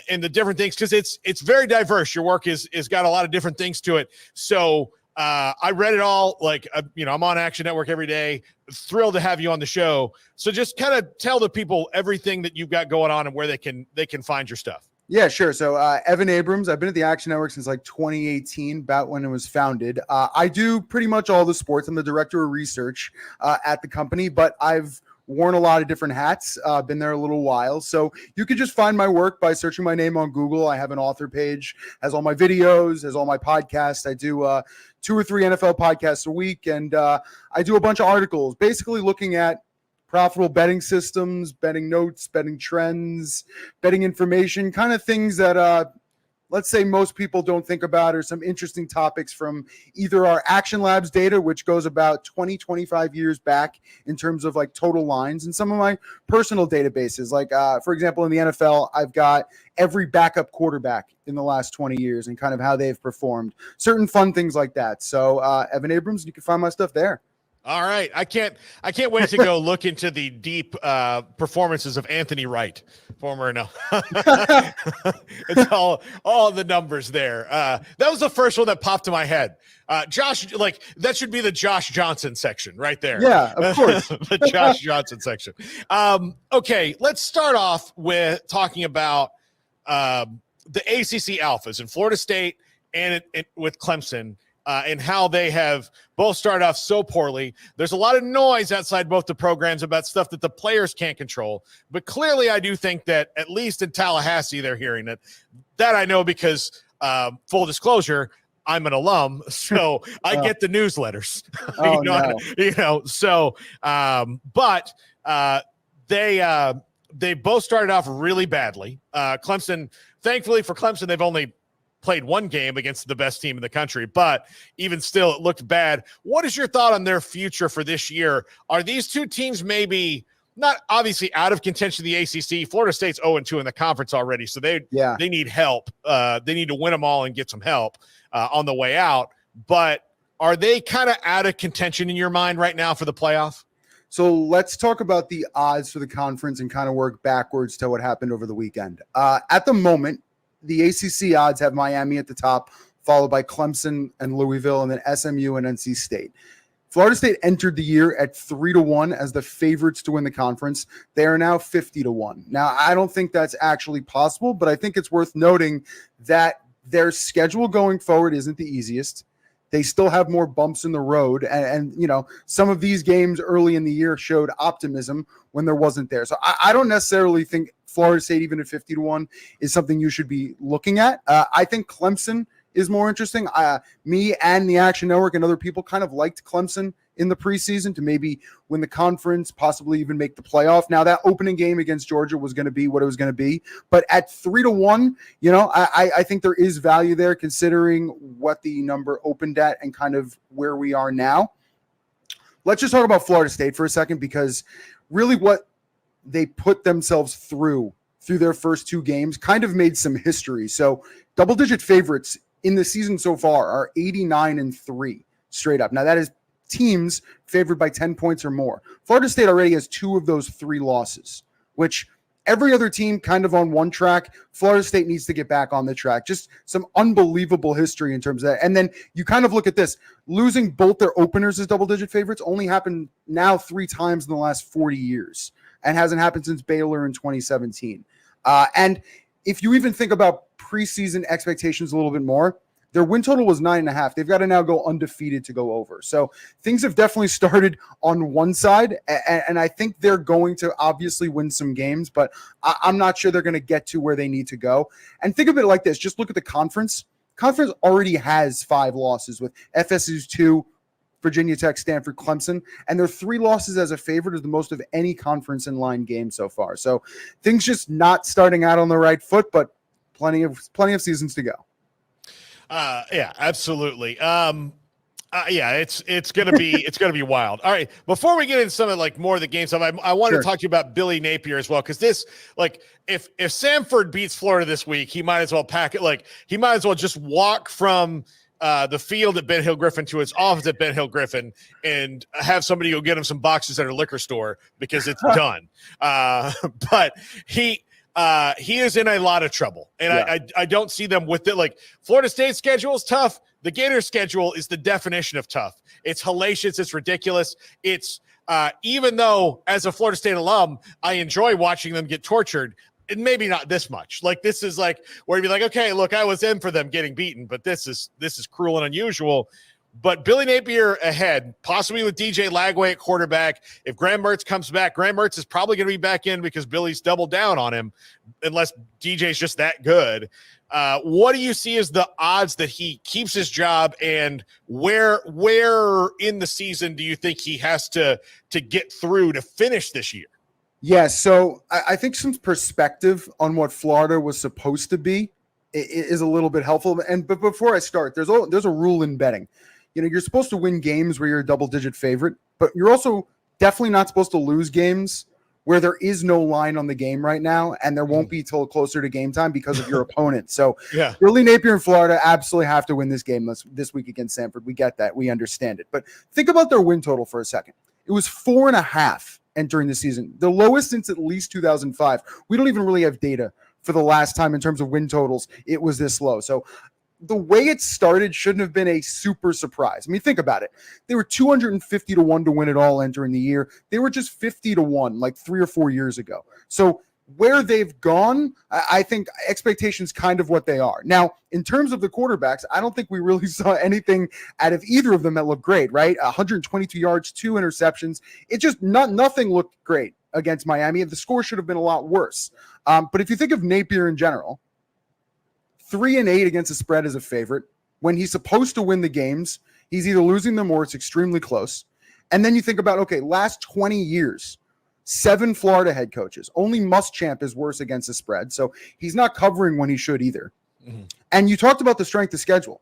And the different things, because it's very diverse. Your work is got a lot of different things to it. So I read it all. I'm on Action Network every day. Thrilled to have you on the show. So just kind of tell the people everything that you've got going on and where they can find your stuff.
Yeah, sure. So Evan Abrams, I've been at the Action Network since 2018, about when it was founded. I do pretty much all the sports. I'm the director of research at the company, but I've worn a lot of different hats, been there a little while. So you could just find my work by searching my name on Google. I have an author page, has all my videos, has all my podcasts. I do 2 or 3 NFL podcasts a week, and I do a bunch of articles basically looking at profitable betting systems, betting notes, betting trends, betting information, kind of things that let's say most people don't think about, or some interesting topics from either our Action Labs data, which goes about 20, 25 years back in terms of like total lines, and some of my personal databases. Like, for example, in the NFL, I've got every backup quarterback in the last 20 years and kind of how they've performed, certain fun things like that. So Evan Abrams, you can find my stuff there.
All right. I can't wait to go look into the deep performances of Anthony Wright, former. No. It's all the numbers there. That was the first one that popped to my head. Josh, like that should be the Josh Johnson section right there.
Yeah, of course.
The Josh Johnson section. Okay, let's start off with talking about the ACC alphas in Florida State and with Clemson. And how they have both started off so poorly. There's a lot of noise outside both the programs about stuff that the players can't control. But clearly, I do think that at least in Tallahassee, they're hearing it. That I know because, full disclosure, I'm an alum, so I get the newsletters. But they both started off really badly. Clemson, thankfully for Clemson, they've only played one game against the best team in the country, but even still, it looked bad. What is your thought on their future for this year? Are these two teams maybe not obviously out of contention in the ACC? Florida State's 0-2 in the conference already, so they need help. They need to win them all and get some help on the way out. But are they kind of out of contention in your mind right now for the playoff?
So let's talk about the odds for the conference and kind of work backwards to what happened over the weekend. At the moment, the ACC odds have Miami at the top, followed by Clemson and Louisville, and then SMU and NC State. Florida State entered the year at 3-1 as the favorites to win the conference. They are now 50-1. Now, I don't think that's actually possible, but I think it's worth noting that their schedule going forward isn't the easiest. They still have more bumps in the road. And you know, some of these games early in the year showed optimism when there wasn't there. So I don't necessarily think Florida State, even at 50-1, is something you should be looking at. I think Clemson is more interesting. Me and the Action Network and other people kind of liked Clemson in the preseason to maybe win the conference, possibly even make the playoff. Now, that opening game against Georgia was going to be what it was going to be. But at 3-1, you know, I think there is value there considering what the number opened at and kind of where we are now. Let's just talk about Florida State for a second, because really what they put themselves through their first two games kind of made some history. So double-digit favorites in the season so far are 89-3 straight up. Now, that is teams favored by 10 points or more. Florida State already has two of those three losses, which every other team kind of on one track. Florida State needs to get back on the track. Just some unbelievable history in terms of that. And then you kind of look at this. Losing both their openers as double-digit favorites only happened now 3 times in the last 40 years and hasn't happened since Baylor in 2017. And if you even think about preseason expectations a little bit more, their win total was 9.5. They've got to now go undefeated to go over. So things have definitely started on one side, and I think they're going to obviously win some games, but I'm not sure they're going to get to where they need to go. And think of it like this. Just look at the conference. Conference already has 5 losses with FSU's 2, Virginia Tech, Stanford, Clemson, and their 3 losses as a favorite is the most of any conference in line game so far. So things just not starting out on the right foot, but plenty of seasons to go.
Yeah, absolutely. It's gonna be wild. All right, before we get into some of like more of the game stuff, I want to talk to you about Billy Napier as well, because this, like, if Samford beats Florida this week, he might as well pack it. Like, he might as well just walk from the field at Ben Hill Griffin to his office at Ben Hill Griffin and have somebody go get him some boxes at a liquor store because it's done. But he is in a lot of trouble, and I don't see them with it. Like, Florida State's schedule is tough. The Gators' schedule is the definition of tough. It's hellacious. It's ridiculous. It's even though as a Florida State alum, I enjoy watching them get tortured. And maybe not this much. Like, this is like where you'd be like, okay, look, I was in for them getting beaten, but this is cruel and unusual. But Billy Napier ahead, possibly with DJ Lagway at quarterback. If Graham Mertz comes back, Graham Mertz is probably going to be back in because Billy's doubled down on him, unless DJ's just that good. What do you see as the odds that he keeps his job, and where in the season do you think he has to get through to finish this year?
Yeah, so I think some perspective on what Florida was supposed to be is a little bit helpful. But before I start, there's a rule in betting. You're supposed to win games where you're a double-digit favorite, but you're also definitely not supposed to lose games where there is no line on the game right now, and there won't be till closer to game time because of your opponent. So really, Napier and Florida absolutely have to win this game this week against Samford. We get that. We understand it. But think about their win total for a second. It was 4.5 entering the season, the lowest since at least 2005. We don't even really have data for the last time in terms of win totals it was this low. So the way it started shouldn't have been a super surprise. I mean, think about it. They were 250 to 1 to win it all entering the year. They were just 50 to 1 like 3 or 4 years ago. So where they've gone, I think expectations kind of what they are. Now, in terms of the quarterbacks, I don't think we really saw anything out of either of them that looked great, right? 122 yards, 2 interceptions. It just nothing looked great against Miami. The score should have been a lot worse. But if you think of Napier in general, 3-8 against the spread as a favorite. When he's supposed to win the games, he's either losing them or it's extremely close. And then you think about, okay, last 20 years, 7 Florida head coaches. Only Muschamp is worse against the spread. So he's not covering when he should either. And you talked about the strength of schedule.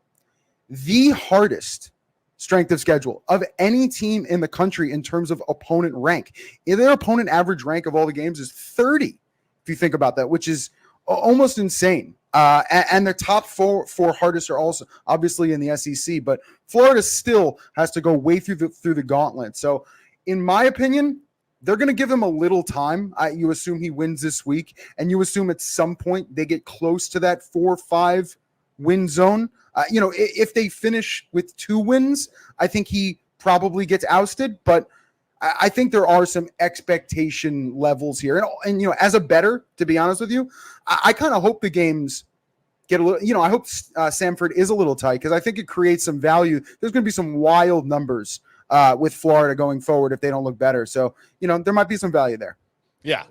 The hardest strength of schedule of any team in the country in terms of opponent rank. Their opponent average rank of all the games is 30, if you think about that, which is almost insane. And the top four hardest are also obviously in the SEC, but Florida still has to go way through the gauntlet. So in my opinion, they're going to give him a little time. You assume he wins this week, and you assume at some point they get close to that 4 or 5 win zone. If they finish with 2 wins, I think he probably gets ousted, but I think there are some expectation levels here. And as a bettor, to be honest with you, I kind of hope the games get a little, I hope Samford is a little tight because I think it creates some value. There's going to be some wild numbers with Florida going forward if they don't look better. So, there might be some value there.
Yeah.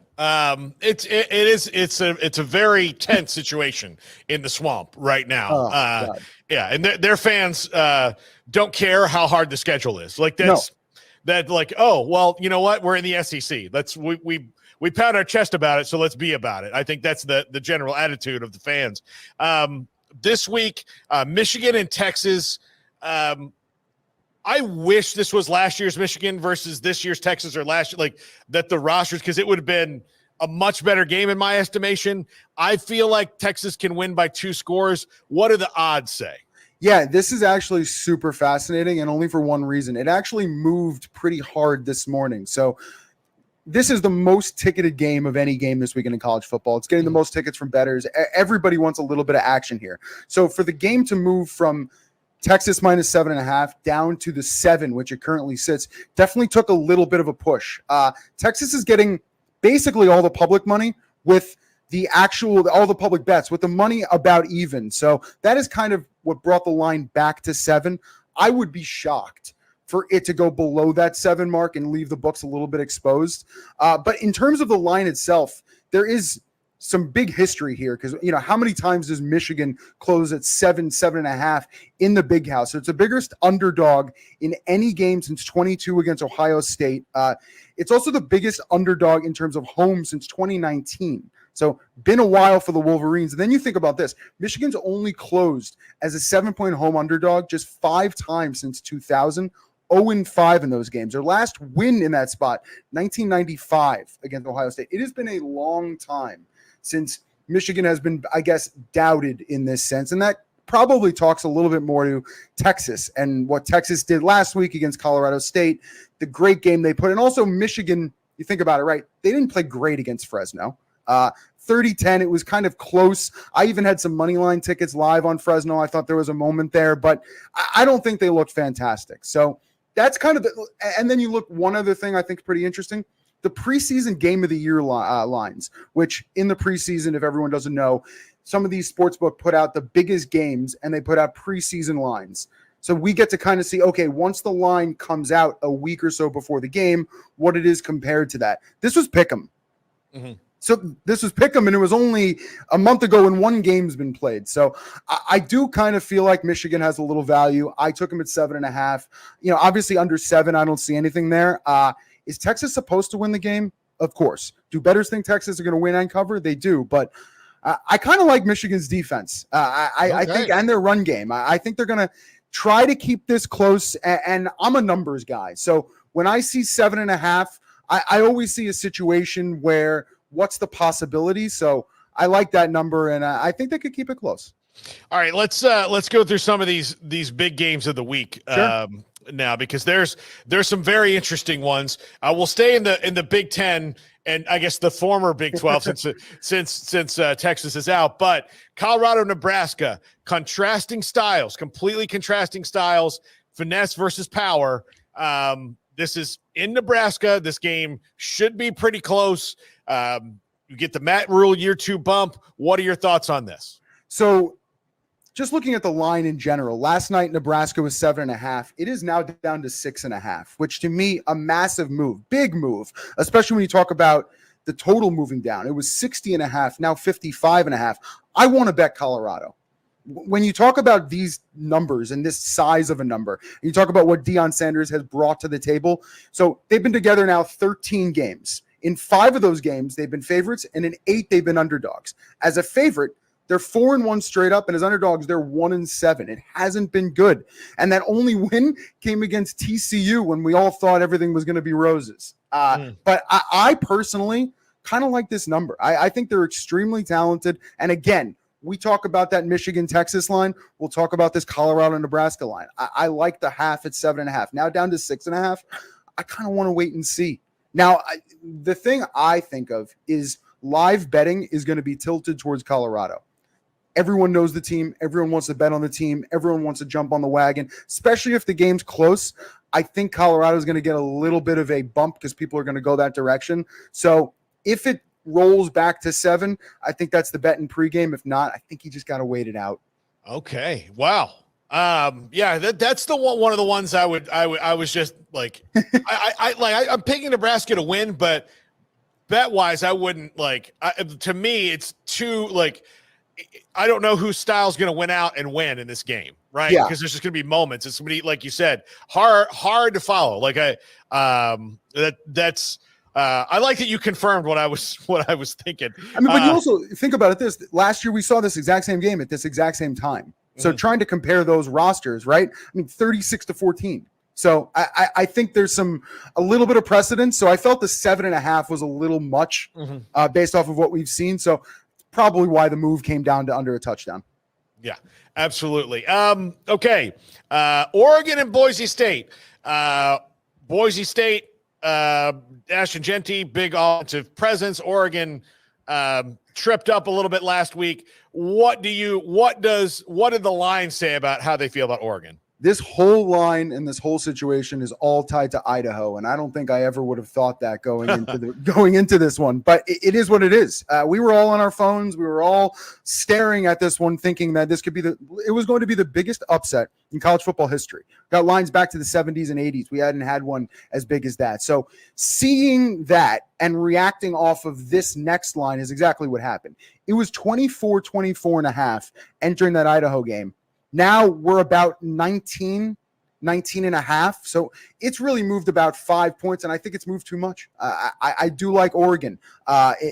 It's a very tense situation in the swamp right now. Yeah. And their fans don't care how hard the schedule is. Like oh, well, you know what? We're in the SEC. We pound our chest about it, so let's be about it. I think that's the general attitude of the fans. This week, Michigan and Texas. I wish this was last year's Michigan versus this year's Texas or last year, like that the rosters, because it would have been a much better game in my estimation. I feel like Texas can win by 2 scores. What do the odds say?
Yeah, this is actually super fascinating, and only for one reason. It actually moved pretty hard this morning. So this is the most ticketed game of any game this weekend in college football. It's getting the most tickets from bettors. Everybody wants a little bit of action here. So for the game to move from Texas -7.5 down to the 7, which it currently sits, definitely took a little bit of a push. Texas is getting basically all the public money with all the public bets with the money about even. So that is kind of what brought the line back to 7. I would be shocked for it to go below that 7 mark and leave the books a little bit exposed. But in terms of the line itself, there is some big history here because, how many times does Michigan close at 7.5 in the Big House? So it's the biggest underdog in any game since 22 against Ohio State. It's also the biggest underdog in terms of home since 2019. So been a while for the Wolverines. And then you think about this. Michigan's only closed as a 7-point home underdog just 5 times since 2000. 0-5 in those games. Their last win in that spot, 1995 against Ohio State. It has been a long time since Michigan has been, I guess, doubted in this sense. And that probably talks a little bit more to Texas and what Texas did last week against Colorado State, the great game they put. And also Michigan, you think about it, right? They didn't play great against Fresno. 30-10, it was kind of close. I even had some money line tickets live on Fresno. I thought there was a moment there, but I don't think they looked fantastic. So that's kind of and then you look, one other thing I think is pretty interesting, the preseason game of the year lines, which in the preseason, if everyone doesn't know, some of these sportsbook put out the biggest games and they put out preseason lines. So we get to kind of see, okay, once the line comes out a week or so before the game, what it is compared to that. This was Pick'em.
Mm-hmm.
So this was Pick'em, and it was only a month ago when one game's been played. So I do kind of feel like Michigan has a little value. I took them at 7.5. Obviously under 7, I don't see anything there. Is Texas supposed to win the game? Of course. Do bettors think Texas are going to win and cover? They do. But I kind of like Michigan's defense. I think, and their run game. I think they're going to try to keep this close. And I'm a numbers guy. So when I see 7.5, I always see a situation where what's the possibility? So I like that number, and I think they could keep it close.
All right, let's go through some of these big games of the week.
Sure.
Now, because there's some very interesting ones. We'll stay in the Big Ten and I guess the former Big 12 since Texas is out. But Colorado, Nebraska, completely contrasting styles, finesse versus power. This is in Nebraska. This game should be pretty close. You get the Matt Rule year 2 bump. What are your thoughts on this?
So just looking at the line in general, last night Nebraska was 7.5. It is now down to 6.5, which to me, a massive move, big move, especially when you talk about the total moving down. It was 60.5, now 55.5. I want to bet Colorado. When you talk about these numbers and this size of a number, you talk about what Deion Sanders has brought to the table. So they've been together now 13 games. In 5 of those games, they've been favorites, and in 8, they've been underdogs. As a favorite, they're 4-1 straight up, and as underdogs, they're 1-7. It hasn't been good. And that only win came against TCU when we all thought everything was going to be roses. But I personally kind of like this number. I think they're extremely talented. And again, we talk about that Michigan-Texas line. We'll talk about this Colorado-Nebraska line. I like the half at 7.5. Now down to 6.5. I kind of want to wait and see. Now, the thing I think of is live betting is going to be tilted towards Colorado. Everyone knows the team. Everyone wants to bet on the team. Everyone wants to jump on the wagon, especially if the game's close. I think Colorado is going to get a little bit of a bump because people are going to go that direction. So if it rolls back to 7, I think that's the bet in pregame. If not, I think you just got to wait it out.
Okay. Wow. Yeah, that's the one of the ones I was just like, I'm picking Nebraska to win, but bet wise, I wouldn't to me, it's too I don't know whose style's going to win out and win in this game, right?
Yeah.
Because there's just going to be moments. It's going to be, like you said, hard to follow. I like that you confirmed what I was thinking.
I mean, but you also think about it. Last year we saw this exact same game at this exact same time. So trying to compare those rosters, right? I mean, 36-14. So I think there's a little bit of precedence. So I felt the 7.5 was a little much based off of what we've seen. So probably why the move came down to under a touchdown.
Yeah, absolutely. Okay. Oregon and Boise State. Boise State, Ashton Genty, big offensive presence. Oregon tripped up a little bit last week. What did the line say about how they feel about Oregon?
This whole line and this whole situation is all tied to Idaho, and I don't think I ever would have thought that going into this one. But it is what it is. We were all on our phones. We were all staring at this one, thinking that it was going to be the biggest upset in college football history. Got lines back to the 70s and 80s. We hadn't had one as big as that. So seeing that and reacting off of this next line is exactly what happened. It was 24-24.5 entering that Idaho game. Now we're about 19.5. So it's really moved about 5 points, and I think it's moved too much. I do like Oregon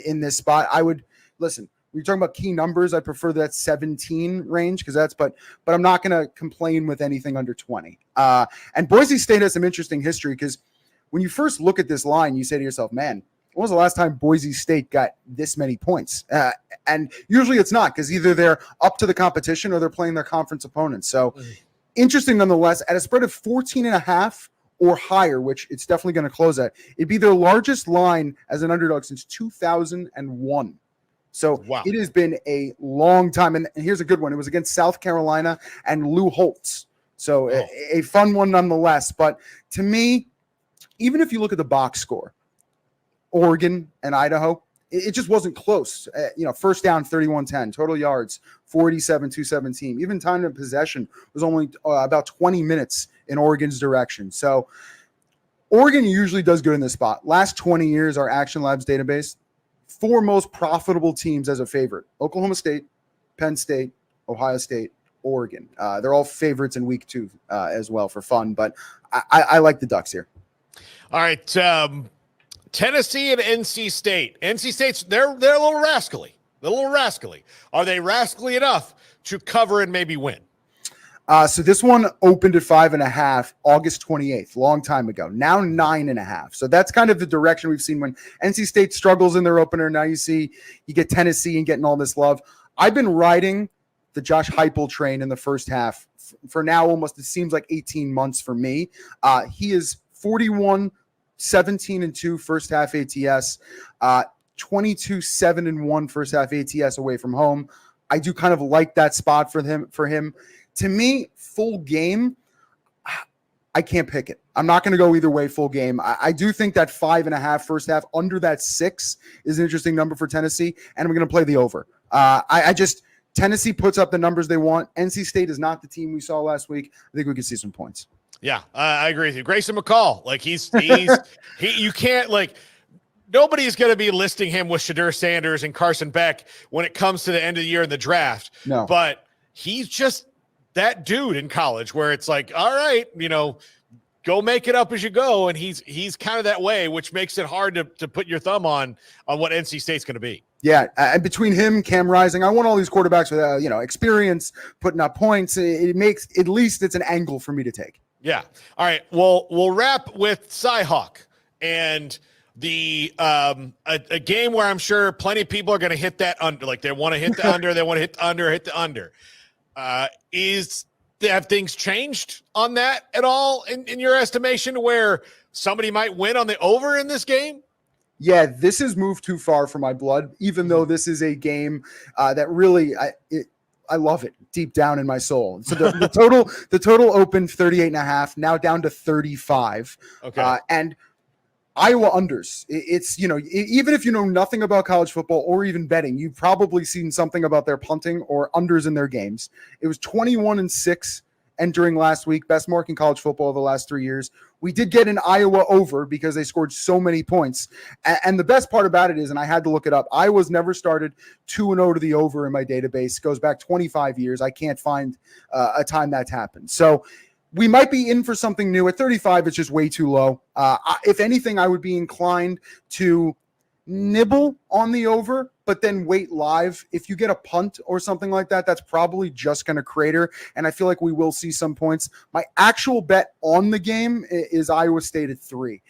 in this spot. I would listen. When you're talking about key numbers, I prefer that 17 range but I'm not going to complain with anything under 20. And Boise State has some interesting history because when you first look at this line, you say to yourself, man, when was the last time Boise State got this many points? And usually it's not, because either they're up to the competition or they're playing their conference opponents. So interesting nonetheless. At a spread of 14.5 or higher, which it's definitely going to close at, it'd be their largest line as an underdog since 2001. So It has been a long time. And here's a good one. It was against South Carolina and Lou Holtz. So a fun one nonetheless. But to me, even if you look at the box score, Oregon and Idaho, it just wasn't close. First down, 31-10, total yards, 47-217. Even time of possession was only about 20 minutes in Oregon's direction. So Oregon usually does good in this spot. Last 20 years, our Action Labs database, 4 most profitable teams as a favorite: Oklahoma State, Penn State, Ohio State, Oregon. They're all favorites in week 2 as well for fun, but I like the Ducks here.
All right. Tennessee and NC State. NC State's they're a little rascally. a little rascally. Are they rascally enough to cover and maybe win?
So this one opened at 5.5 August 28th, long time ago. Now 9.5. So that's kind of the direction we've seen when NC State struggles in their opener. Now you get Tennessee and getting all this love. I've been riding the Josh Heupel train in the first half for now almost, it seems like 18 months for me. He is 41, 17-2 first half ATS, 22-7-1 first half ATS away from home. I do kind of like that spot for him. To me, full game, I can't pick it. I'm not going to go either way full game. I do think that 5.5 first half under that 6 is an interesting number for Tennessee, and I'm going to play the over. Tennessee puts up the numbers they want. NC State is not the team we saw last week. I think we could see some points.
Yeah, I agree with you. Grayson McCall, like you can't like. Nobody's going to be listing him with Shadur Sanders and Carson Beck when it comes to the end of the year in the draft.
No,
but he's just that dude in college where it's like, all right, go make it up as you go. And he's kind of that way, which makes it hard to put your thumb on what NC State's going to be.
Yeah, and between him, Cam Rising, I want all these quarterbacks with experience, putting up points. It makes at least it's an angle for me to take.
Yeah. All right. Well, we'll wrap with Cy-Hawk and the a game where I'm sure plenty of people are going to hit that under. Like they want to hit the under, they want to hit the under. Have things changed on that at all in your estimation where somebody might win on the over in this game?
Yeah, this has moved too far for my blood, even though this is a game that really I love it deep down in my soul. So the total opened 38.5, now down to 35.
Okay.
And Iowa unders. It's, even if you know nothing about college football or even betting, you've probably seen something about their punting or unders in their games. It was 21-6 entering last week, best mark in college football the last 3 years. We did get an Iowa over because they scored so many points. And the best part about it is, and I had to look it up, Iowa's never started 2-0 to the over in my database. It goes back 25 years. I can't find a time that's happened. So we might be in for something new. At 35, it's just way too low. If anything, I would be inclined to nibble on the over, but then wait live. If you get a punt or something like that, that's probably just going to crater, and I feel like we will see some points. My actual bet on the game is Iowa State at 3.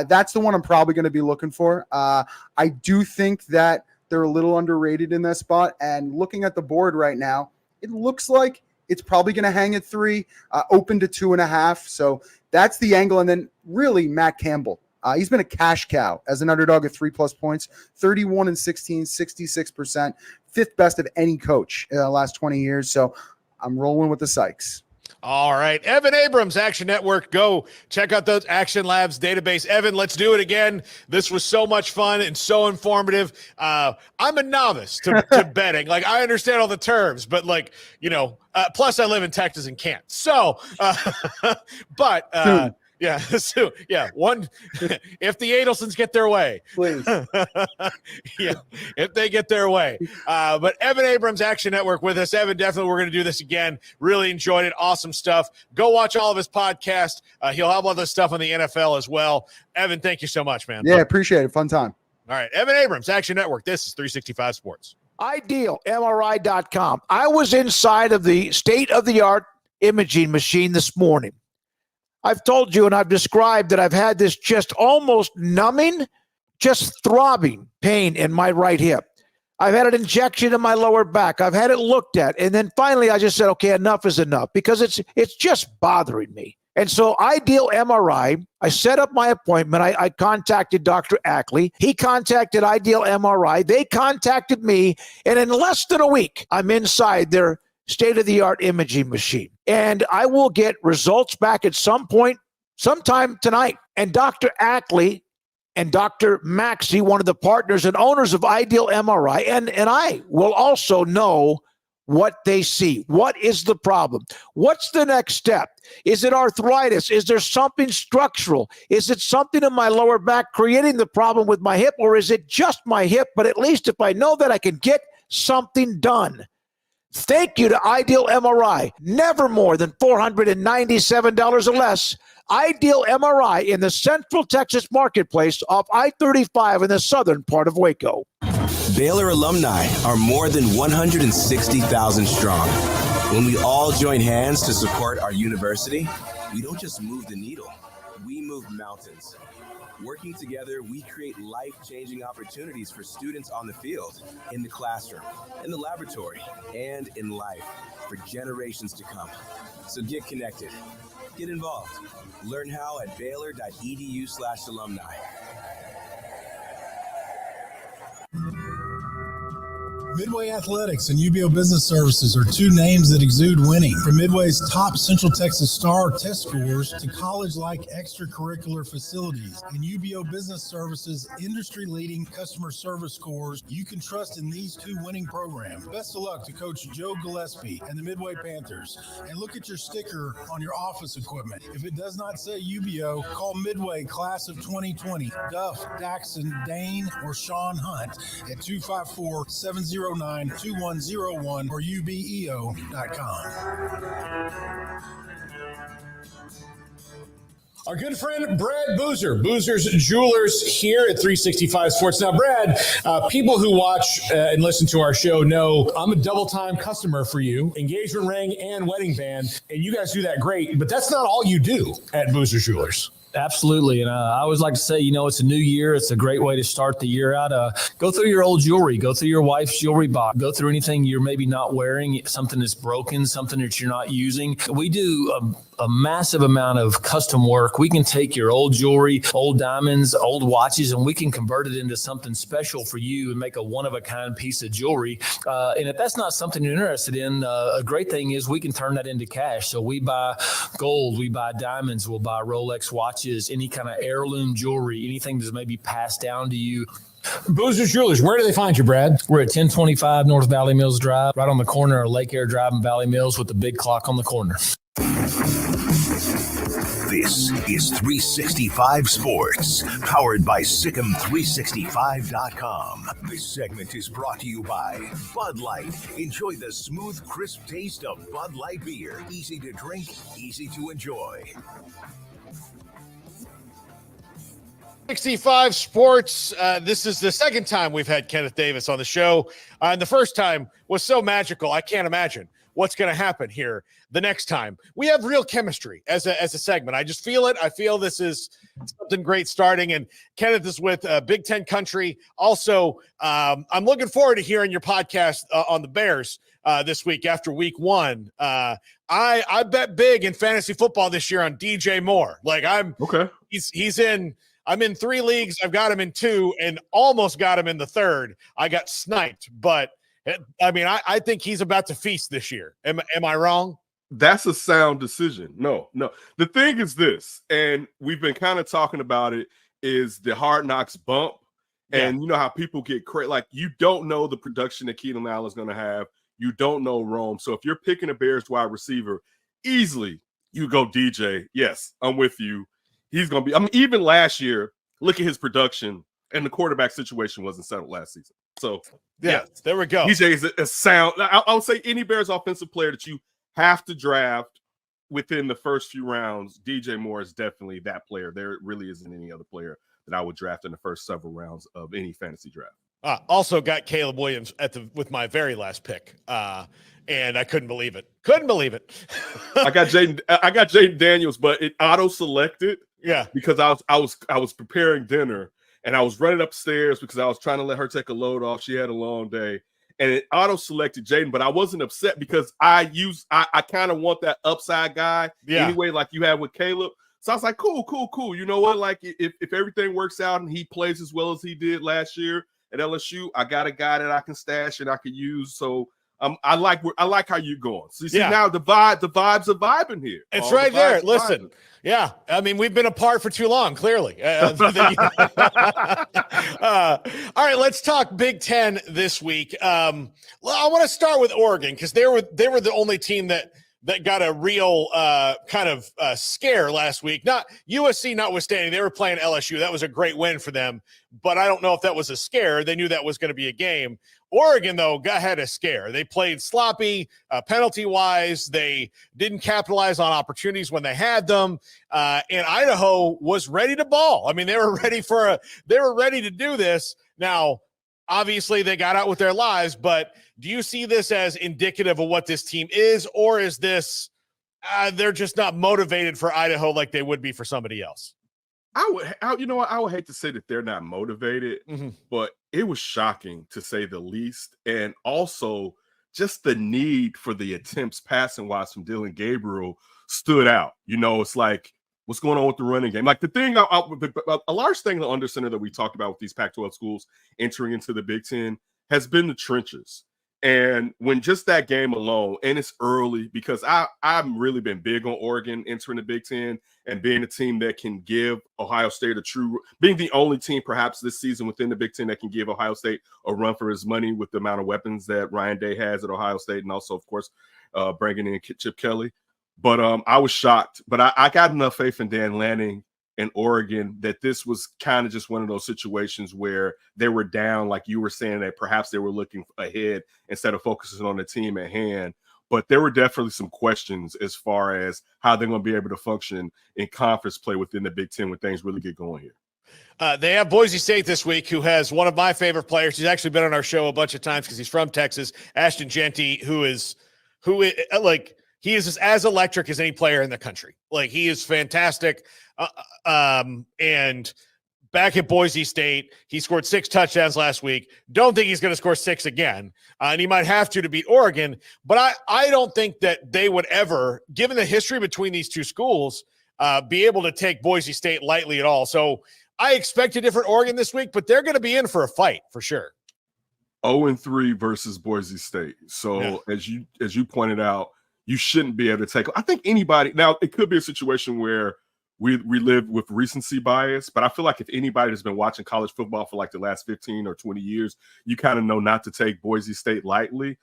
That's the one I'm probably going to be looking for. I do think that they're a little underrated in that spot, and looking at the board right now, it looks like it's probably going to hang at 3, open to 2.5. So that's the angle. And then really Matt Campbell. He's been a cash cow as an underdog at 3+ points, 31-16, 66%, 5th best of any coach in the last 20 years. So I'm rolling with the Sykes.
All right. Evan Abrams, Action Network. Go check out those Action Labs database. Evan, let's do it again. This was so much fun and so informative. I'm a novice to betting. Like, I understand all the terms, but plus I live in Texas and can't. So, yeah. So, yeah. One, if the Adelsons get their way,
please.
Yeah, if they get their way. But Evan Abrams, Action Network, with us. Evan, definitely, we're going to do this again. Really enjoyed it. Awesome stuff. Go watch all of his podcasts. He'll have all this stuff on the NFL as well. Evan, thank you so much, man.
Yeah, appreciate it. Fun time.
All right, Evan Abrams, Action Network. This is 365 Sports.
IdealMRI.com. I was inside of the state-of-the-art imaging machine this morning. I've told you and I've described that I've had this just almost numbing, just throbbing pain in my right hip. I've had an injection in my lower back. I've had it looked at. And then finally I just said, okay, enough is enough because it's just bothering me. And so Ideal MRI, I set up my appointment. I contacted Dr. Ackley. He contacted Ideal MRI. They contacted me. And in less than a week, I'm inside their state-of-the-art imaging machine. And I will get results back at some point, sometime tonight. And Dr. Ackley and Dr. Maxey, one of the partners and owners of Ideal MRI, and I will also know what they see. What is the problem? What's the next step? Is it arthritis? Is there something structural? Is it something in my lower back creating the problem with my hip? Or is it just my hip? But at least if I know that, I can get something done. Thank you to Ideal MRI. Never more than $497 or less. Ideal MRI in the Central Texas marketplace off I-35 in the southern part of Waco.
Baylor alumni are more than 160,000 strong. When we all join hands to support our university, we don't just move the needle, we move mountains. Working together, we create life-changing opportunities for students on the field, in the classroom, in the laboratory, and in life for generations to come. So get connected, get involved. Learn how at baylor.edu/alumni.
Midway Athletics and UBO Business Services are two names that exude winning. From Midway's top Central Texas Star test scores to college-like extracurricular facilities and UBO Business Services industry-leading customer service scores, you can trust in these two winning programs. Best of luck to Coach Joe Gillespie and the Midway Panthers. And look at your sticker on your office equipment. If it does not say UBO, call Midway Class of 2020, Duff, Daxon, Dane, or Sean Hunt at 254-709-2101 or ubeo.com.
Our good friend Brad Boozer, Boozer's Jewelers here at 365 Sports. Now, Brad, people who watch and listen to our show know I'm a double-time customer for you, engagement ring and wedding band, and you guys do that great, but that's not all you do at Boozer's Jewelers.
Absolutely. And I always like to say, it's a new year. It's a great way to start the year out. Go through your old jewelry. Go through your wife's jewelry box. Go through anything you're maybe not wearing, something that's broken, something that you're not using. We do a massive amount of custom work. We can take your old jewelry, old diamonds, old watches, and we can convert it into something special for you and make a one-of-a-kind piece of jewelry. And if that's not something you're interested in, a great thing is we can turn that into cash. So we buy gold, we buy diamonds, we'll buy Rolex watches, any kind of heirloom jewelry, anything that's maybe passed down to you.
Boozer's Jewelers, where do they find you, Brad?
We're at 1025 North Valley Mills Drive, right on the corner of Lake Air Drive and Valley Mills with the big clock on the corner.
This is 365 Sports, powered by Sikkim365.com. This segment is brought to you by Bud Light. Enjoy the smooth, crisp taste of Bud Light beer. Easy to drink, easy to enjoy.
65 Sports. This is the second time we've had Kenneth Davis on the show. And the first time was so magical, I can't imagine what's going to happen here the next time. We have real chemistry as a segment. I just feel it. I feel this is something great starting. And Kenneth is with Big Ten Country. Also, I'm looking forward to hearing your podcast on the Bears this week after week one. I bet big in fantasy football this year on DJ Moore. I'm in 3 leagues. I've got him in 2 and almost got him in the 3rd. I got sniped, but I think he's about to feast this year. Am I wrong?
That's a sound decision. No. The thing is this, and we've been kind of talking about it, is the Hard Knocks bump. And you know how people get crazy. Like, you don't know the production that Keenan Allen's going to have. You don't know Rome. So if you're picking a Bears wide receiver, easily you go DJ. Yes, I'm with you. He's going to be, even last year, look at his production, and the quarterback situation wasn't settled last season. So,
yes, there we go.
DJ is a sound. I would say any Bears offensive player that you have to draft within the first few rounds, DJ Moore is definitely that player. There really isn't any other player that I would draft in the first several rounds of any fantasy draft.
Also got Caleb Williams with my very last pick. And I couldn't believe it. I got Jaden Daniels, but it auto-selected. Yeah,
because I was preparing dinner and I was running upstairs because I was trying to let her take a load off. She had a long day, and it auto-selected Jaden, but I wasn't upset because I kind of want that upside guy anyway, like you had with Caleb. So I was like, cool. You know what? Like, if everything works out and he plays as well as he did last year at LSU, I got a guy that I can stash and I can use. So I like how you're going. So you see now the vibes are vibing here.
It's right there. Listen, yeah. I mean, we've been apart for too long, clearly. All right, let's talk Big Ten this week. I want to start with Oregon because they were the only team that got a real kind of scare last week. Not USC notwithstanding, they were playing LSU. That was a great win for them, but I don't know if that was a scare. They knew that was going to be a game. Oregon, though, had a scare. They played sloppy penalty-wise. They didn't capitalize on opportunities when they had them. And Idaho was ready to ball. I mean, they were ready to do this. Now, obviously they got out with their lives, but do you see this as indicative of what this team is, or is this they're just not motivated for Idaho like they would be for somebody else?
I would hate to say that they're not motivated, but it was shocking to say the least. And also just the need for the attempts passing wise from Dylan Gabriel stood out. It's like, what's going on with the running game? Like the thing, a large thing the under center that we talked about with these Pac-12 schools entering into the Big Ten has been the trenches. And when just that game alone, and it's early because I've really been big on Oregon entering the Big Ten and being a team that can give Ohio State being the only team perhaps this season within the Big Ten that can give Ohio State a run for his money with the amount of weapons that Ryan Day has at Ohio State, and also, of course, bringing in Chip Kelly. But I was shocked. But I got enough faith in Dan Lanning in Oregon that this was kind of just one of those situations where they were down, like you were saying, that perhaps they were looking ahead instead of focusing on the team at hand. But there were definitely some questions as far as how they're going to be able to function in conference play within the Big Ten when things really get going here.
They have Boise State this week, who has one of my favorite players. He's actually been on our show a bunch of times because he's from Texas, Ashton Jeanty, who is like, he is as electric as any player in the country. Like, he is fantastic. And back at Boise State, he scored 6 touchdowns last week. Don't think he's going to score 6 again. And he might have to beat Oregon. But I don't think that they would ever, given the history between these two schools, be able to take Boise State lightly at all. So I expect a different Oregon this week, but they're going to be in for a fight for sure.
0-3 versus Boise State. So as you pointed out, you shouldn't be able to take. I think anybody now. It could be a situation where we live with recency bias, but I feel like if anybody has been watching college football for like the last 15 or 20 years, you kind of know not to take Boise State lightly.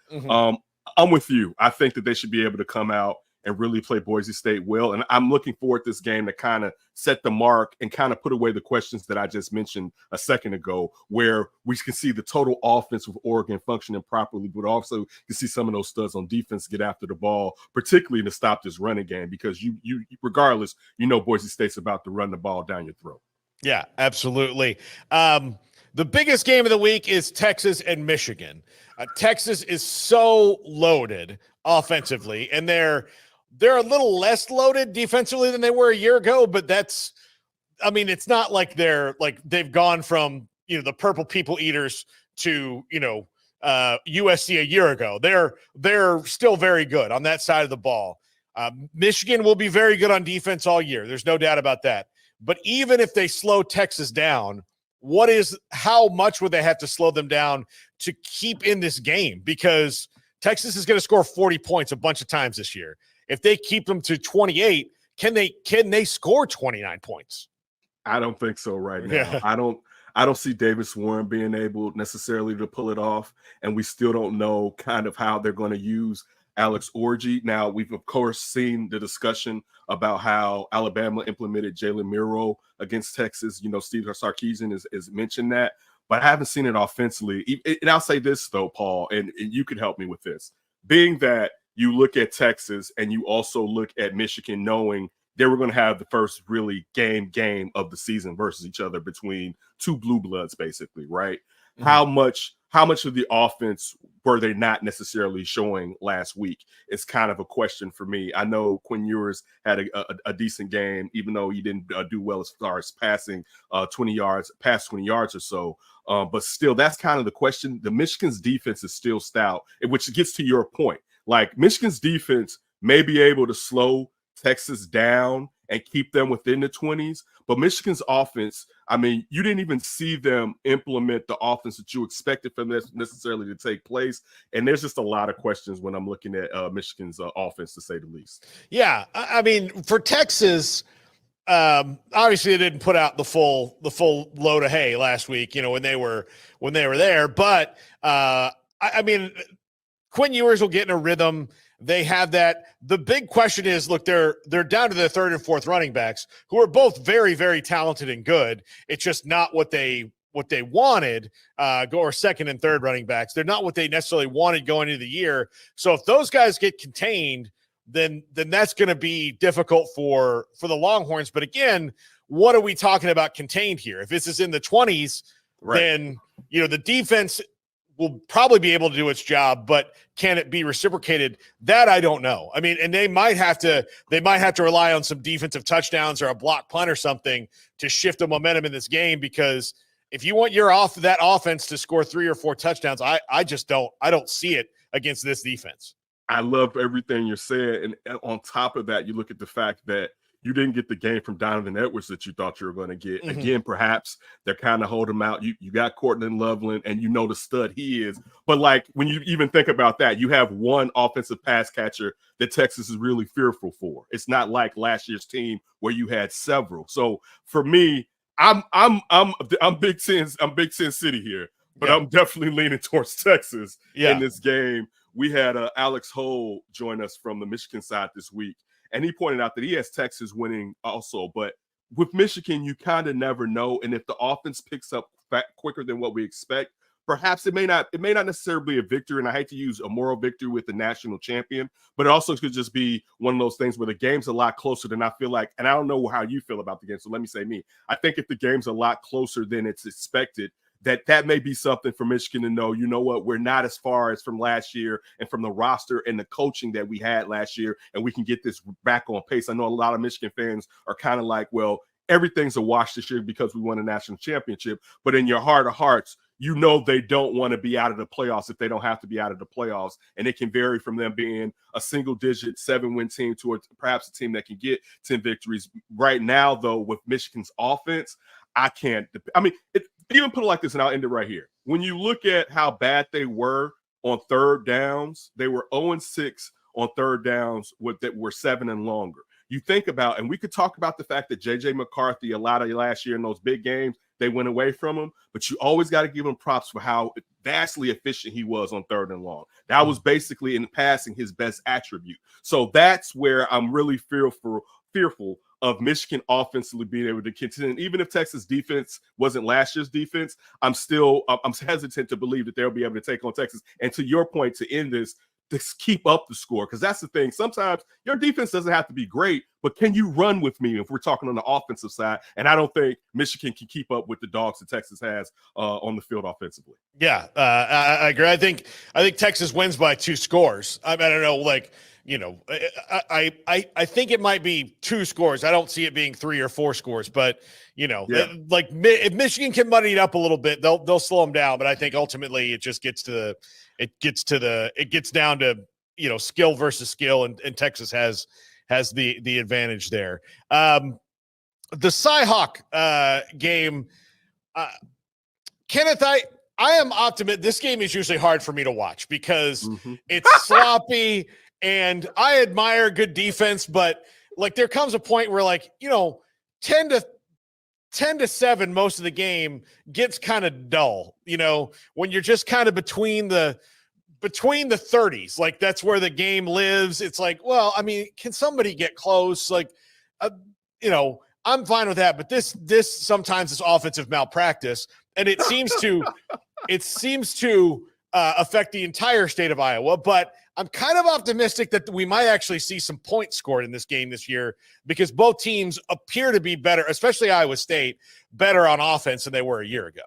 I'm with you. I think that they should be able to come out and really play Boise State well. And I'm looking forward to this game to kind of set the mark and kind of put away the questions that I just mentioned a second ago, where we can see the total offense with Oregon functioning properly, but also you can see some of those studs on defense get after the ball, particularly to stop this running game, because you regardless, Boise State's about to run the ball down your throat.
Yeah, absolutely. The biggest game of the week is Texas and Michigan. Texas is so loaded offensively, and they're a little less loaded defensively than they were a year ago, but it's not like they've gone from, the purple people eaters to, USC a year ago. They're still very good on that side of the ball. Michigan will be very good on defense all year. There's no doubt about that. But even if they slow Texas down, how much would they have to slow them down to keep in this game? Because Texas is going to score 40 points a bunch of times this year. If they keep them to 28, can they score 29 points?
I don't think so right now.
Yeah.
I don't see Davis Warren being able necessarily to pull it off, and we still don't know kind of how they're going to use Alex Orji. Now, we've of course seen the discussion about how Alabama implemented Jalen Miro against Texas. Steve Sarkisian has mentioned that, but I haven't seen it offensively. And I'll say this though, Paul, and you could help me with this, being that you look at Texas and you also look at Michigan, knowing they were going to have the first really game of the season versus each other between two blue bloods, basically, right? Mm-hmm. How much of the offense were they not necessarily showing last week is kind of a question for me. I know Quinn Ewers had a decent game, even though he didn't do well as far as passing 20 yards or so. But still, that's kind of the question. The Michigan's defense is still stout, which gets to your point. Like, Michigan's defense may be able to slow Texas down and keep them within the 20s, but Michigan's offense, you didn't even see them implement the offense that you expected from this necessarily to take place. And there's just a lot of questions when I'm looking at Michigan's offense, to say the least.
Yeah, for Texas, obviously they didn't put out the full load of hay last week, when they were there. But Quinn Ewers will get in a rhythm. They have that. The big question is, look, they're down to their third and fourth running backs, who are both very, very talented and good. It's just not what they wanted, or second and third running backs. They're not what they necessarily wanted going into the year. So if those guys get contained, then that's going to be difficult for the Longhorns. But again, what are we talking about contained here? If this is in the 20s, then the defense will probably be able to do its job, but can it be reciprocated? That I don't know. I mean, and they might have to rely on some defensive touchdowns or a block punt or something to shift the momentum in this game, because if you want that offense to score 3 or 4 touchdowns, I don't see it against this defense.
I love everything you're saying. And on top of that, you look at the fact that you didn't get the game from Donovan Edwards that you thought you were going to get.
Mm-hmm.
Again, perhaps they're kind of holding him out. You got Cortland Loveland, and the stud he is. But like when you even think about that, you have one offensive pass catcher that Texas is really fearful for. It's not like last year's team where you had several. So for me, I'm Big Ten City here, but I'm definitely leaning towards Texas in this game. We had Alex Hull join us from the Michigan side this week. And he pointed out that he has Texas winning also. But with Michigan, you kind of never know. And if the offense picks up quicker than what we expect, perhaps it may not necessarily be a victory. And I hate to use a moral victory with the national champion, but it also could just be one of those things where the game's a lot closer than I feel like. And I don't know how you feel about the game, so let me say me. I think if the game's a lot closer than it's expected, that may be something for Michigan to know, you know what, we're not as far as from last year and from the roster and the coaching that we had last year, and we can get this back on pace. I know a lot of Michigan fans are kind of like, well, everything's a wash this year because we won a national championship. But in your heart of hearts, they don't want to be out of the playoffs if they don't have to be out of the playoffs. And it can vary from them being a single-digit 7-win team to perhaps a team that can get 10 victories. Right now, though, with Michigan's offense, even put it like this, and I'll end it right here. When you look at how bad they were on third downs, they were 0-6 on third downs that were 7 and longer. You think about, and we could talk about the fact that J.J. McCarthy, a lot of last year in those big games, they went away from him, but you always got to give him props for how vastly efficient he was on third and long. That was basically in passing his best attribute. So that's where I'm really fearful of Michigan offensively being able to continue. Even if Texas defense wasn't last year's defense, I'm hesitant to believe that they'll be able to take on Texas. And to your point, to end this, keep up the score, because that's the thing. Sometimes your defense doesn't have to be great, but can you run with me if we're talking on the offensive side? And I don't think Michigan can keep up with the dogs that Texas has on the field offensively.
Yeah, I agree. I think Texas wins by 2 scores. I don't know, I think it might be 2 scores. I don't see it being 3 or 4 scores, but if Michigan can muddy it up a little bit, they'll slow them down. But I think ultimately it just gets down to skill versus skill, and Texas has the advantage there. The Cy-Hawk game, Kenneth, I am optimistic. This game is usually hard for me to watch because it's sloppy. And I admire good defense, but there comes a point where 10 to 7 most of the game gets kind of dull, when you're just kind of between the 30s, that's where the game lives. It's can somebody get close? I'm fine with that, but this sometimes is offensive malpractice, and it seems to affect the entire state of Iowa. But I'm kind of optimistic that we might actually see some points scored in this game this year, because both teams appear to be better, especially Iowa State, better on offense than they were a year ago.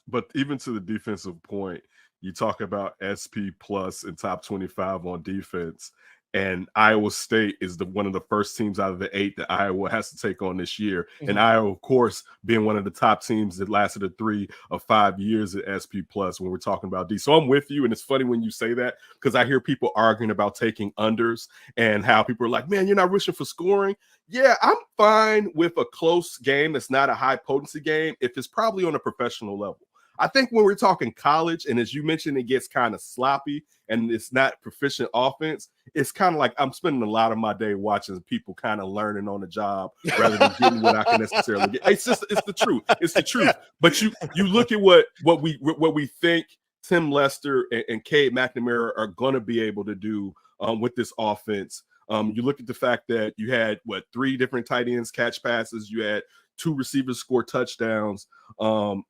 But even to the defensive point, you talk about SP plus and top 25 on defense. And Iowa State is one of the first teams out of the 8 that Iowa has to take on this year. Mm-hmm. And Iowa, of course, being one of the top teams that lasted 3 of 5 years at SP plus when we're talking about D. So I'm with you. And it's funny when you say that, because I hear people arguing about taking unders and how people are like, man, you're not wishing for scoring. Yeah, I'm fine with a close game that's not a high potency game if it's probably on a professional level. I think when we're talking college, and as you mentioned, it gets kind of sloppy and it's not proficient offense, it's kind of like I'm spending a lot of my day watching people kind of learning on the job rather than getting what I can necessarily get. It's the truth. It's the truth. But you look at what we think Tim Lester and Cade McNamara are going to be able to do with this offense. You look at the fact that you had 3 different tight ends catch passes. You had 2 receivers score touchdowns. I'm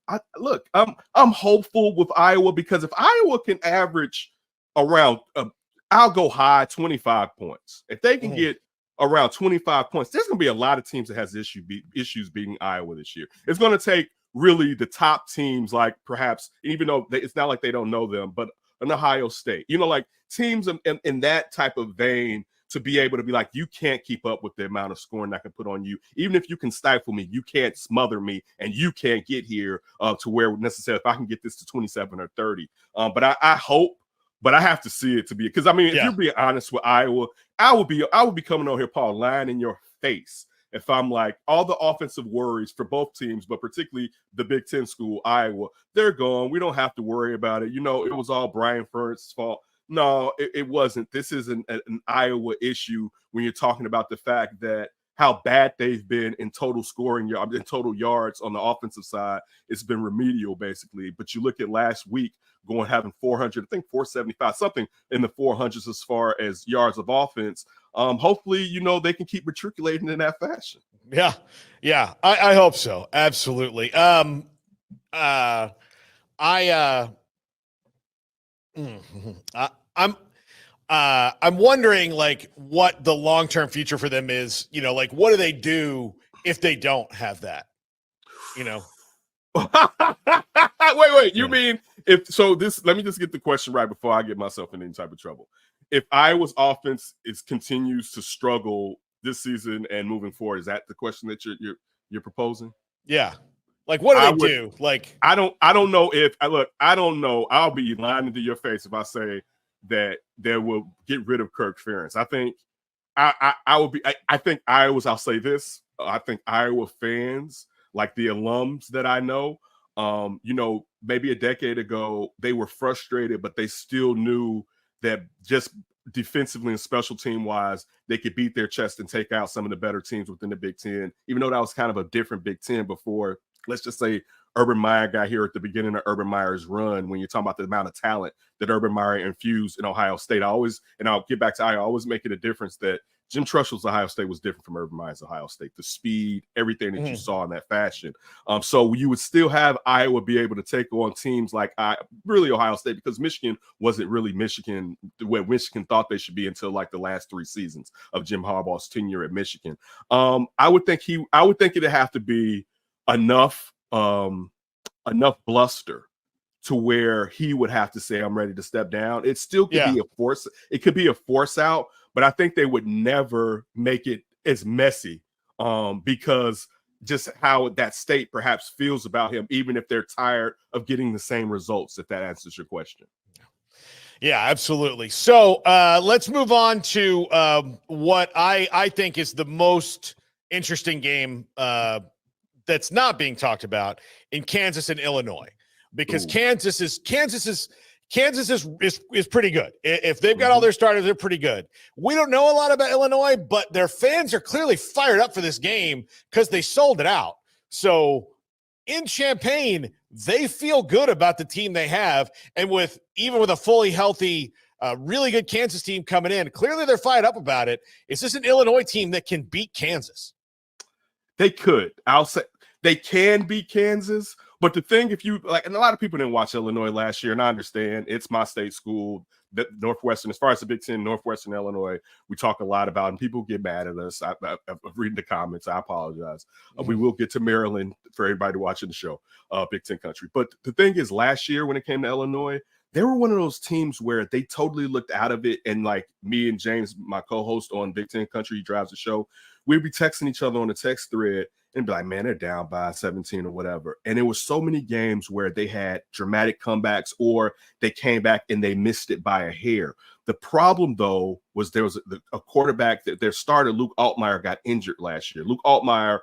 hopeful with Iowa, because if Iowa can average around, I'll go high 25 points. If they can get around 25 points, there's going to be a lot of teams that has issues beating Iowa this year. It's going to take really the top teams, like perhaps, even though it's not like they don't know them, but an Ohio State, like teams in that type of vein, to be able to be like, you can't keep up with the amount of scoring I can put on you. Even if you can stifle me, you can't smother me, and you can't get here to where necessarily if I can get this to 27 or 30. But I hope, but I have to see it to be, because I mean, if you're being honest with Iowa, I would be coming on here, Paul, lying in your face if I'm like, all the offensive worries for both teams, but particularly the Big Ten school, Iowa, they're gone. We don't have to worry about it. It was all Brian Ferentz' fault. No, it wasn't. This is an Iowa issue when you're talking about the fact that how bad they've been in total scoring, in total yards on the offensive side. It's been remedial, basically. But you look at last week, having 400, I think 475, something in the 400s as far as yards of offense. Hopefully, they can keep matriculating in that fashion.
Yeah, I hope so. Absolutely. I'm wondering, like, what the long-term future for them is. Like, what do they do if they don't have that?
Wait. You mean let me just get the question right before I get myself in any type of trouble. If Iowa's offense continues to struggle this season and moving forward, is that the question that you're proposing?
Yeah. Like, what do they do? Like,
I don't know if I don't know. I'll be lying into your face if I say that they will get rid of Kirk Ferentz. I think I will be. I think Iowa's. I'll say this. I think Iowa fans, like the alums that I know, maybe a decade ago, they were frustrated, but they still knew that just defensively and special team wise, they could beat their chest and take out some of the better teams within the Big Ten, even though that was kind of a different Big Ten before, let's just say, Urban Meyer got here at the beginning of Urban Meyer's run. When you're talking about the amount of talent that Urban Meyer infused in Ohio State, I'll get back to Iowa, I always make it a difference that Jim Trushel's Ohio State was different from Urban Meyer's Ohio State. The speed, everything that you saw in that fashion. So you would still have Iowa be able to take on teams like really Ohio State, because Michigan wasn't really Michigan the way Michigan thought they should be until like the last 3 seasons of Jim Harbaugh's tenure at Michigan. I would think it'd have to be enough bluster to where he would have to say, I'm ready to step down. It still could be a force. It could be a force out, but I think they would never make it as messy because just how that state perhaps feels about him, even if they're tired of getting the same results, if that answers your question.
Yeah, absolutely. So let's move on to what I think is the most interesting game that's not being talked about in Kansas and Illinois, because Kansas is pretty good. If they've got all their starters, they're pretty good. We don't know a lot about Illinois, but their fans are clearly fired up for this game because they sold it out. So in Champaign, they feel good about the team they have. And even with a fully healthy, really good Kansas team coming in, clearly they're fired up about it. Is this an Illinois team that can beat Kansas?
They could. I'll say they can beat Kansas. But the thing, if you like, and a lot of people didn't watch Illinois last year, and I understand it's my state school, that Northwestern, as far as the Big Ten, Northwestern Illinois, we talk a lot about, and people get mad at us. I'm reading the comments. I apologize. We will get to Maryland for everybody watching the show, Big Ten country. But the thing is, last year when it came to Illinois, they were one of those teams where they totally looked out of it. And like me and James, my co-host on Big Ten Country, he drives the show, we'd be texting each other on the text thread and be like, man, they're down by 17 or whatever. And there was so many games where they had dramatic comebacks, or they came back and they missed it by a hair. The problem, though, was there was a quarterback that their starter, Luke Altmaier, got injured last year. Luke Altmaier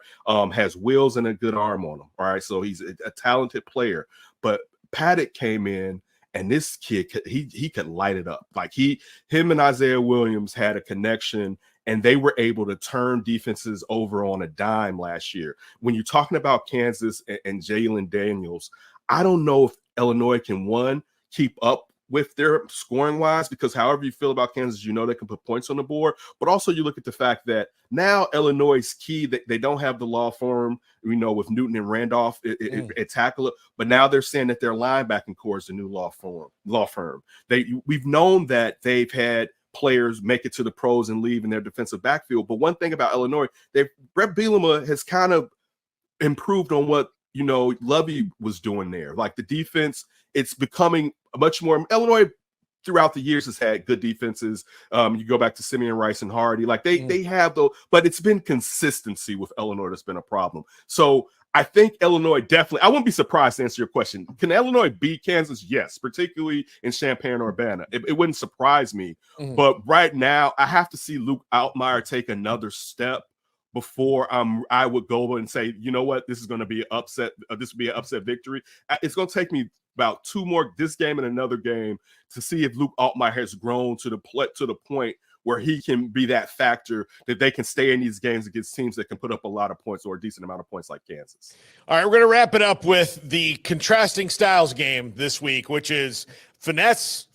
has wheels and a good arm on him. All right. So he's a talented player. But Paddock came in, and this kid, he could light it up. Like him and Isaiah Williams had a connection, and they were able to turn defenses over on a dime last year. When you're talking about Kansas and Jalen Daniels, I don't know if Illinois can, keep up with their scoring wise, because however you feel about Kansas, they can put points on the board. But also you look at the fact that now Illinois' key, they don't have the law firm, with Newton and Randolph at tackle it. But now they're saying that their linebacking core is the new law firm. We've known that they've had players make it to the pros and leave in their defensive backfield. But one thing about Illinois, Brett Bielema has kind of improved on what Lovey was doing there. Like the defense, it's becoming much more. Illinois throughout the years has had good defenses. You go back to Simeon Rice and Hardy, like they have though, but it's been consistency with Illinois that's been a problem. So I think Illinois definitely, I wouldn't be surprised to answer your question. Can Illinois beat Kansas? Yes, particularly in Champaign-Urbana. It wouldn't surprise me. But right now, I have to see Luke Altmaier take another step before I would go and say, you know what, this is going to be an upset. This will be an upset victory. It's going to take me about two more, this game and another game, to see if Luke Altmaier has grown to the point where he can be that factor that they can stay in these games against teams that can put up a lot of points or a decent amount of points like Kansas.
All right, we're going to wrap it up with the contrasting styles game this week, which is finesse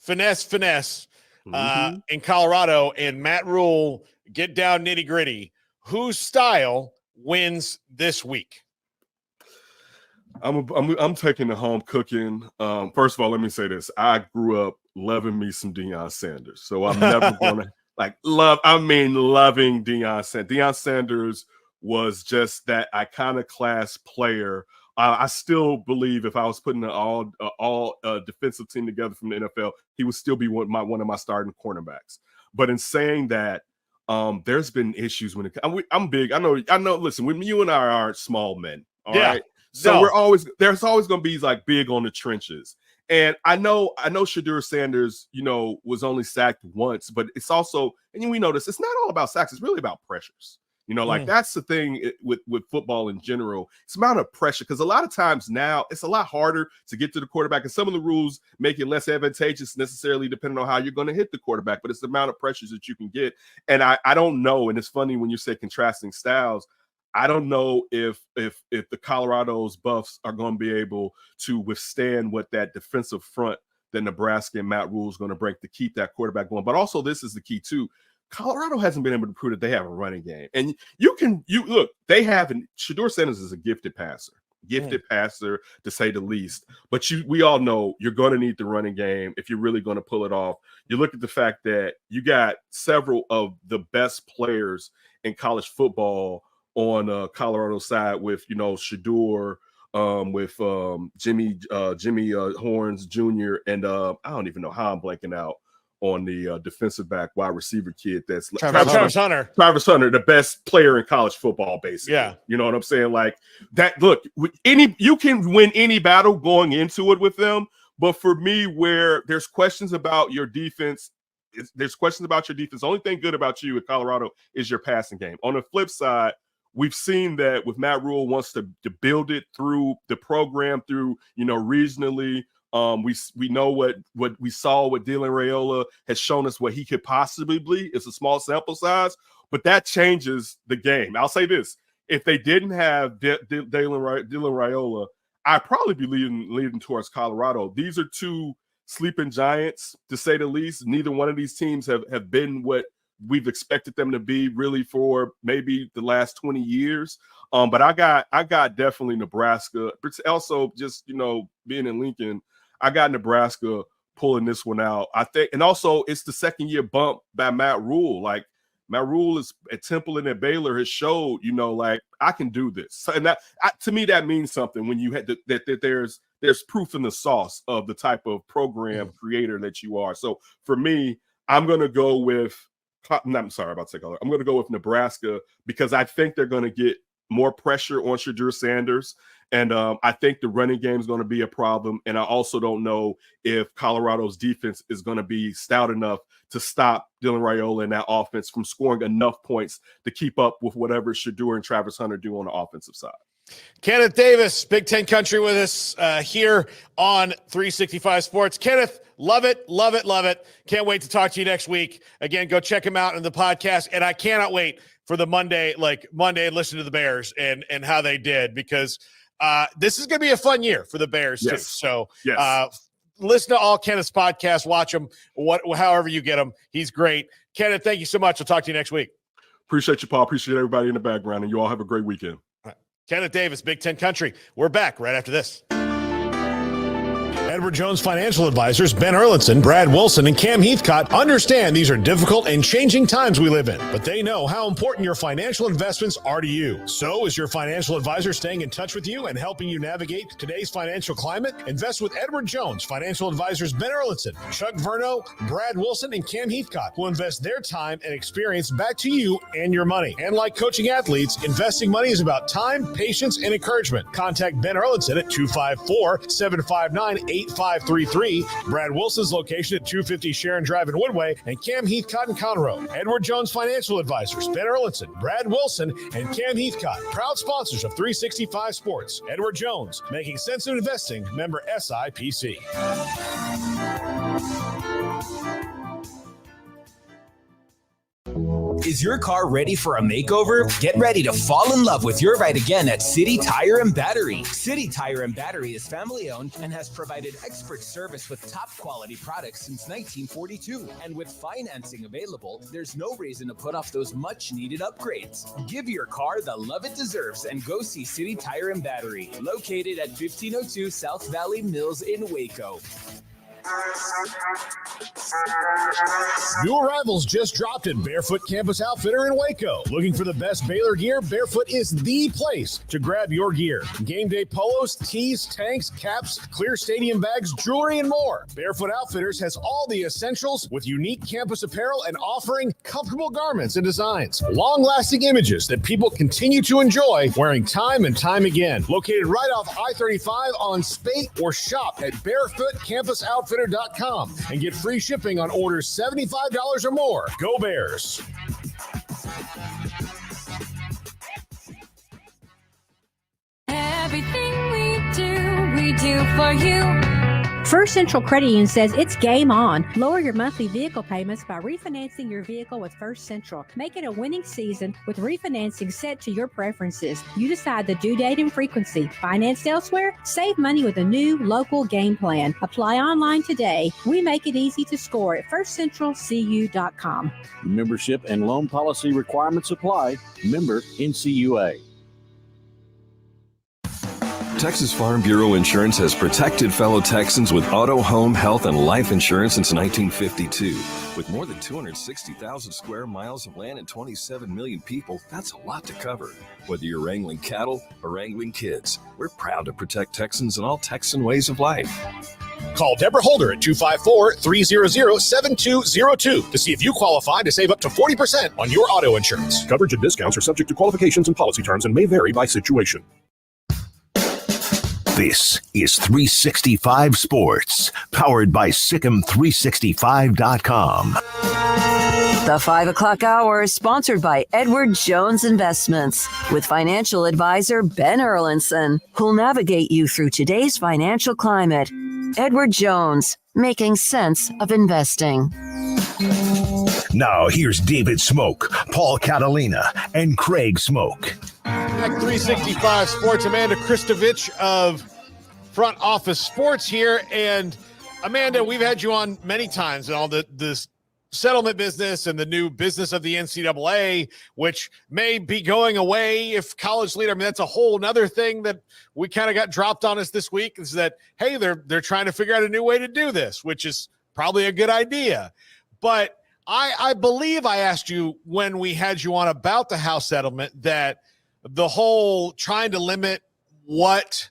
in Colorado, and Matt Rule get down nitty gritty. Whose style wins this week?
I'm taking the home cooking. First of all, let me say this. I grew up loving me some Deion Sanders. So I'm never going to loving Deion Sanders. Deion Sanders was just that iconic class player. I still believe if I was putting an all defensive team together from the NFL, he would still be one of my starting cornerbacks. But in saying that, there's been issues when I'm big. I know. Listen, when you and I aren't small men, all right. So there's always going to be like big on the trenches. And I know Shedeur Sanders, was only sacked once, but it's also, and we know this, it's not all about sacks. It's really about pressures. That's the thing with football in general. It's amount of pressure, because a lot of times now it's a lot harder to get to the quarterback, and some of the rules make it less advantageous necessarily depending on how you're going to hit the quarterback, but it's the amount of pressures that you can get. And I don't know, and it's funny when you say contrasting styles, I don't know if the Colorado's Buffs are going to be able to withstand what that defensive front that Nebraska and Matt Rule is going to break to keep that quarterback going. But also, this is the key too. Colorado hasn't been able to prove that they have a running game. And they haven't. Shedeur Sanders is a gifted passer to say the least. But we all know you're going to need the running game if you're really going to pull it off. You look at the fact that you got several of the best players in college football on Colorado's side with, Shedeur, with Jimmy Horns Jr. and I don't even know how I'm blanking out on the defensive back wide receiver kid that's
Travis Hunter.
Travis Hunter, the best player in college football, basically. Yeah. You know what I'm saying? Like that. Look, you can win any battle going into it with them, but for me, where there's questions about your defense, The only thing good about you at Colorado is your passing game. On the flip side, we've seen that with Matt Rule wants to build it through the program, through, regionally. We know what we saw with Dylan Raiola has shown us what he could possibly be. It's a small sample size, but that changes the game. I'll say this. If they didn't have Dylan Raiola, I'd probably be leading towards Colorado. These are two sleeping giants, to say the least. Neither one of these teams have been what we've expected them to be really for maybe the last 20 years. But I got definitely Nebraska. Also, just, being in Lincoln, I got Nebraska pulling this one out. I think, and also it's the second year bump by Matt Rule. Like Matt Rule is at Temple and at Baylor has showed, like I can do this. And that to me, that means something when you had that there's proof in the sauce of the type of program creator that you are. So for me, I'm going to go with, I'm sorry about to say color. I'm going to go with Nebraska because I think they're going to get more pressure on Shedeur Sanders. And I think the running game is going to be a problem. And I also don't know if Colorado's defense is going to be stout enough to stop Dylan Raiola and that offense from scoring enough points to keep up with whatever Shedeur and Travis Hunter do on the offensive side.
Kenneth Davis, Big Ten Country with us here on 365 Sports. Kenneth, love it. Can't wait to talk to you next week. Again, go check him out in the podcast. And I cannot wait for the Monday, listen to the Bears and how they did, because this is going to be a fun year for the Bears too. So listen to all Kenneth's podcasts, watch him, however you get him. He's great. Kenneth, thank you so much. I'll talk to you next week.
Appreciate you, Paul. Appreciate everybody in the background, and you all have a great weekend.
Kenneth Davis, Big Ten Country. We're back right after this. And Edward Jones Financial Advisors Ben Erlinson, Brad Wilson, and Cam Heathcott understand these are difficult and changing times we live in, but they know how important your financial investments are to you. So is your financial advisor staying in touch with you and helping you navigate today's financial climate? Invest with Edward Jones Financial Advisors Ben Erlinson, Chuck Verno, Brad Wilson, and Cam Heathcott, who invest their time and experience back to you and your money. And like coaching athletes, investing money is about time, patience, and encouragement. Contact Ben Erlinson at 254-759-8533, Brad Wilson's location at 250 Sharon Drive in Woodway, and Cam Heathcott in Conroe. Edward Jones Financial Advisors Ben Erlinson, Brad Wilson, and Cam Heathcott, proud sponsors of 365 Sports. Edward Jones, making sense of investing, member SIPC.
Is your car ready for a makeover? Get ready to fall in love with your ride again at City Tire and Battery. City Tire and Battery is family owned and has provided expert service with top quality products since 1942. And with financing available, there's no reason to put off those much needed upgrades. Give your car the love it deserves and go see City Tire and Battery, located at 1502 South Valley Mills in Waco.
New arrivals just dropped at Barefoot Campus Outfitter in Waco. Looking for the best Baylor gear? Barefoot is the place to grab your gear. Game day polos, tees, tanks, caps, clear stadium bags, jewelry, and more. Barefoot Outfitters has all the essentials with unique campus apparel and offering comfortable garments and designs. Long-lasting images that people continue to enjoy wearing time and time again. Located right off I-35 on Spate, or shop at barefootcampusoutfitter.com and get free shipping on orders $75 or more. Go Bears!
Everything we do for you.
First Central Credit Union says it's game on. Lower your monthly vehicle payments by refinancing your vehicle with First Central. Make it a winning season with refinancing set to your preferences. You decide the due date and frequency. Financed elsewhere? Save money with a new local game plan. Apply online today. We make it easy to score at firstcentralcu.com.
Membership and loan policy requirements apply. Member NCUA.
Texas Farm Bureau Insurance has protected fellow Texans with auto, home, health, and life insurance since 1952. With more than 260,000 square miles of land and 27 million people, that's a lot to cover. Whether you're wrangling cattle or wrangling kids, we're proud to protect Texans in all Texan ways of life.
Call Deborah Holder at 254-300-7202 to see if you qualify to save up to 40% on your auto insurance.
Coverage and discounts are subject to qualifications and policy terms and may vary by situation.
This is 365 Sports, powered by Sikkim365.com.
The 5 o'clock hour is sponsored by Edward Jones Investments with financial advisor Ben Erlinson, who'll navigate you through today's financial climate. Edward Jones, making sense of investing.
Now here's David Smoke, Paul Catalina, and Craig Smoke.
Back 365 Sports, Amanda Christovich of Front Office Sports here. And Amanda, we've had you on many times and all this settlement business and the new business of the NCAA, which may be going away if college leader. I mean, that's a whole nother thing that we kind of got dropped on us this week, is that, hey, they're trying to figure out a new way to do this, which is probably a good idea. But I believe I asked you when we had you on about the House settlement that the whole trying to limit what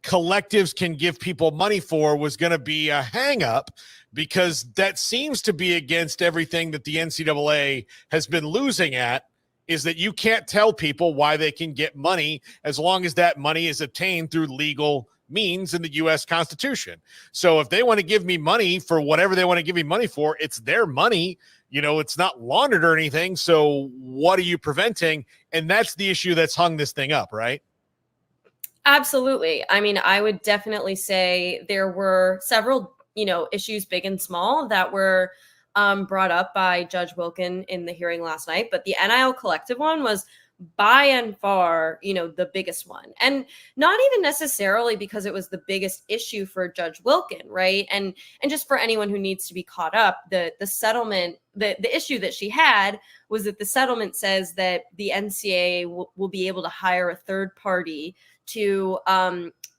collectives can give people money for was going to be a hang up, because that seems to be against everything that the NCAA has been losing at, is that you can't tell people why they can get money as long as that money is obtained through legal means in the U.S. Constitution. So if they want to give me money for whatever they want to give me money for, it's their money. You know, it's not laundered or anything. So what are you preventing? And that's the issue that's hung this thing up, right?
Absolutely. I mean, I would definitely say there were several, issues, big and small, that were brought up by Judge Wilkin in the hearing last night. But the NIL collective one was by and far, the biggest one. And not even necessarily because it was the biggest issue for Judge Wilkin, right? And just for anyone who needs to be caught up, the settlement, the issue that she had was that the settlement says that the NCAA will be able to hire a third party to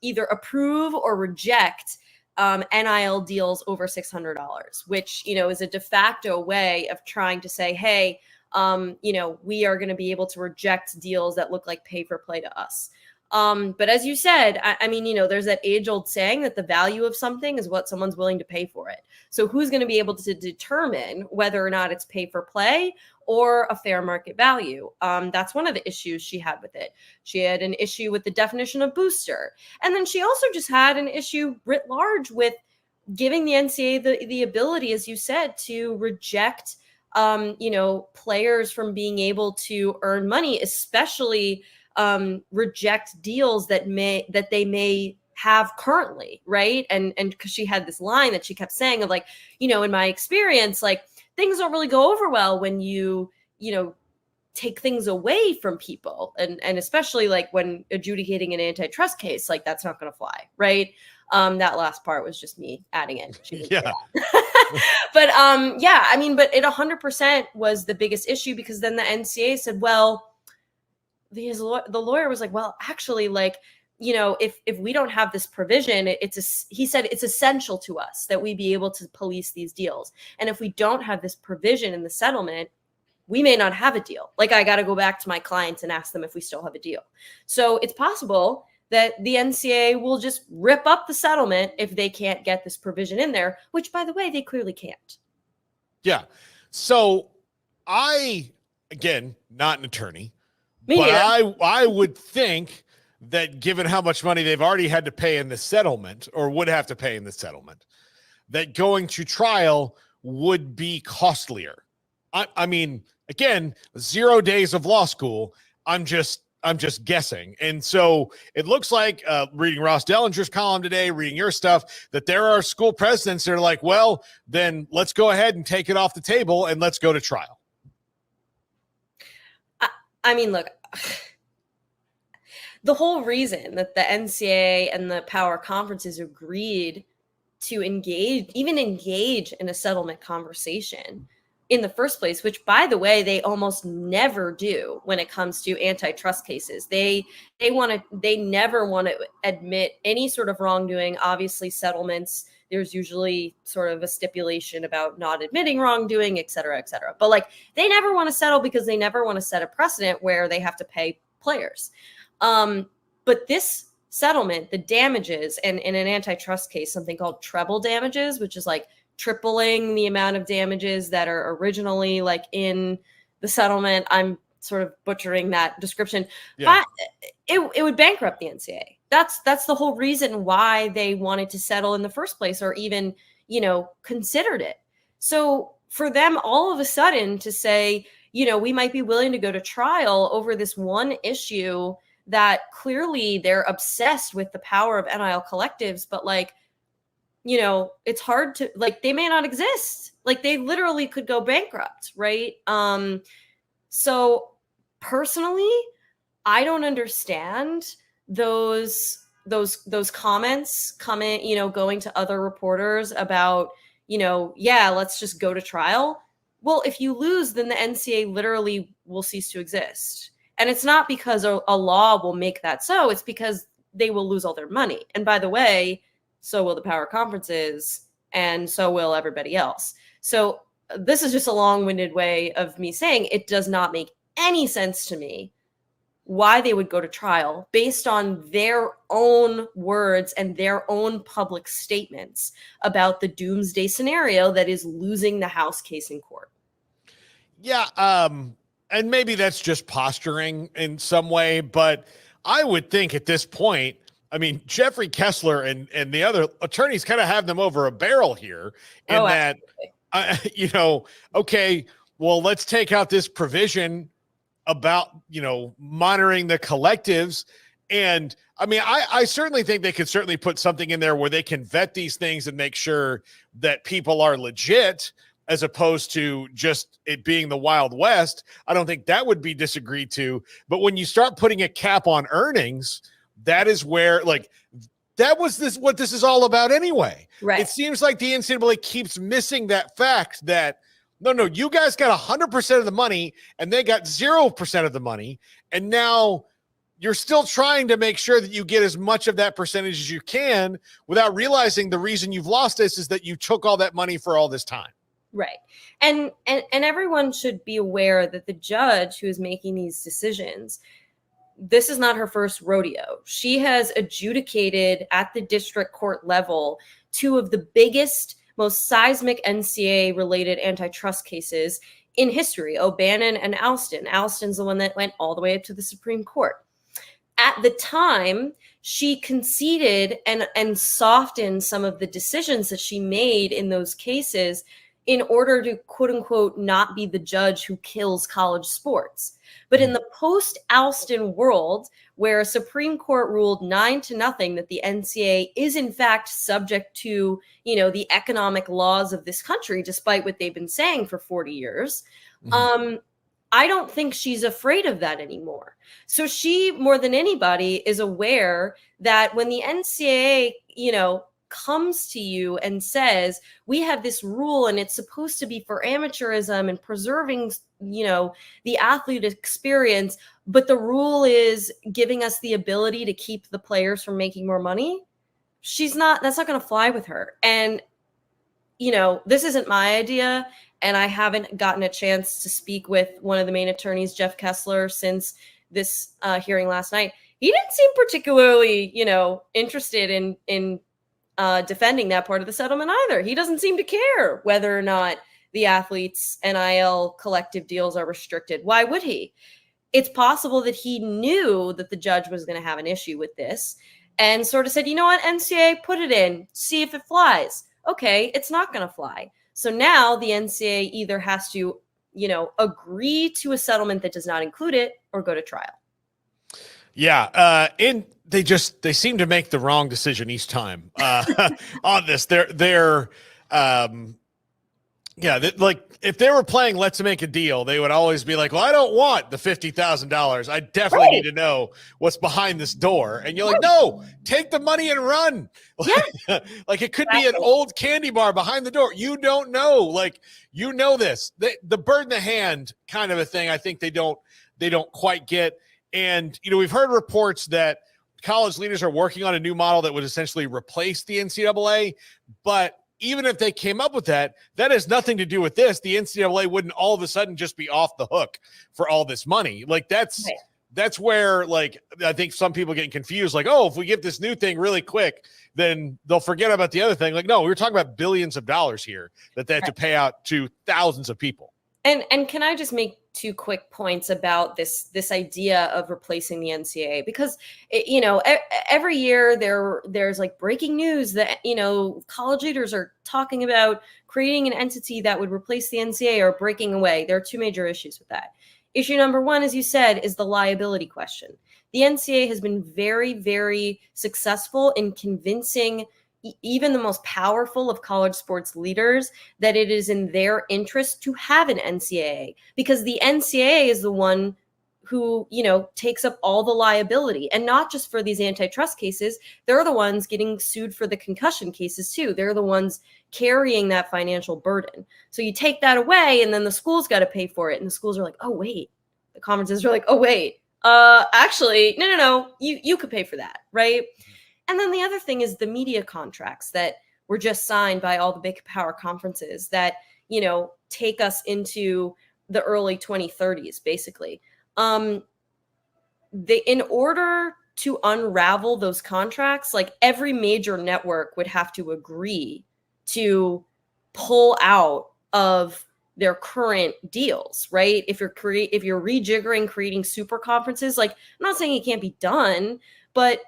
either approve or reject NIL deals over $600, which, is a de facto way of trying to say, hey, we are going to be able to reject deals that look like pay for play to us. But as you said, I mean, there's that age old saying that the value of something is what someone's willing to pay for it. So who's going to be able to determine whether or not it's pay for play or a fair market value? That's one of the issues she had with it. She had an issue with the definition of booster. And then she also just had an issue writ large with giving the NCAA the ability, as you said, to reject, players from being able to earn money, especially reject deals that they may have currently, right? And because she had this line that she kept saying of like, in my experience, like things don't really go over well when you take things away from people, and especially like when adjudicating an antitrust case, like that's not going to fly, right? That last part was just me adding in.
Yeah.
But I mean, but it 100% was the biggest issue, because then the NCAA said, well, the lawyer was like, well, actually, like, if we don't have this provision, he said it's essential to us that we be able to police these deals. And if we don't have this provision in the settlement, we may not have a deal. Like, I got to go back to my clients and ask them if we still have a deal. So it's possible that the NCAA will just rip up the settlement if they can't get this provision in there, which, by the way, they clearly can't.
Yeah. So again, not an attorney, but I would think that given how much money they've already had to pay in the settlement, or would have to pay in the settlement, that going to trial would be costlier. I mean, again, 0 days of law school. I'm just guessing. And so it looks like reading Ross Dellinger's column today, reading your stuff, that there are school presidents that are like, well, then let's go ahead and take it off the table and let's go to trial.
I mean, look, the whole reason that the NCAA and the power conferences agreed to engage in a settlement conversation in the first place, which, by the way, they almost never do when it comes to antitrust cases. They never want to admit any sort of wrongdoing. Obviously, settlements, there's usually sort of a stipulation about not admitting wrongdoing, et cetera, et cetera. But like, they never want to settle because they never want to set a precedent where they have to pay players. But this settlement, the damages, and in an antitrust case, something called treble damages, which is like tripling the amount of damages that are originally like in the settlement. I'm sort of butchering that description. Yeah. But it would bankrupt the NCAA. That's the whole reason why they wanted to settle in the first place, or even, considered it. So for them all of a sudden to say, we might be willing to go to trial over this one issue that clearly they're obsessed with the power of NIL collectives, but like, it's hard to, like, they may not exist. Like, they literally could go bankrupt, right? So personally, I don't understand those comments coming, going to other reporters about, let's just go to trial. Well, if you lose, then the NCAA literally will cease to exist. And it's not because a law will make that so. It's because they will lose all their money. And by the way, so will the power conferences, and so will everybody else. So this is just a long-winded way of me saying it does not make any sense to me why they would go to trial based on their own words and their own public statements about the doomsday scenario that is losing the House case in court.
Yeah, and maybe that's just posturing in some way, but I would think at this point, I mean, Jeffrey Kessler and the other attorneys kind of have them over a barrel here in that, okay, well, let's take out this provision about, monitoring the collectives. And I mean, I certainly think they could certainly put something in there where they can vet these things and make sure that people are legit, as opposed to just it being the Wild West. I don't think that would be disagreed to. But when you start putting a cap on earnings, that is where, like, that was what this is all about anyway.
Right.
It seems like the NCAA keeps missing that fact that, no, you guys got 100% of the money and they got 0% of the money. And now you're still trying to make sure that you get as much of that percentage as you can without realizing the reason you've lost this is that you took all that money for all this time.
Right. And everyone should be aware that the judge who is making these decisions, this is not her first rodeo. She has adjudicated at the district court level two of the biggest, most seismic NCAA related antitrust cases in history, O'Bannon and Alston. Alston's the one that went all the way up to the Supreme Court. At the time, she conceded and softened some of the decisions that she made in those cases in order to, quote unquote, not be the judge who kills college sports. But in the post-Alston world, where a Supreme Court ruled 9-0 that the NCAA is in fact subject to, the economic laws of this country, despite what they've been saying for 40 years, I don't think she's afraid of that anymore. So she, more than anybody, is aware that when the NCAA, comes to you and says, we have this rule and it's supposed to be for amateurism and preserving, the athlete experience, but the rule is giving us the ability to keep the players from making more money. That's not going to fly with her. And, this isn't my idea. And I haven't gotten a chance to speak with one of the main attorneys, Jeff Kessler, since this hearing last night. He didn't seem particularly, interested in defending that part of the settlement either. He doesn't seem to care whether or not the athletes' NIL collective deals are restricted. Why would he? It's possible that he knew that the judge was going to have an issue with this and sort of said, you know what, NCAA, put it in, see if it flies. Okay, it's not going to fly. So now the NCAA either has to, agree to a settlement that does not include it or go to trial. Yeah.
They seem to make the wrong decision each time on this. Like if they were playing Let's Make a Deal, they would always be like, well, I don't want the $50,000. I definitely need to know what's behind this door. And you're like, no, take the money and run. Like it could be an old candy bar behind the door. You don't know. Like, this. The bird in the hand kind of a thing, I think they don't quite get. And, we've heard reports that college leaders are working on a new model that would essentially replace the NCAA. But even if they came up with that has nothing to do with this. The NCAA wouldn't all of a sudden just be off the hook for all this money. Like that's where, like, I think some people getting confused. Like, oh, if we get this new thing really quick, then they'll forget about the other thing. Like, no, we were talking about billions of dollars here that they have to pay out to thousands of people.
And can I just make two quick points about this idea of replacing the NCAA? Because every year there's like breaking news that college leaders are talking about creating an entity that would replace the NCAA or breaking away. There are two major issues with that. Issue number one, as you said, is the liability question. The NCAA has been very, very successful in convincing even the most powerful of college sports leaders that it is in their interest to have an NCAA, because the NCAA is the one who, takes up all the liability, and not just for these antitrust cases. They're the ones getting sued for the concussion cases too. They're the ones carrying that financial burden. So you take that away and then the schools got to pay for it. And the schools are like, oh, wait, the conferences are like, oh, wait, actually, no, you could pay for that. Right. And then the other thing is the media contracts that were just signed by all the big power conferences that, take us into the early 2030s, basically. In order to unravel those contracts, like every major network would have to agree to pull out of their current deals, right? If you're rejiggering, creating super conferences, like I'm not saying it can't be done, but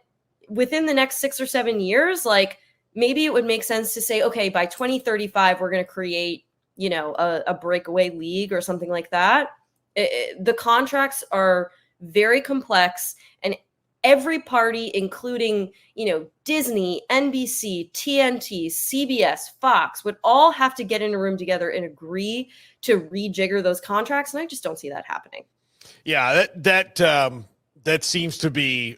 within the next 6 or 7 years, like maybe it would make sense to say, okay, by 2035, we're going to create, a breakaway league or something like that. The contracts are very complex, and every party, including, Disney, NBC, TNT, CBS, Fox, would all have to get in a room together and agree to rejigger those contracts. And I just don't see that happening.
Yeah, that seems to be,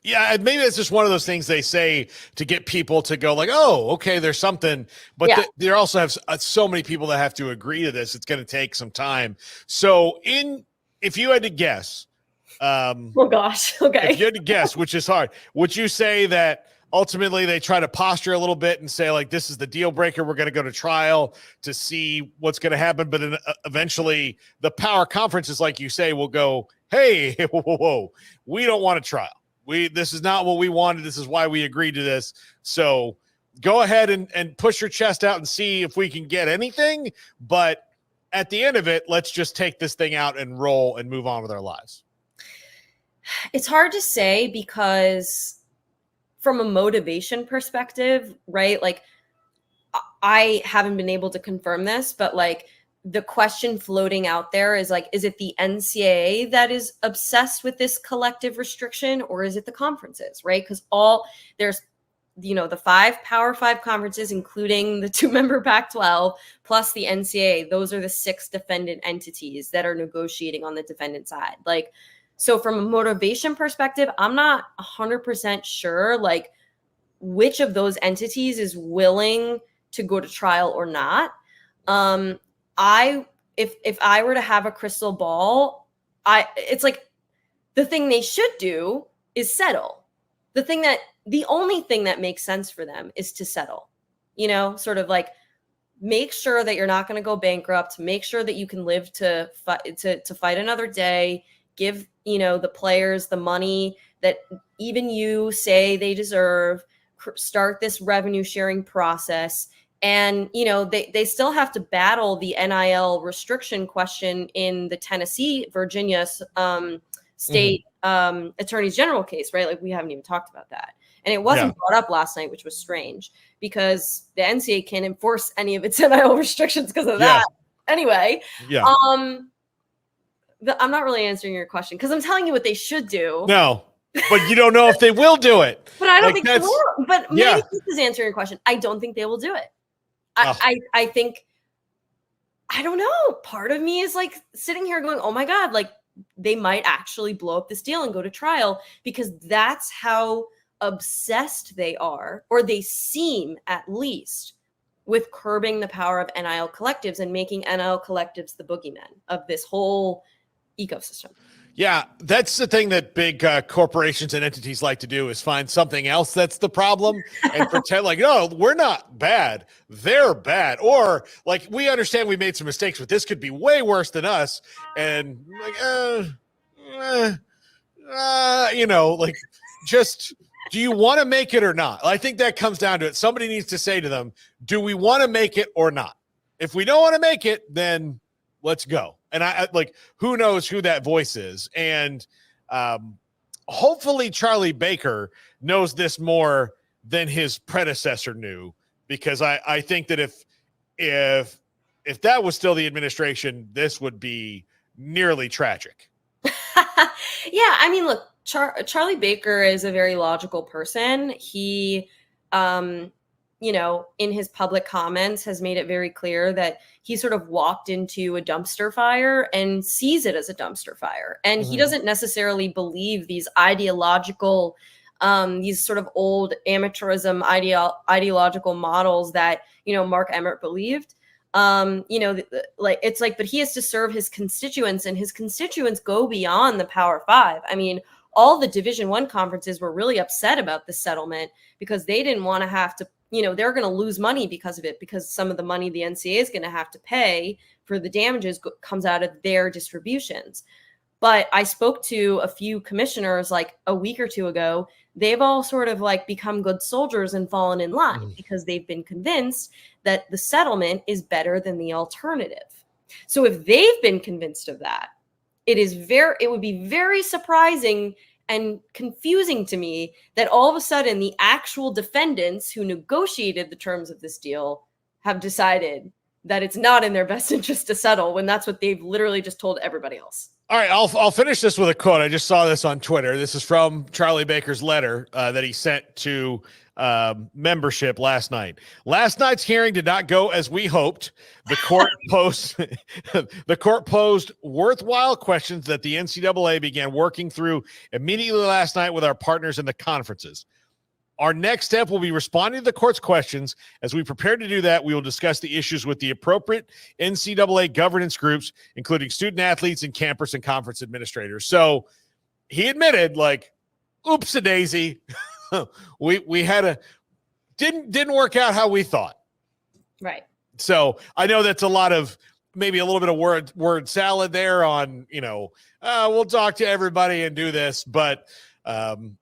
maybe it's just one of those things they say to get people to go like, oh, okay, there's something. But there also have so many people that have to agree to this. It's going to take some time. So if you had to guess,
Oh gosh. Okay.
If you had to guess, which is hard, would you say that ultimately they try to posture a little bit and say, like, this is the deal breaker, we're going to go to trial to see what's going to happen, but then eventually the power conferences, like you say, will go, hey, whoa, we don't want a trial. This is not what we wanted. This is why we agreed to this. So go ahead and push your chest out and see if we can get anything. But at the end of it, let's just take this thing out and roll and move on with our lives.
It's hard to say because from a motivation perspective, right? Like, I haven't been able to confirm this, but like the question floating out there is like, is it the NCAA that is obsessed with this collective restriction, or is it the conferences, right? Because there's, the 5 Power 5 conferences, including the 2-member Pac-12 plus the NCAA. Those are the 6 defendant entities that are negotiating on the defendant side. Like, so from a motivation perspective, I'm not 100% sure, like, which of those entities is willing to go to trial or not. If I were to have a crystal ball, it's like the thing they should do is settle. The only thing that makes sense for them is to settle, sort of like make sure that you're not going to go bankrupt, make sure that you can live to fight another day, give, the players the money that even you say they deserve, start this revenue sharing process. And, they still have to battle the NIL restriction question in the Tennessee, Virginia state attorneys general case, right? Like, we haven't even talked about that. And it wasn't brought up last night, which was strange because the NCAA can't enforce any of its NIL restrictions because of that. Anyway, I'm not really answering your question because I'm telling you what they should do.
No, but you don't know if they will do it.
But I don't think they will. But maybe this is answering your question. I don't think they will do it. I think, I don't know. Part of me is like sitting here going, oh my God, like they might actually blow up this deal and go to trial because that's how obsessed they are, or they seem at least, with curbing the power of NIL collectives and making NIL collectives the boogeymen of this whole ecosystem.
Yeah, that's the thing that big corporations and entities like to do is find something else that's the problem and pretend like, no, we're not bad. They're bad. Or like, we understand we made some mistakes, but this could be way worse than us. And like, like just, do you want to make it or not? I think that comes down to it. Somebody needs to say to them, do we want to make it or not? If we don't want to make it, then let's go. And I like, who knows who that voice is. And hopefully Charlie Baker knows this more than his predecessor knew, because I think that if that was still the administration, this would be nearly tragic.
Yeah. I mean, look, Charlie Baker is a very logical person. He, in his public comments has made it very clear that he sort of walked into a dumpster fire and sees it as a dumpster fire. And he doesn't necessarily believe these ideological, these sort of old amateurism ideological models that, Mark Emmert believed. But he has to serve his constituents, and his constituents go beyond the Power 5. I mean, all the Division I conferences were really upset about the settlement because they didn't want to have to, they're going to lose money because of it, because some of the money the NCAA is going to have to pay for the damages comes out of their distributions. But I spoke to a few commissioners like a week or two ago. They've all sort of like become good soldiers and fallen in line because they've been convinced that the settlement is better than the alternative. So if they've been convinced of that, it would be very surprising and confusing to me that all of a sudden the actual defendants who negotiated the terms of this deal have decided that it's not in their best interest to settle, when that's what they've literally just told everybody else.
All right, I'll finish this with a quote. I just saw this on Twitter. This is from Charlie Baker's letter that he sent to membership last night. Last night's hearing did not go as we hoped. The court posed worthwhile questions that the NCAA began working through immediately last night with our partners in the conferences. Our next step will be responding to the court's questions. As we prepare to do that, we will discuss the issues with the appropriate NCAA governance groups, including student athletes and campus and conference administrators. So he admitted, like, oops-a-daisy. we had didn't work out how we thought.
Right.
So I know that's a lot of maybe a little bit of word salad there on, we'll talk to everybody and do this, but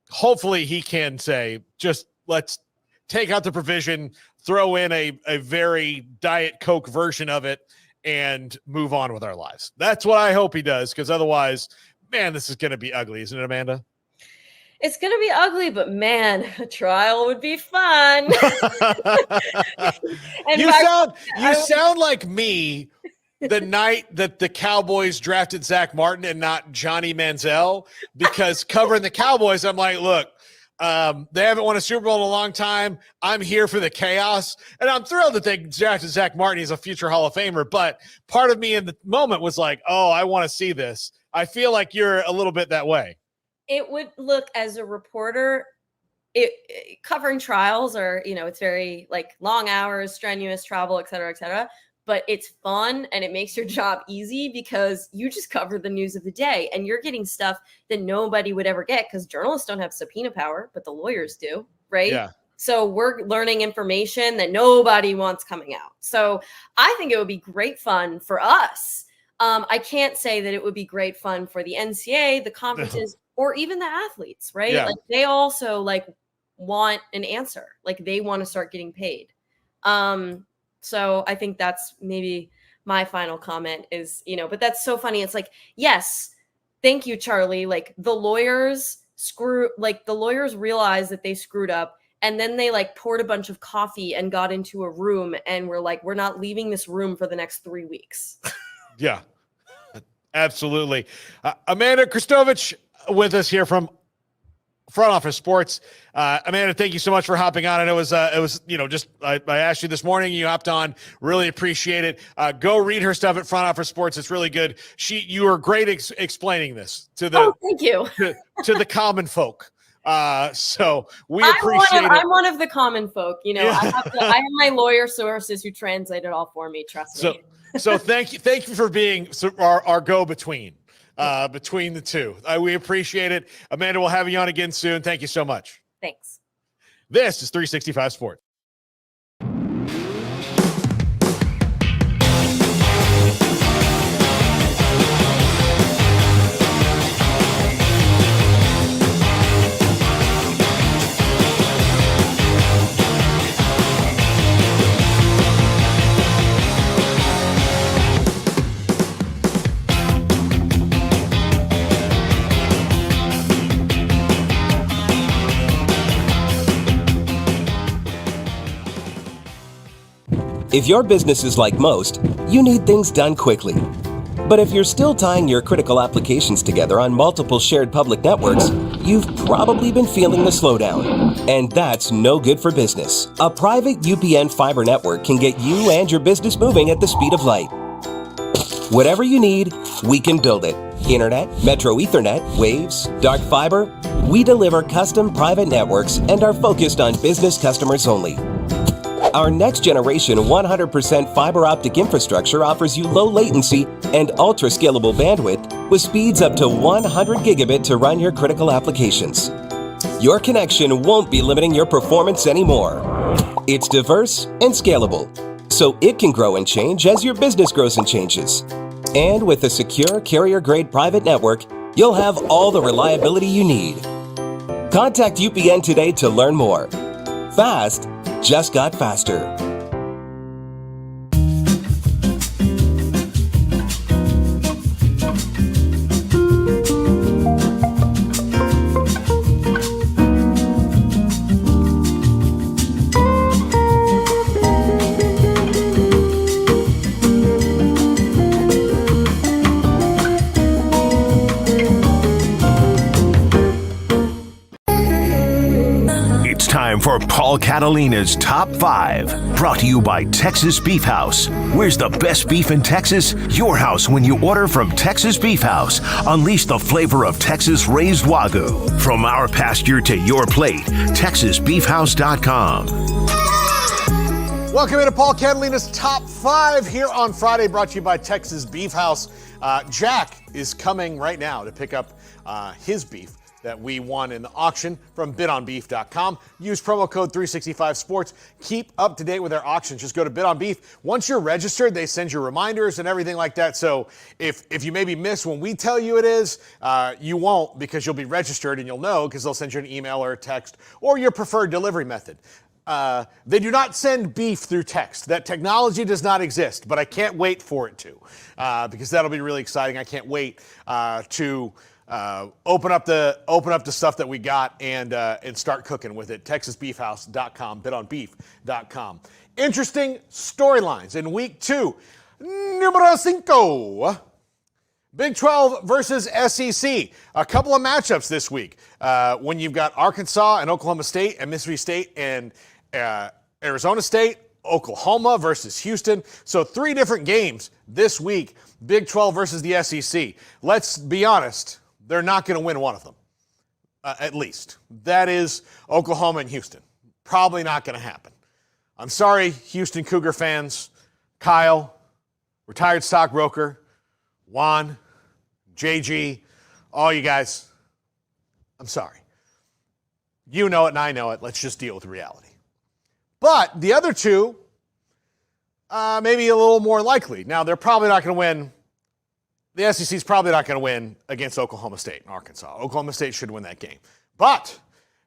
hopefully he can say, just let's take out the provision, throw in a very Diet Coke version of it, and move on with our lives. That's what I hope he does, because otherwise, man, this is going to be ugly, isn't it, Amanda?
It's going to be ugly, but man, a trial would be fun.
You sound like me the night that the Cowboys drafted Zach Martin and not Johnny Manziel, because covering the Cowboys, I'm like, look, they haven't won a Super Bowl in a long time. I'm here for the chaos. And I'm thrilled that they drafted Zach Martin. He's a future Hall of Famer. But part of me in the moment was like, oh, I want to see this. I feel like you're a little bit that way.
It would look, as a reporter, covering trials are, it's very like long hours, strenuous travel, et cetera, but it's fun and it makes your job easy because you just cover the news of the day and you're getting stuff that nobody would ever get, because journalists don't have subpoena power, but the lawyers do, right?
Yeah.
So we're learning information that nobody wants coming out. So I think it would be great fun for us. I can't say that it would be great fun for the NCAA, the conferences, or even the athletes, right?
Yeah.
Like they also want an answer. Like they want to start getting paid. So I think that's maybe my final comment is, but that's so funny. It's like, yes, thank you, Charlie. Like the lawyers realized that they screwed up. And then they poured a bunch of coffee and got into a room and were like, we're not leaving this room for the next 3 weeks.
Yeah, absolutely. Amanda Christovich with us here from Front Office Sports. Amanda, thank you so much for hopping on. And it was I asked you this morning, you hopped on, really appreciate it. Go read her stuff at Front Office Sports. It's really good. You were great explaining this to the,
thank you.
to the common folk. So we appreciate it.
I'm one of the common folk, I have my lawyer sources who translate it all for me. Trust me.
So thank you for being our go-between. Between the two. We appreciate it. Amanda, we'll have you on again soon. Thank you so much.
Thanks.
This is 365 Sports.
If your business is like most, you need things done quickly. But if you're still tying your critical applications together on multiple shared public networks, you've probably been feeling the slowdown. And that's no good for business. A private UPN fiber network can get you and your business moving at the speed of light. Whatever you need, we can build it. Internet, Metro Ethernet, Waves, dark fiber. We deliver custom private networks and are focused on business customers only. Our next generation 100% fiber optic infrastructure offers you low latency and ultra scalable bandwidth with speeds up to 100 gigabit to run your critical applications. Your connection won't be limiting your performance anymore. It's diverse and scalable, so it can grow and change as your business grows and changes. And with a secure carrier-grade private network, you'll have all the reliability you need. Contact UPN today to learn more. Fast just got faster.
For Paul Catalina's Top 5, brought to you by Texas Beef House. Where's the best beef in Texas? Your house when you order from Texas Beef House. Unleash the flavor of Texas raised Wagyu. From our pasture to your plate, TexasBeefHouse.com.
Welcome into Paul Catalina's Top 5 here on Friday, brought to you by Texas Beef House. Jack is coming right now to pick up his beef that we won in the auction from bidonbeef.com. Use promo code 365sports. Keep up to date with our auctions. Just go to bidonbeef. Once you're registered, they send you reminders and everything like that. So if you maybe miss when we tell you it is, you won't, because you'll be registered and you'll know, because they'll send you an email or a text or your preferred delivery method. They do not send beef through text. That technology does not exist, but I can't wait for it to, because that'll be really exciting. I can't wait to open up the stuff that we got and start cooking with it. TexasBeefHouse.com, bidonbeef.com. Interesting storylines in week 2. Numero 5. Big 12 versus SEC. A couple of matchups this week. When you've got Arkansas and Oklahoma State and Mississippi State and Arizona State, Oklahoma versus Houston. So 3 different games this week. Big 12 versus the SEC. Let's be honest. They're not going to win one of them, at least. That is Oklahoma and Houston. Probably not going to happen. I'm sorry, Houston Cougar fans. Kyle, retired stockbroker, Juan, JG, all you guys. I'm sorry. You know it and I know it. Let's just deal with reality. But the other 2, maybe a little more likely. Now, they're probably not going to win. The SEC is probably not going to win against Oklahoma State and Arkansas. Oklahoma State should win that game. But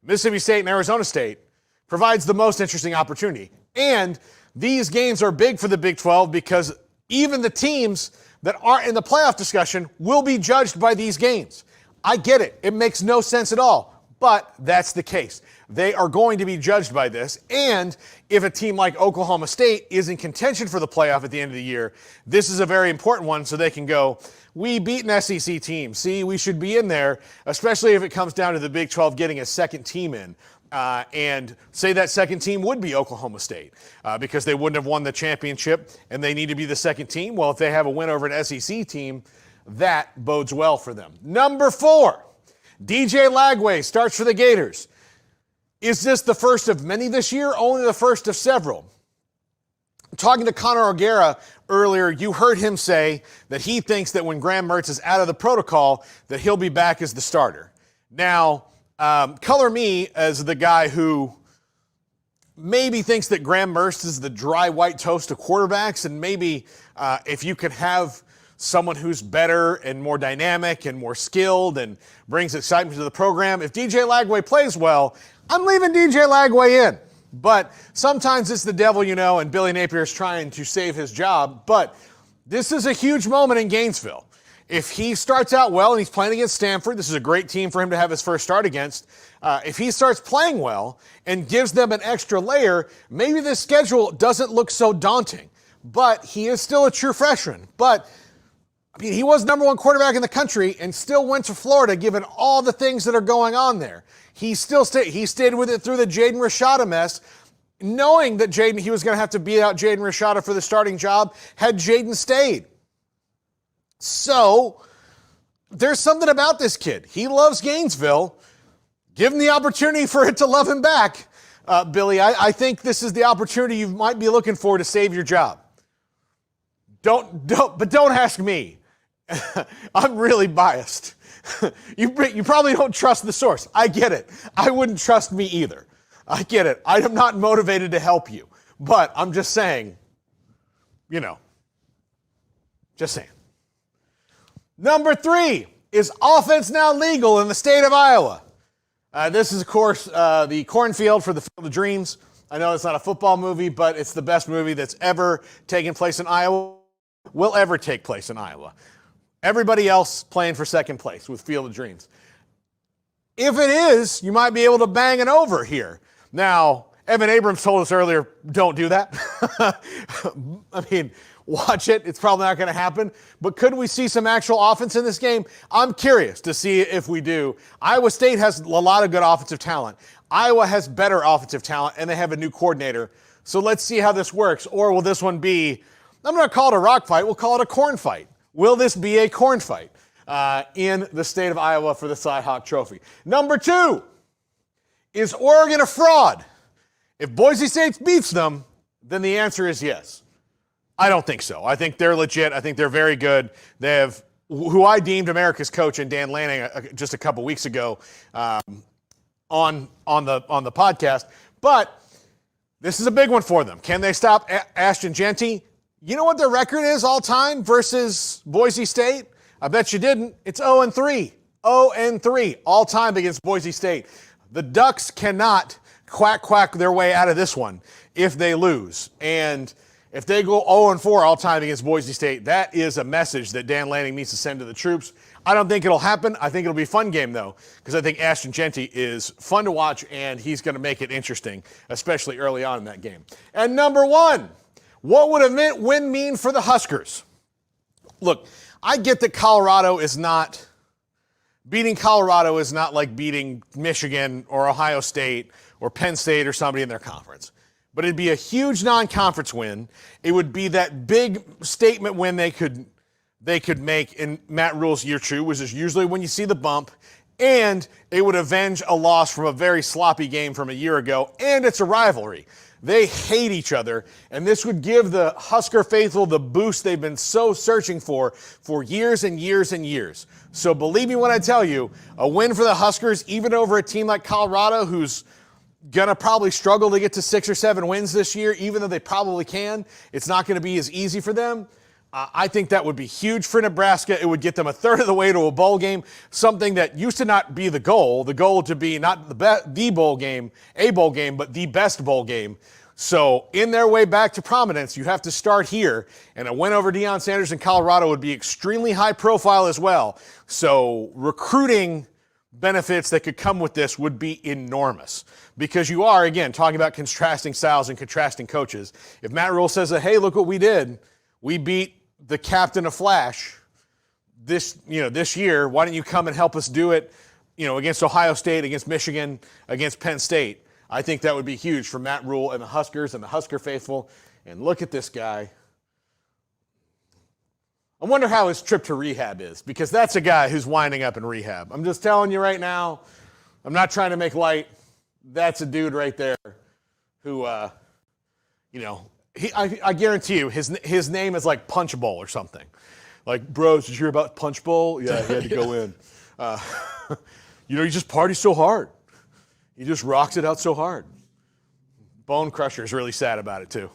Mississippi State and Arizona State provides the most interesting opportunity. And these games are big for the Big 12 because even the teams that aren't in the playoff discussion will be judged by these games. I get it. It makes no sense at all. But that's the case. They are going to be judged by this. And if a team like Oklahoma State is in contention for the playoff at the end of the year, this is a very important one so they can go, we beat an SEC team. See, we should be in there, especially if it comes down to the Big 12 getting a second team in. And say that second team would be Oklahoma State because they wouldn't have won the championship and they need to be the second team. Well, if they have a win over an SEC team, that bodes well for them. Number 4, DJ Lagway starts for the Gators. Is this the first of many this year? Only the first of several. Talking to Connor O'Gara earlier, you heard him say that he thinks that when Graham Mertz is out of the protocol, that he'll be back as the starter. Now, color me as the guy who maybe thinks that Graham Mertz is the dry white toast of quarterbacks, and maybe if you could have someone who's better and more dynamic and more skilled and brings excitement to the program. If DJ Lagway plays well, I'm leaving DJ Lagway in. But sometimes it's the devil, you know, and Billy Napier is trying to save his job. But this is a huge moment in Gainesville. If he starts out well and he's playing against Stanford, this is a great team for him to have his first start against. If he starts playing well and gives them an extra layer, maybe this schedule doesn't look so daunting. But he is still a true freshman. But I mean, he was number 1 quarterback in the country and still went to Florida given all the things that are going on there. He still stayed with it through the Jaden Rashada mess, knowing that he was going to have to beat out Jaden Rashada for the starting job had Jaden stayed. So there's something about this kid. He loves Gainesville. Give him the opportunity for it to love him back. Billy, I think this is the opportunity you might be looking for to save your job. Don't ask me. I'm really biased. You probably don't trust the source. I get it. I wouldn't trust me either. I get it. I am not motivated to help you. But I'm just saying, just saying. Number 3, is offense now legal in the state of Iowa? This is, of course, the cornfield for the Field of Dreams. I know it's not a football movie, but it's the best movie that's ever taken place in Iowa, will ever take place in Iowa. Everybody else playing for second place with Field of Dreams. If it is, you might be able to bang it over here. Now, Evan Abrams told us earlier, don't do that. I mean, watch it. It's probably not going to happen. But could we see some actual offense in this game? I'm curious to see if we do. Iowa State has a lot of good offensive talent. Iowa has better offensive talent, and they have a new coordinator. So let's see how this works. Or will this one be, I'm going to call it a rock fight. We'll call it a corn fight. Will this be a corn fight in the state of Iowa for the Cy-Hawk Trophy? Number 2, is Oregon a fraud? If Boise State beats them, then the answer is yes. I don't think so. I think they're legit. I think they're very good. They have who I deemed America's coach in Dan Lanning just a couple weeks ago on the podcast. But this is a big one for them. Can they stop Ashton Genty? You know what their record is all time versus Boise State? I bet you didn't. It's 0-3. 0-3 all time against Boise State. The Ducks cannot quack their way out of this one if they lose. And if they go 0-4 all time against Boise State, that is a message that Dan Lanning needs to send to the troops. I don't think it'll happen. I think it'll be a fun game, though, because I think Ashton Genty is fun to watch, and he's going to make it interesting, especially early on in that game. And number one, what would a win mean for the Huskers? Look, I get that beating Colorado is not like beating Michigan or Ohio State or Penn State or somebody in their conference. But it'd be a huge non-conference win. It would be that big statement win they could make in Matt Rule's year two, which is usually when you see the bump, and it would avenge a loss from a very sloppy game from a year ago, and it's a rivalry. They hate each other, and this would give the Husker faithful the boost they've been so searching for years and years and years. So believe me when I tell you, a win for the Huskers, even over a team like Colorado, who's going to probably struggle to get to 6 or 7 wins this year, even though they probably can. It's not going to be as easy for them. I think that would be huge for Nebraska. It would get them a third of the way to a bowl game, something that used to not be the goal to be not the bowl game, but the best bowl game. So in their way back to prominence, you have to start here. And a win over Deion Sanders in Colorado would be extremely high profile as well. So recruiting benefits that could come with this would be enormous, because you are, again, talking about contrasting styles and contrasting coaches. If Matt Rule says, hey, look what we did. We beat the captain of Flash this year. Why don't you come and help us do it, against Ohio State, against Michigan, against Penn State? I think that would be huge for Matt Rule and the Huskers and the Husker faithful. And look at this guy. I wonder how his trip to rehab is, because that's a guy who's winding up in rehab. I'm just telling you right now, I'm not trying to make light. That's a dude right there who, I guarantee you his name is like Punch Bowl or something. Like, bros, did you hear about Punch Bowl? Yeah, he had to go in. He just parties so hard. He just rocks it out so hard. Bone Crusher is really sad about it, too.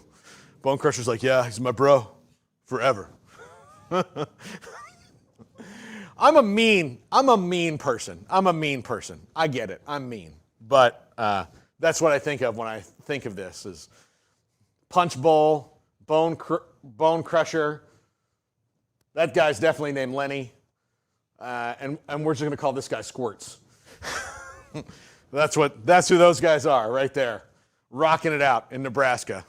Bone Crusher's like, yeah, he's my bro forever. I'm a mean person. I get it. I'm mean. But that's what I think of when I think of this is Punch Bowl, Bone Crusher. That guy's definitely named Lenny. And we're just going to call this guy Squirts. That's who those guys are right there, rocking it out in Nebraska.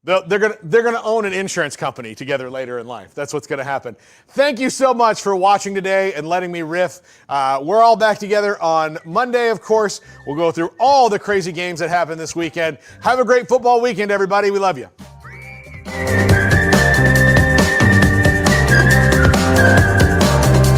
They're gonna own an insurance company together later in life. That's what's gonna happen. Thank you so much for watching today and letting me riff. We're all back together on Monday, of course. We'll go through all the crazy games that happened this weekend. Have a great football weekend, everybody. We love you.